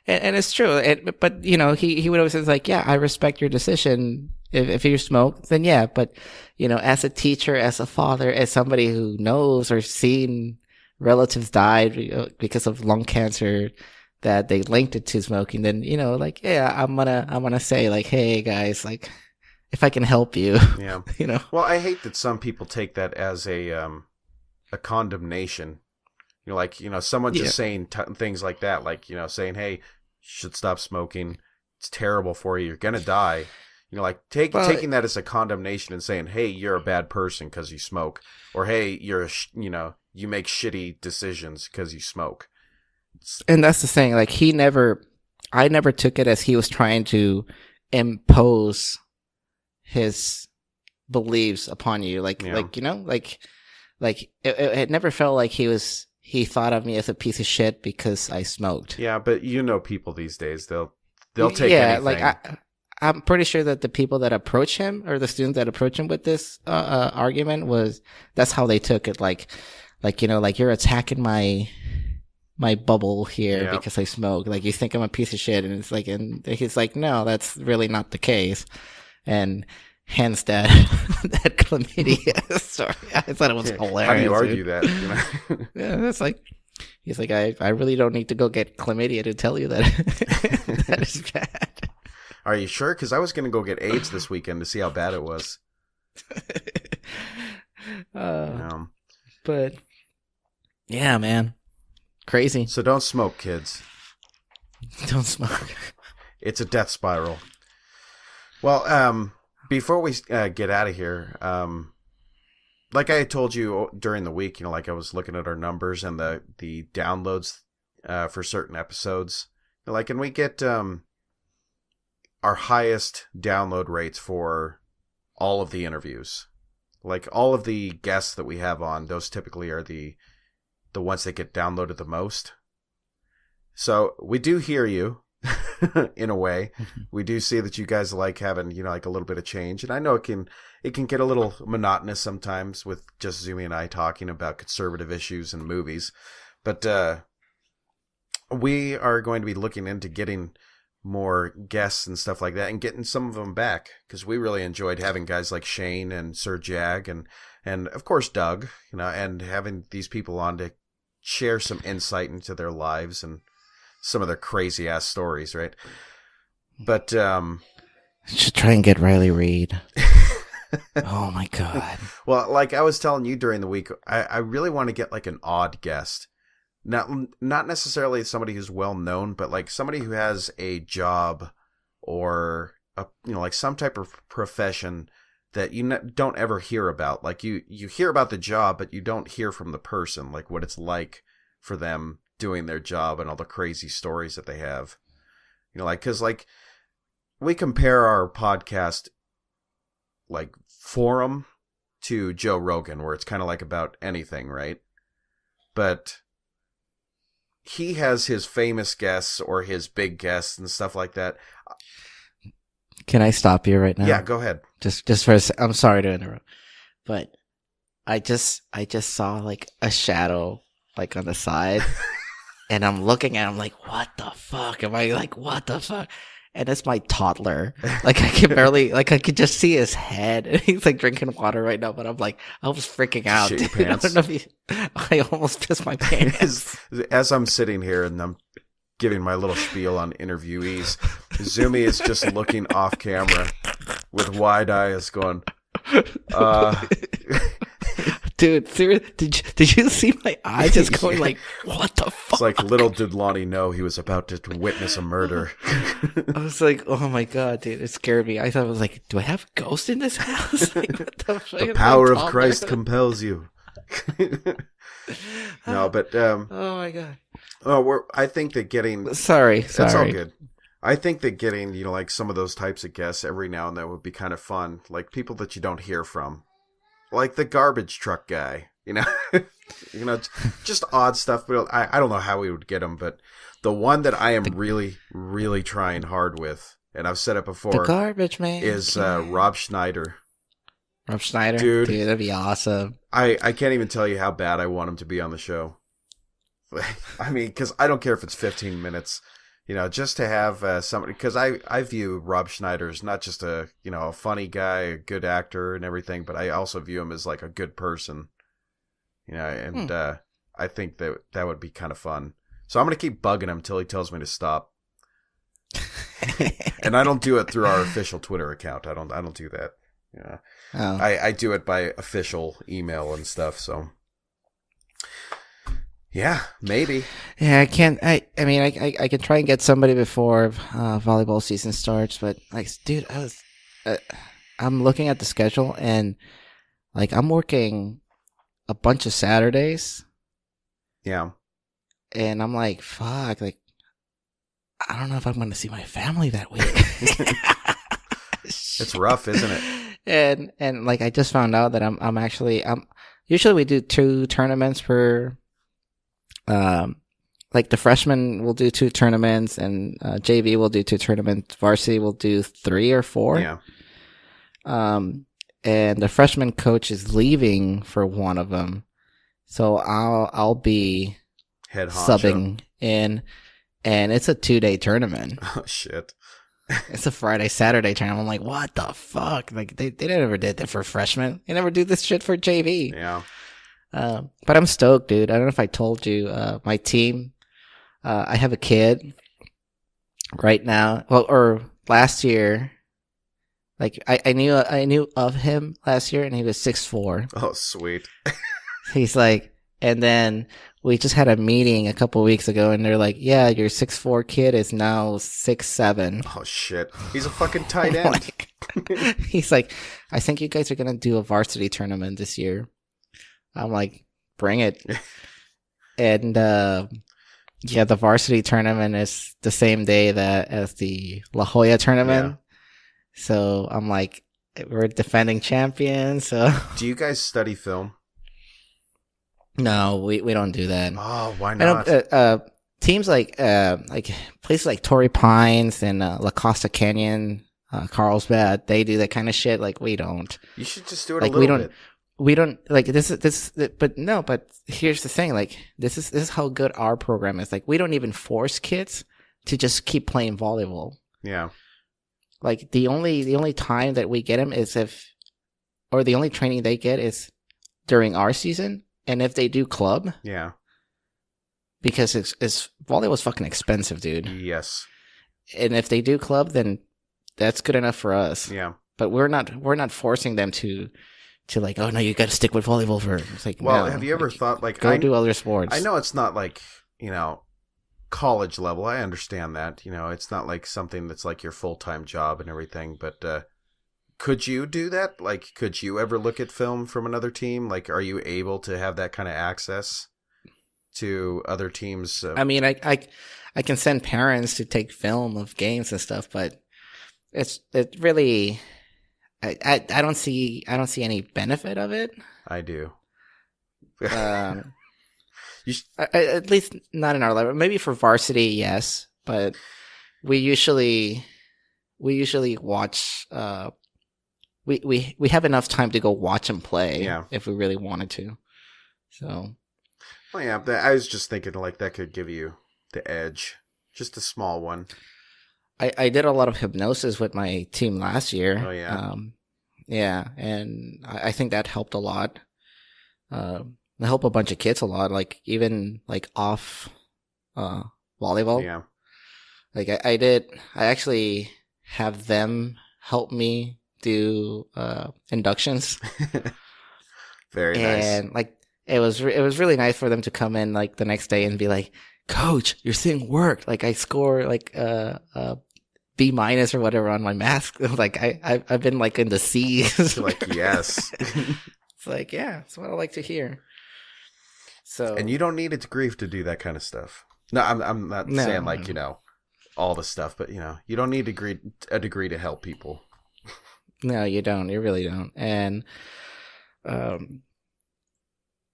[SPEAKER 3] and it's true. But you know, he would always say like, yeah, I respect your decision. If you smoke, then yeah. But you know, as a teacher, as a father, as somebody who knows or seen relatives died because of lung cancer, that they linked it to smoking, then, you know, like, yeah, I'm gonna say like, hey guys, like, if I can help you,
[SPEAKER 2] yeah,
[SPEAKER 3] you know.
[SPEAKER 2] Well, I hate that some people take that as a condemnation. You know, like, you know, someone just saying things like that, like, you know, saying, hey, you should stop smoking. It's terrible for you. You're gonna die. You know, like taking that as a condemnation and saying, hey, you're a bad person because you smoke, or hey, you're you know, you make shitty decisions because you smoke.
[SPEAKER 3] And that's the thing. Like, I never took it as he was trying to impose his beliefs upon you. Like, you know, like it never felt like he thought of me as a piece of shit because I smoked.
[SPEAKER 2] Yeah, but you know, people these days, they'll take anything.
[SPEAKER 3] Like I'm pretty sure that the people that approach him, or the students that approach him with this argument, that's how they took it. Like, you know, like, you're attacking my bubble here because I smoke. Like, you think I'm a piece of shit, and it's like, and he's like, no, that's really not the case. And hence that chlamydia story. I thought it was hilarious.
[SPEAKER 2] How do you argue that? You know?
[SPEAKER 3] Yeah, that's like, he's like, I really don't need to go get chlamydia to tell you that that is bad.
[SPEAKER 2] Are you sure? Because I was going to go get AIDS this weekend to see how bad it was.
[SPEAKER 3] But yeah, man. Crazy.
[SPEAKER 2] So don't smoke, kids.
[SPEAKER 3] Don't smoke.
[SPEAKER 2] It's a death spiral. Well, before we get out of here, like I told you during the week, you know, like I was looking at our numbers and the downloads for certain episodes. Like, and we get our highest download rates for all of the interviews. Like, all of the guests that we have on, those typically are the ones that get downloaded the most. So we do hear you in a way. We do see that you guys like having, you know, like a little bit of change. And I know it can get a little monotonous sometimes with just Zumi and I talking about conservative issues and movies. But we are going to be looking into getting more guests and stuff like that and getting some of them back, because we really enjoyed having guys like Shane and Sir Jag and of course Doug, you know, and having these people on to share some insight into their lives and some of their crazy ass stories, right? But
[SPEAKER 3] should try and get Riley Reid. Oh my god.
[SPEAKER 2] Well, like I was telling you during the week, I really want to get like an odd guest. not necessarily somebody who's well known, but like somebody who has a job or like some type of profession that you don't ever hear about. Like you hear about the job, but you don't hear from the person, like what it's like for them doing their job and all the crazy stories that they have. Like, cause like we compare our podcast like forum to Joe Rogan, where it's kind of like about anything, right? But he has his famous guests or his big guests and stuff like that.
[SPEAKER 3] Can I stop you right now?
[SPEAKER 2] Yeah, go ahead.
[SPEAKER 3] Just for I'm sorry to interrupt, but I just saw like a shadow like on the side, and I'm looking at him like, what the fuck? Am I like, what the fuck? And it's my toddler. Like I can barely, like I could just see his head, and he's like drinking water right now. But I'm like, I was freaking out.
[SPEAKER 2] Shit your
[SPEAKER 3] Dude.
[SPEAKER 2] pants.
[SPEAKER 3] I don't know if I almost pissed my pants.
[SPEAKER 2] As I'm sitting here and I'm giving my little spiel on interviewees, Zumi is just looking off camera with wide eyes going,
[SPEAKER 3] Dude, seriously, did you see my eyes just going like, what the fuck?
[SPEAKER 2] It's like little did Lonnie know he was about to witness a murder.
[SPEAKER 3] I was like, oh my god, dude, it scared me. I thought I was like, do I have a ghost in this house? Like, what the fuck?
[SPEAKER 2] The power of Christ compels you. No, but
[SPEAKER 3] oh my god.
[SPEAKER 2] I think that getting
[SPEAKER 3] Sorry.
[SPEAKER 2] That's all good. I think that getting like some of those types of guests every now and then would be kind of fun, like people that you don't hear from. Like the garbage truck guy, just odd stuff. But I don't know how we would get him, but the one that I am really, really trying hard with, and I've said it before,
[SPEAKER 3] the garbage man
[SPEAKER 2] is Rob Schneider.
[SPEAKER 3] Rob Schneider,
[SPEAKER 2] dude,
[SPEAKER 3] that'd be awesome.
[SPEAKER 2] I can't even tell you how bad I want him to be on the show. I mean, because I don't care if it's 15 minutes. Just to have somebody, because I view Rob Schneider as not just a funny guy, a good actor and everything, but I also view him as like a good person, and I think that would be kind of fun. So I'm gonna keep bugging him till he tells me to stop. And I don't do it through our official Twitter account. I don't do that. Yeah, oh. I do it by official email and stuff. So. Yeah, maybe. Yeah,
[SPEAKER 3] I can't. I mean, I can try and get somebody before volleyball season starts, but like, dude, I'm looking at the schedule and like I'm working a bunch of Saturdays.
[SPEAKER 2] Yeah. And
[SPEAKER 3] I'm like, fuck, like I don't know if I'm going to see my family that week.
[SPEAKER 2] It's rough, isn't
[SPEAKER 3] it? And like I just found out that I'm actually usually we do 2 tournaments per. Like the freshmen will do 2 tournaments and JV will do 2 tournaments. Varsity will do 3 or 4.
[SPEAKER 2] Yeah.
[SPEAKER 3] And the freshman coach is leaving for one of them, so I'll be
[SPEAKER 2] head honcho.
[SPEAKER 3] Subbing in, and it's a 2-day tournament.
[SPEAKER 2] Oh shit!
[SPEAKER 3] It's a Friday Saturday tournament. I'm like, what the fuck? Like they never did that for freshmen. They never do this shit for JV.
[SPEAKER 2] Yeah.
[SPEAKER 3] But I'm stoked, dude. I don't know if I told you, my team, I have a kid right now. Well, or last year, like I knew of him last year and he was 6'4".
[SPEAKER 2] Oh, sweet.
[SPEAKER 3] He's like, and then we just had a meeting a couple weeks ago and they're like, yeah, your 6'4" kid is now 6'7".
[SPEAKER 2] Oh shit. He's a fucking tight end.
[SPEAKER 3] He's like, I think you guys are going to do a varsity tournament this year. I'm like, bring it. And yeah, the varsity tournament is the same day as the La Jolla tournament. Yeah. So I'm like, we're defending champions. So
[SPEAKER 2] do you guys study film?
[SPEAKER 3] No, we don't do that.
[SPEAKER 2] Oh, why not?
[SPEAKER 3] Teams like places like Torrey Pines and La Costa Canyon, Carlsbad, they do that kind of shit. Like we don't.
[SPEAKER 2] You should just do it like, a little bit.
[SPEAKER 3] We don't like this, but here's the thing. Like this is how good our program is. Like we don't even force kids to just keep playing volleyball.
[SPEAKER 2] Yeah.
[SPEAKER 3] Like the only time that we get them is the only training they get is during our season. And if they do club.
[SPEAKER 2] Yeah.
[SPEAKER 3] Because it's volleyball's fucking expensive, dude.
[SPEAKER 2] Yes.
[SPEAKER 3] And if they do club, then that's good enough for us.
[SPEAKER 2] Yeah.
[SPEAKER 3] But we're not forcing them to to like, oh no, you got to stick with volleyball for. It's like,
[SPEAKER 2] well,
[SPEAKER 3] no,
[SPEAKER 2] have you ever
[SPEAKER 3] like,
[SPEAKER 2] thought like
[SPEAKER 3] go do other sports?
[SPEAKER 2] I know it's not like, you know, college level. I understand that, you know, it's not like something that's like your full-time job and everything, but could you do that? Like, could you ever look at film from another team? Like, are you able to have that kind of access to other teams?
[SPEAKER 3] I mean, I can send parents to take film of games and stuff, but it really, I don't see any benefit of it.
[SPEAKER 2] I do.
[SPEAKER 3] At least not in our level. Maybe for varsity, yes, but we usually watch. We have enough time to go watch them play if we really wanted to. So.
[SPEAKER 2] Well, yeah, I was just thinking like that could give you the edge, just a small one.
[SPEAKER 3] I did a lot of hypnosis with my team last year.
[SPEAKER 2] Oh yeah,
[SPEAKER 3] yeah, and I think that helped a lot. It helped a bunch of kids a lot, like even like off volleyball.
[SPEAKER 2] Yeah,
[SPEAKER 3] like I actually have them help me do inductions.
[SPEAKER 2] Very nice.
[SPEAKER 3] And like it was really nice for them to come in like the next day and be like, "Coach, your thing worked. Like I score like B- or whatever on my mask. Like I've been like in the C's."
[SPEAKER 2] Like, yes.
[SPEAKER 3] It's like, yeah, that's what I like to hear. So,
[SPEAKER 2] and you don't need a degree to do that kind of stuff. No, I'm not saying like, you know, all the stuff, but you know, you don't need a degree to help people.
[SPEAKER 3] No, you don't. You really don't. And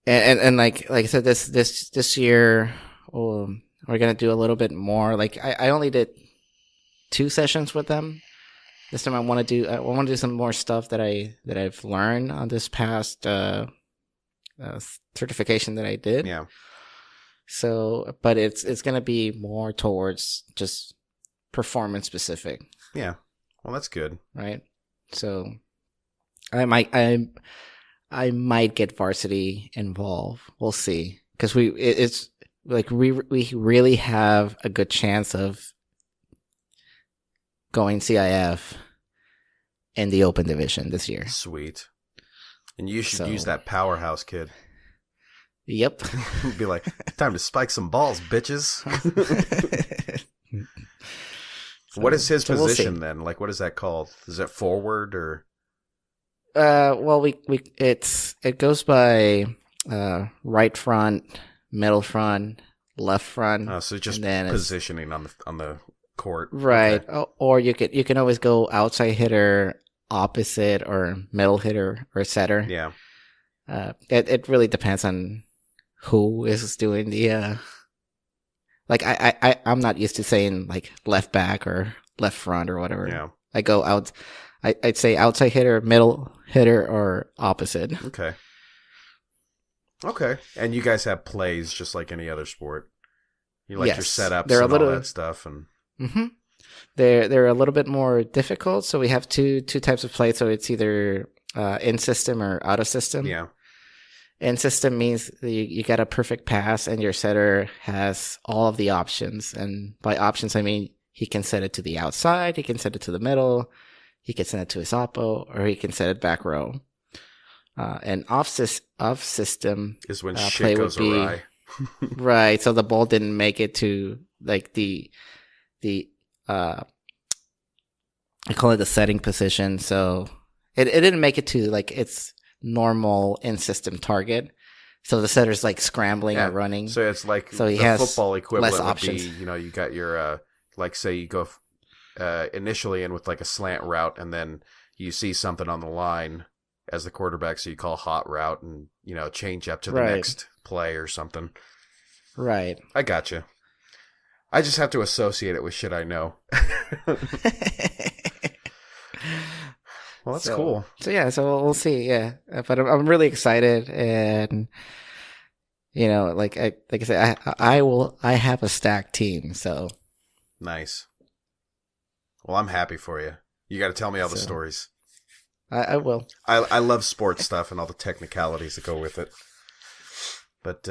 [SPEAKER 3] and like I said, this year, we're gonna do a little bit more. Like I only did 2 sessions with them. This time I want to do some more stuff that I've learned on this past certification that I did.
[SPEAKER 2] Yeah.
[SPEAKER 3] So, but it's gonna be more towards just performance specific.
[SPEAKER 2] Yeah. Well, that's good.
[SPEAKER 3] Right. So, I might get varsity involved. We'll see, because it's like we really have a good chance of going CIF in the open division this year.
[SPEAKER 2] Sweet. And you should use that powerhouse kid.
[SPEAKER 3] Yep.
[SPEAKER 2] Be like, time to spike some balls, bitches. What is his position then? Like, what is that called? Is it forward or?
[SPEAKER 3] Well, it goes by right front, middle front, left front.
[SPEAKER 2] Oh, so just positioning on the court,
[SPEAKER 3] right?
[SPEAKER 2] Okay.
[SPEAKER 3] Or you can always go outside hitter, opposite, or middle hitter, or setter.
[SPEAKER 2] Yeah.
[SPEAKER 3] It really depends on who is doing the. Like I'm not used to saying like left back or left front or whatever.
[SPEAKER 2] Yeah.
[SPEAKER 3] I go out. I'd say outside hitter, middle hitter, or opposite.
[SPEAKER 2] Okay. Okay. And you guys have plays just like any other sport. You like your setups and all that stuff, and
[SPEAKER 3] they're a little bit more difficult. So we have two types of play. So it's either in system or out of system.
[SPEAKER 2] Yeah.
[SPEAKER 3] In system means you get a perfect pass, and your setter has all of the options. And by options, I mean he can set it to the outside, he can set it to the middle, he can send it to his oppo, or he can set it back row. And off system
[SPEAKER 2] is when shit goes awry.
[SPEAKER 3] Right. So the ball didn't make it to like the I call it the setting position. So it didn't make it to like its normal in system target. So the setter's like scrambling or running.
[SPEAKER 2] So it's like
[SPEAKER 3] he
[SPEAKER 2] the
[SPEAKER 3] has
[SPEAKER 2] football equivalent
[SPEAKER 3] less
[SPEAKER 2] would
[SPEAKER 3] options.
[SPEAKER 2] be, you know, you got your like say you go initially in with like a slant route, and then you see something on the line as the quarterback, so you call hot route and, you know, change up to the next play or something.
[SPEAKER 3] Right.
[SPEAKER 2] I gotcha. I just have to associate it with shit I know. Well, that's cool.
[SPEAKER 3] So yeah, so we'll see. Yeah, but I'm really excited, and you know, like I said, I have a stacked team. So
[SPEAKER 2] nice. Well, I'm happy for you. You got to tell me all the stories.
[SPEAKER 3] I will.
[SPEAKER 2] I love sports stuff and all the technicalities that go with it. But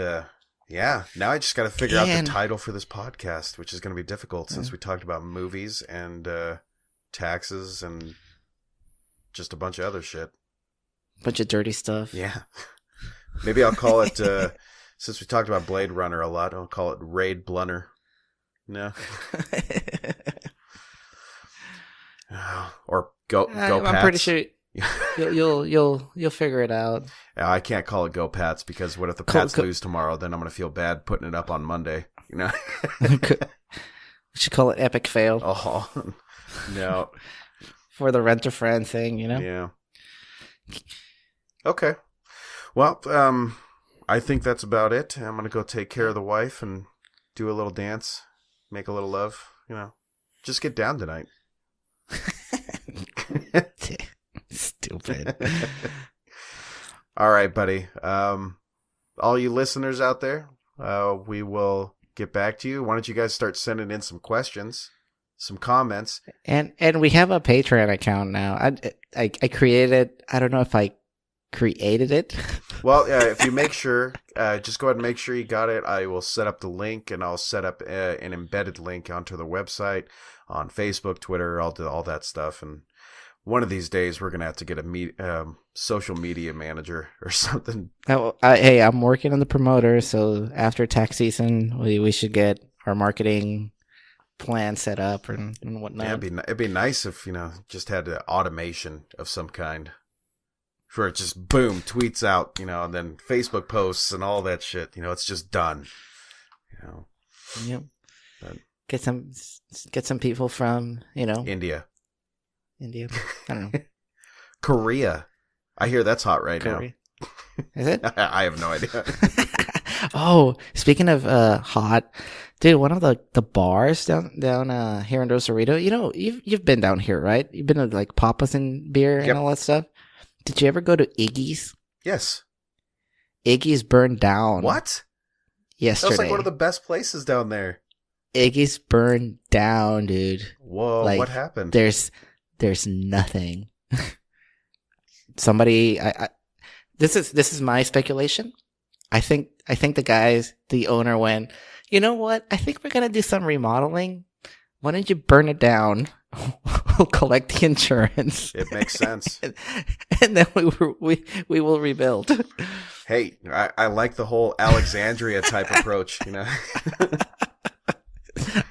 [SPEAKER 2] yeah, now I just got to figure out the title for this podcast, which is going to be difficult since we talked about movies and taxes and just a bunch of other shit.
[SPEAKER 3] Bunch of dirty stuff.
[SPEAKER 2] Yeah. Maybe I'll call it, since we talked about Blade Runner a lot, I'll call it Raid Blunner. No. Or Go Pats.
[SPEAKER 3] I'm pretty sure you'll figure it out.
[SPEAKER 2] I can't call it Go Pats because what if the Pats lose tomorrow? Then I'm going to feel bad putting it up on Monday. You know.
[SPEAKER 3] We should call it Epic Fail.
[SPEAKER 2] Oh no.
[SPEAKER 3] For the Rent a Friend thing, you know.
[SPEAKER 2] Yeah. Okay. Well, I think that's about it. I'm going to go take care of the wife and do a little dance, make a little love. You know, just get down tonight.
[SPEAKER 3] Stupid.
[SPEAKER 2] All right, buddy. All you listeners out there, we will get back to you. Why don't you guys start sending in some questions, some comments,
[SPEAKER 3] and we have a Patreon account now. I created. I don't know if I created it.
[SPEAKER 2] Well, if you make sure, just go ahead and make sure you got it. I will set up the link, and I'll set up an embedded link onto the website on Facebook, Twitter, I'll do all that stuff. And one of these days, we're going to have to get a social media manager or something.
[SPEAKER 3] Hey, I'm working on the promoter, so after tax season, we should get our marketing plan set up and whatnot.
[SPEAKER 2] Yeah, it'd be nice if, just had an automation of some kind. Where it just, boom, tweets out, and then Facebook posts and all that shit. It's just done.
[SPEAKER 3] Yep.
[SPEAKER 2] But,
[SPEAKER 3] get some people from,
[SPEAKER 2] India.
[SPEAKER 3] I don't know.
[SPEAKER 2] Korea. I hear that's hot right now.
[SPEAKER 3] Is it?
[SPEAKER 2] I have no idea.
[SPEAKER 3] Oh, speaking of hot, dude, one of the bars down here in Rosarito, you've been down here, right? You've been to like Papa's and beer and all that stuff. Did you ever go to Iggy's?
[SPEAKER 2] Yes.
[SPEAKER 3] Iggy's burned down.
[SPEAKER 2] What?
[SPEAKER 3] Yesterday.
[SPEAKER 2] That's like one of the best places down there.
[SPEAKER 3] Iggy's burned down, dude.
[SPEAKER 2] Whoa, what happened?
[SPEAKER 3] There's nothing. Somebody, this is my speculation. I think the owner went, you know what? I think we're gonna do some remodeling. Why don't you burn it down? We'll collect the insurance.
[SPEAKER 2] It makes sense.
[SPEAKER 3] And then we will rebuild.
[SPEAKER 2] Hey, I like the whole Alexandria type approach,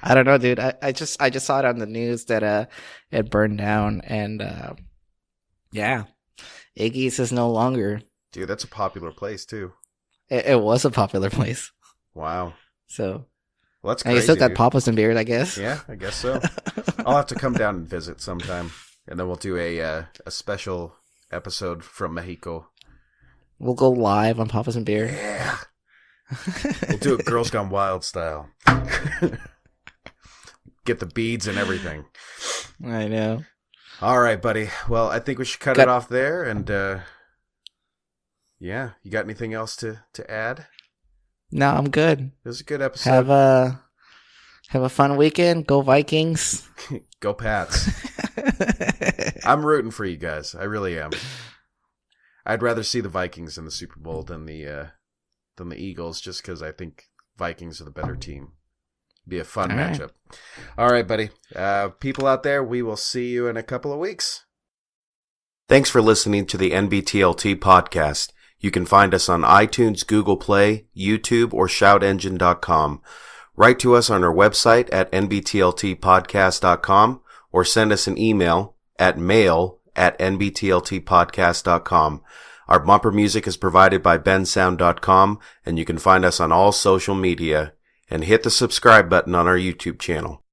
[SPEAKER 3] I don't know, dude. I just saw it on the news that it burned down, and yeah, Iggy's is no longer.
[SPEAKER 2] Dude, that's a popular place too.
[SPEAKER 3] It was a popular place.
[SPEAKER 2] Wow.
[SPEAKER 3] So.
[SPEAKER 2] Well, that's
[SPEAKER 3] crazy.
[SPEAKER 2] And
[SPEAKER 3] you still got Papa's and beard, I guess.
[SPEAKER 2] Yeah, I guess so. I'll have to come down and visit sometime, and then we'll do a special episode from Mexico.
[SPEAKER 3] We'll go live on Papa's and beer.
[SPEAKER 2] Yeah. We'll do it Girls Gone Wild style. Get the beads and everything.
[SPEAKER 3] I know.
[SPEAKER 2] All right, buddy. Well, I think we should cut it off there. And yeah, you got anything else to add?
[SPEAKER 3] No, I'm good.
[SPEAKER 2] It was a good episode.
[SPEAKER 3] Have a fun weekend. Go Vikings.
[SPEAKER 2] Go Pats. I'm rooting for you guys. I really am. I'd rather see the Vikings in the Super Bowl than the Eagles, just because I think Vikings are the better team. Be a fun matchup. All right, buddy. People out there, we will see you in a couple of weeks. Thanks for listening to the NBTLT podcast. You can find us on iTunes, Google Play, YouTube, or shoutengine.com. Write to us on our website at nbtltpodcast.com or send us an email at mail@nbtltpodcast.com. Our bumper music is provided by bensound.com, and you can find us on all social media. And hit the subscribe button on our YouTube channel.